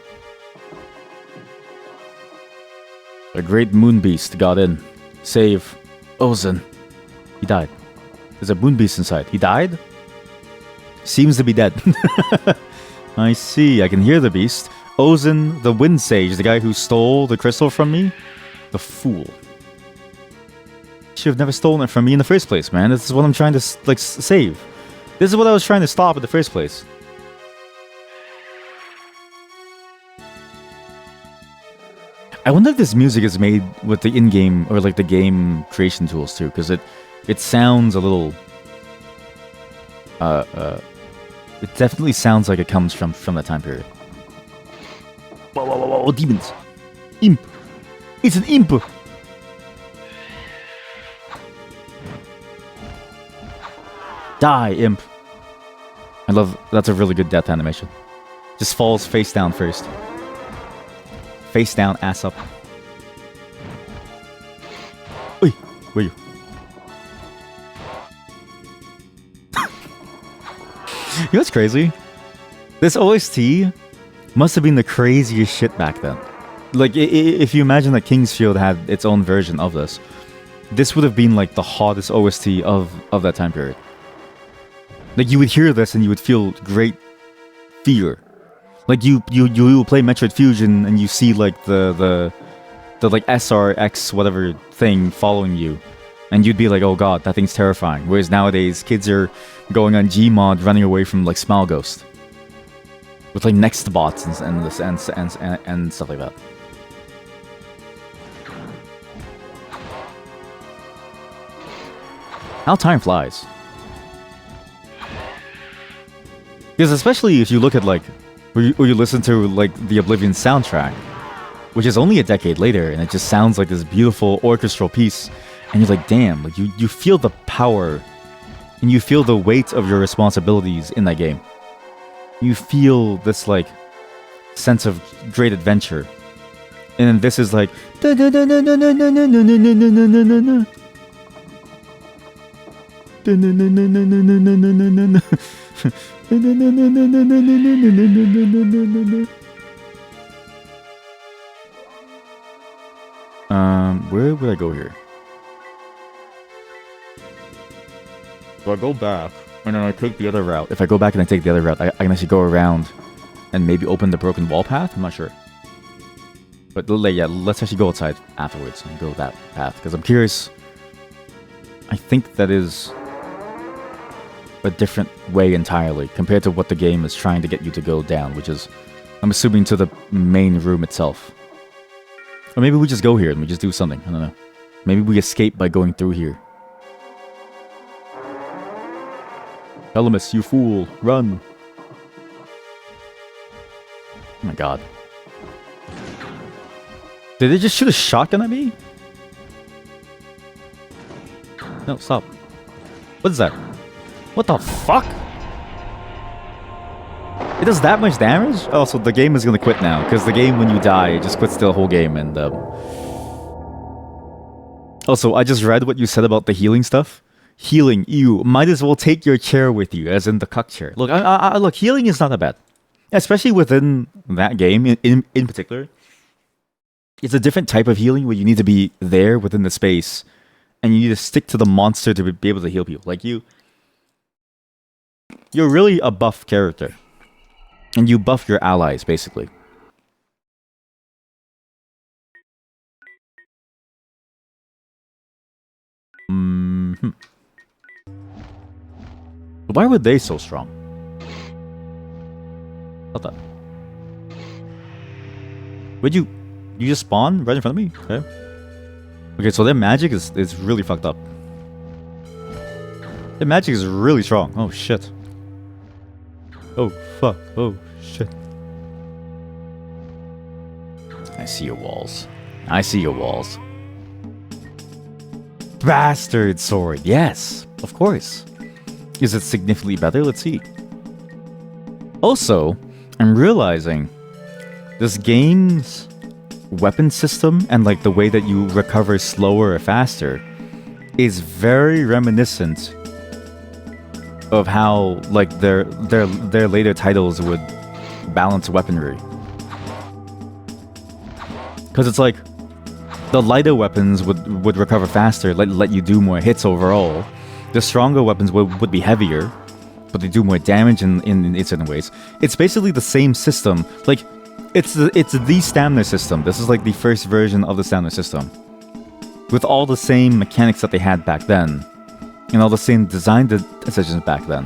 A great moon beast got in. Save Ozen. He died. There's a moon beast inside. He died? Seems to be dead. I see. I can hear the beast. Ozen, the Wind Sage, the guy who stole the crystal from me? The fool. Should have never stolen it from me in the first place, man. This is what I'm trying to, like, save. This is what I was trying to stop in the first place. I wonder if this music is made with the in-game, or, like, the game creation tools, too, because it sounds a little... it definitely sounds like it comes from that time period. Whoa, demons. Imp. It's an imp. Die, imp. I love, that's a really good death animation. Just falls face down first. Face down, ass up. Oi, where are you? You know what's crazy? This OST must have been the craziest shit back then. Like, if you imagine that Kingsfield had its own version of this would have been like the hottest OST of that time period. Like, you would hear this and you would feel great fear. Like, you play Metroid Fusion and you see like the like SRX whatever thing following you, and you'd be like, oh god, that thing's terrifying. Whereas nowadays, kids are going on Gmod running away from like Smile Ghost. With like next bots and stuff like that. How time flies. Because especially if you look at like, or you listen to like the Oblivion soundtrack, which is only a decade later, and it just sounds like this beautiful orchestral piece, and you're like, damn, like you feel the power, and you feel the weight of your responsibilities in that game. You feel this like sense of great adventure, and then this is like Where would I go here? So I go back, and then I take the other route. If I go back and I take the other route, I can actually go around and maybe open the broken wall path? I'm not sure. But yeah, let's actually go outside afterwards and go that path, because I'm curious. I think that is a different way entirely compared to what the game is trying to get you to go down, which is, I'm assuming, to the main room itself. Or maybe we just go here and we just do something. I don't know. Maybe we escape by going through here. Elemus, you fool! Run! Oh my god. Did they just shoot a shotgun at me? No, stop. What is that? What the fuck? It does that much damage? Oh, so the game is gonna quit now. Because the game, when you die, it just quits the whole game. And also, I just read what you said about the healing stuff. Healing, you might as well take your chair with you, as in the cuck chair. Look, look, healing is not that bad. Especially within that game, in particular. It's a different type of healing where you need to be there within the space. And you need to stick to the monster to be able to heal people. Like you're really a buff character. And you buff your allies, basically. Why were they so strong? What the? Would you just spawn right in front of me? Okay. Okay, so their magic is really fucked up. Their magic is really strong. Oh shit. Oh fuck. Oh shit. I see your walls. I see your walls. Bastard sword. Yes, of course. Is it significantly better? Let's see. Also, I'm realizing this game's weapon system and like the way that you recover slower or faster is very reminiscent of how like their later titles would balance weaponry. Because it's like the lighter weapons would recover faster, let you do more hits overall. The stronger weapons would be heavier, but they do more damage in certain ways. It's basically the same system. Like, it's the stamina system. This is like the first version of the stamina system. With all the same mechanics that they had back then. And all the same design decisions back then.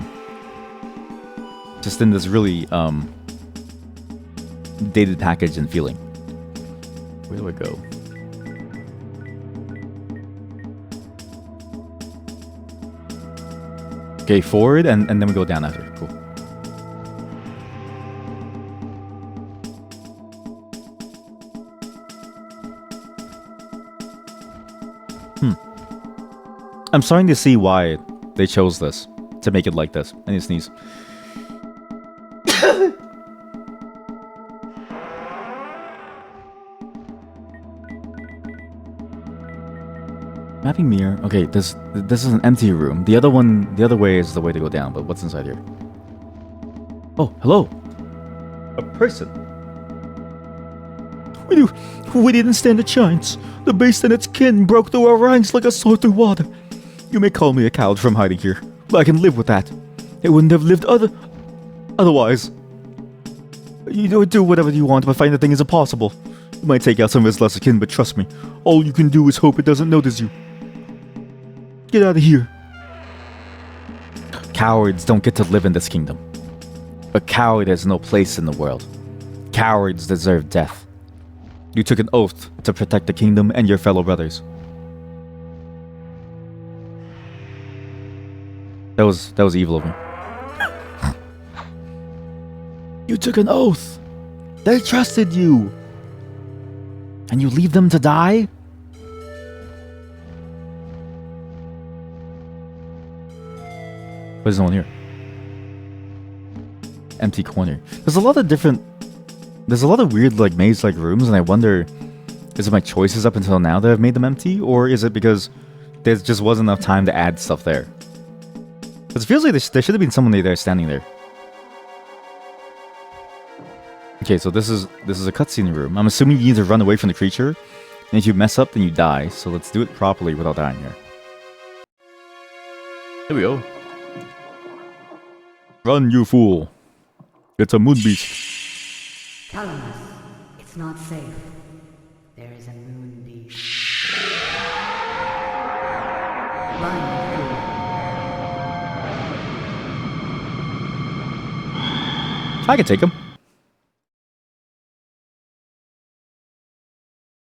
Just in this really dated package and feeling. Where do I go? Okay, forward, and then we go down after. Cool. I'm starting to see why they chose this. To make it like this. I need to sneeze. Mapping mirror. Okay, this is an empty room. The other way is the way to go down, but what's inside here? Oh, hello. A person. We didn't stand a chance. The beast and its kin broke through our ranks like a sword through water. You may call me a coward from hiding here, but I can live with that. It wouldn't have lived otherwise. You do whatever you want, but finding the thing is impossible. You might take out some of its lesser kin, but trust me, all you can do is hope it doesn't notice you. Get out of here. Cowards don't get to live in this kingdom. A coward has no place in the world. Cowards deserve death. You took an oath to protect the kingdom and your fellow brothers. That was evil of me. You took an oath. They trusted you. And you leave them to die? What is on here? Empty corner. There's a lot of weird like maze-like rooms, and I wonder, is it my choices up until now that have made them empty, or is it because there just wasn't enough time to add stuff there? Because it feels like there should have been someone there standing there. Okay, so this is a cutscene room. I'm assuming you need to run away from the creature, and if you mess up, then you die. So let's do it properly without dying here. Here we go. Run, you fool! It's a moon beast. Calamus, it's not safe. There is a moon beast. Run, fool. I can take him.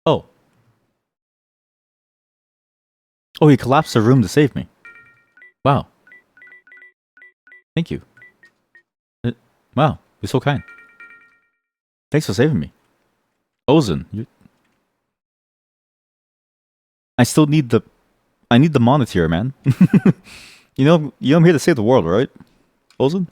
Oh. Oh, he collapsed the room to save me. Wow. Thank you. Wow, you're so kind. Thanks for saving me. Ozen, I still need the... I need the monitor, man. You know I'm here to save the world, right? Ozen?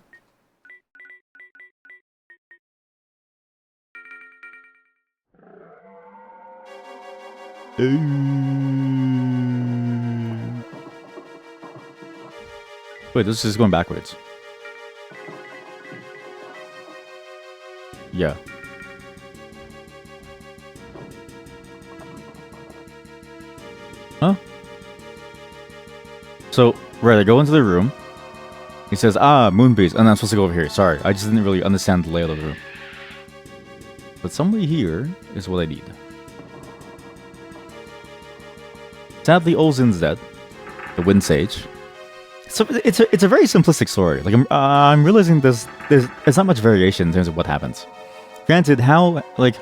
Wait, this is going backwards. Yeah. Huh? So, right, I go into the room. He says, Moonbeast. And I'm supposed to go over here. Sorry, I just didn't really understand the layout of the room. But somebody here is what I need. Sadly, Ozen's dead. The Wind Sage. So it's a very simplistic story. Like I'm realizing there's not much variation in terms of what happens. Granted, how like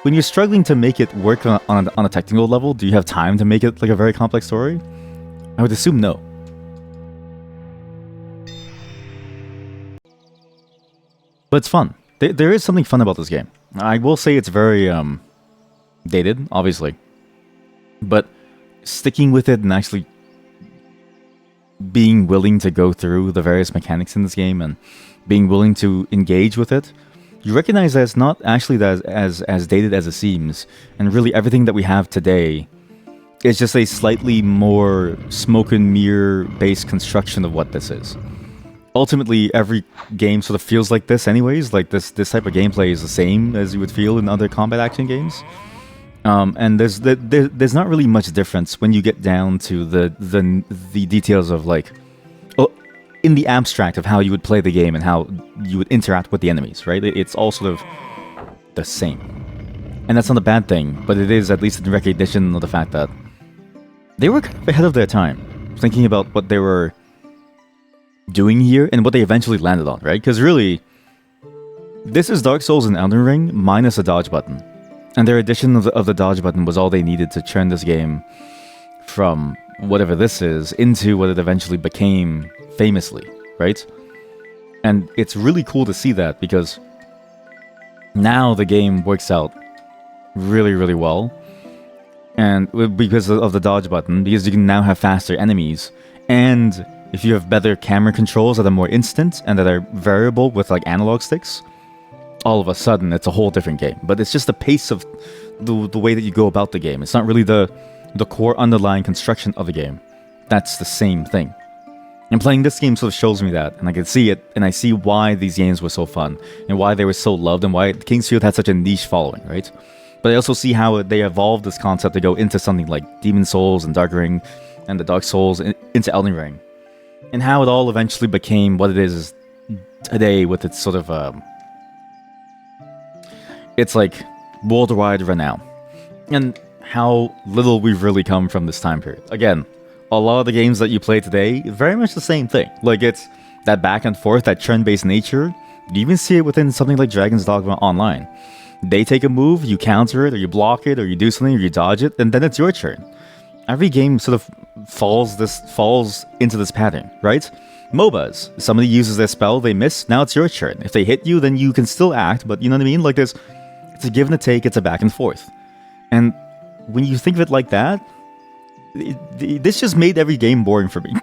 when you're struggling to make it work on a technical level, do you have time to make it like a very complex story? I would assume no. But it's fun. There is something fun about this game. I will say it's very dated, obviously, but sticking with it and actually being willing to go through the various mechanics in this game and being willing to engage with it, you recognize that it's not actually as dated as it seems, and really everything that we have today is just a slightly more smoke and mirror based construction of what this is. Ultimately, every game sort of feels like this anyways, like this type of gameplay is the same as you would feel in other combat action games. And there's not really much difference when you get down to the details of like, in the abstract of how you would play the game and how you would interact with the enemies, right? It's all sort of the same. And that's not a bad thing, but it is at least in recognition of the fact that they were kind of ahead of their time, thinking about what they were doing here and what they eventually landed on, right? Because really, this is Dark Souls and Elden Ring minus a dodge button. And their addition of the dodge button was all they needed to turn this game from whatever this is into what it eventually became famously, right? And it's really cool to see that because now the game works out really, really well. And because of the dodge button, because you can now have faster enemies, and if you have better camera controls that are more instant and that are variable with like analog sticks, all of a sudden it's a whole different game. But it's just the pace of the way that you go about the game. It's not really the core underlying construction of the game. That's the same thing. And playing this game sort of shows me that, and I can see it, and I see why these games were so fun, and why they were so loved, and why Kingsfield had such a niche following, right? But I also see how they evolved this concept to go into something like Demon Souls and Dark Ring, and the Dark Souls into Elden Ring. And how it all eventually became what it is today with its sort of, it's like worldwide renown. And how little we've really come from this time period. Again, a lot of the games that you play today, very much the same thing. Like, it's that back and forth, that turn-based nature. You even see it within something like Dragon's Dogma Online. They take a move, you counter it, or you block it, or you do something, or you dodge it, and then it's your turn. Every game sort of falls into this pattern, right? MOBAs. Somebody uses their spell, they miss, now it's your turn. If they hit you, then you can still act, but you know what I mean? Like, it's a give and a take, it's a back and forth. And when you think of it like that, this just made every game boring for me.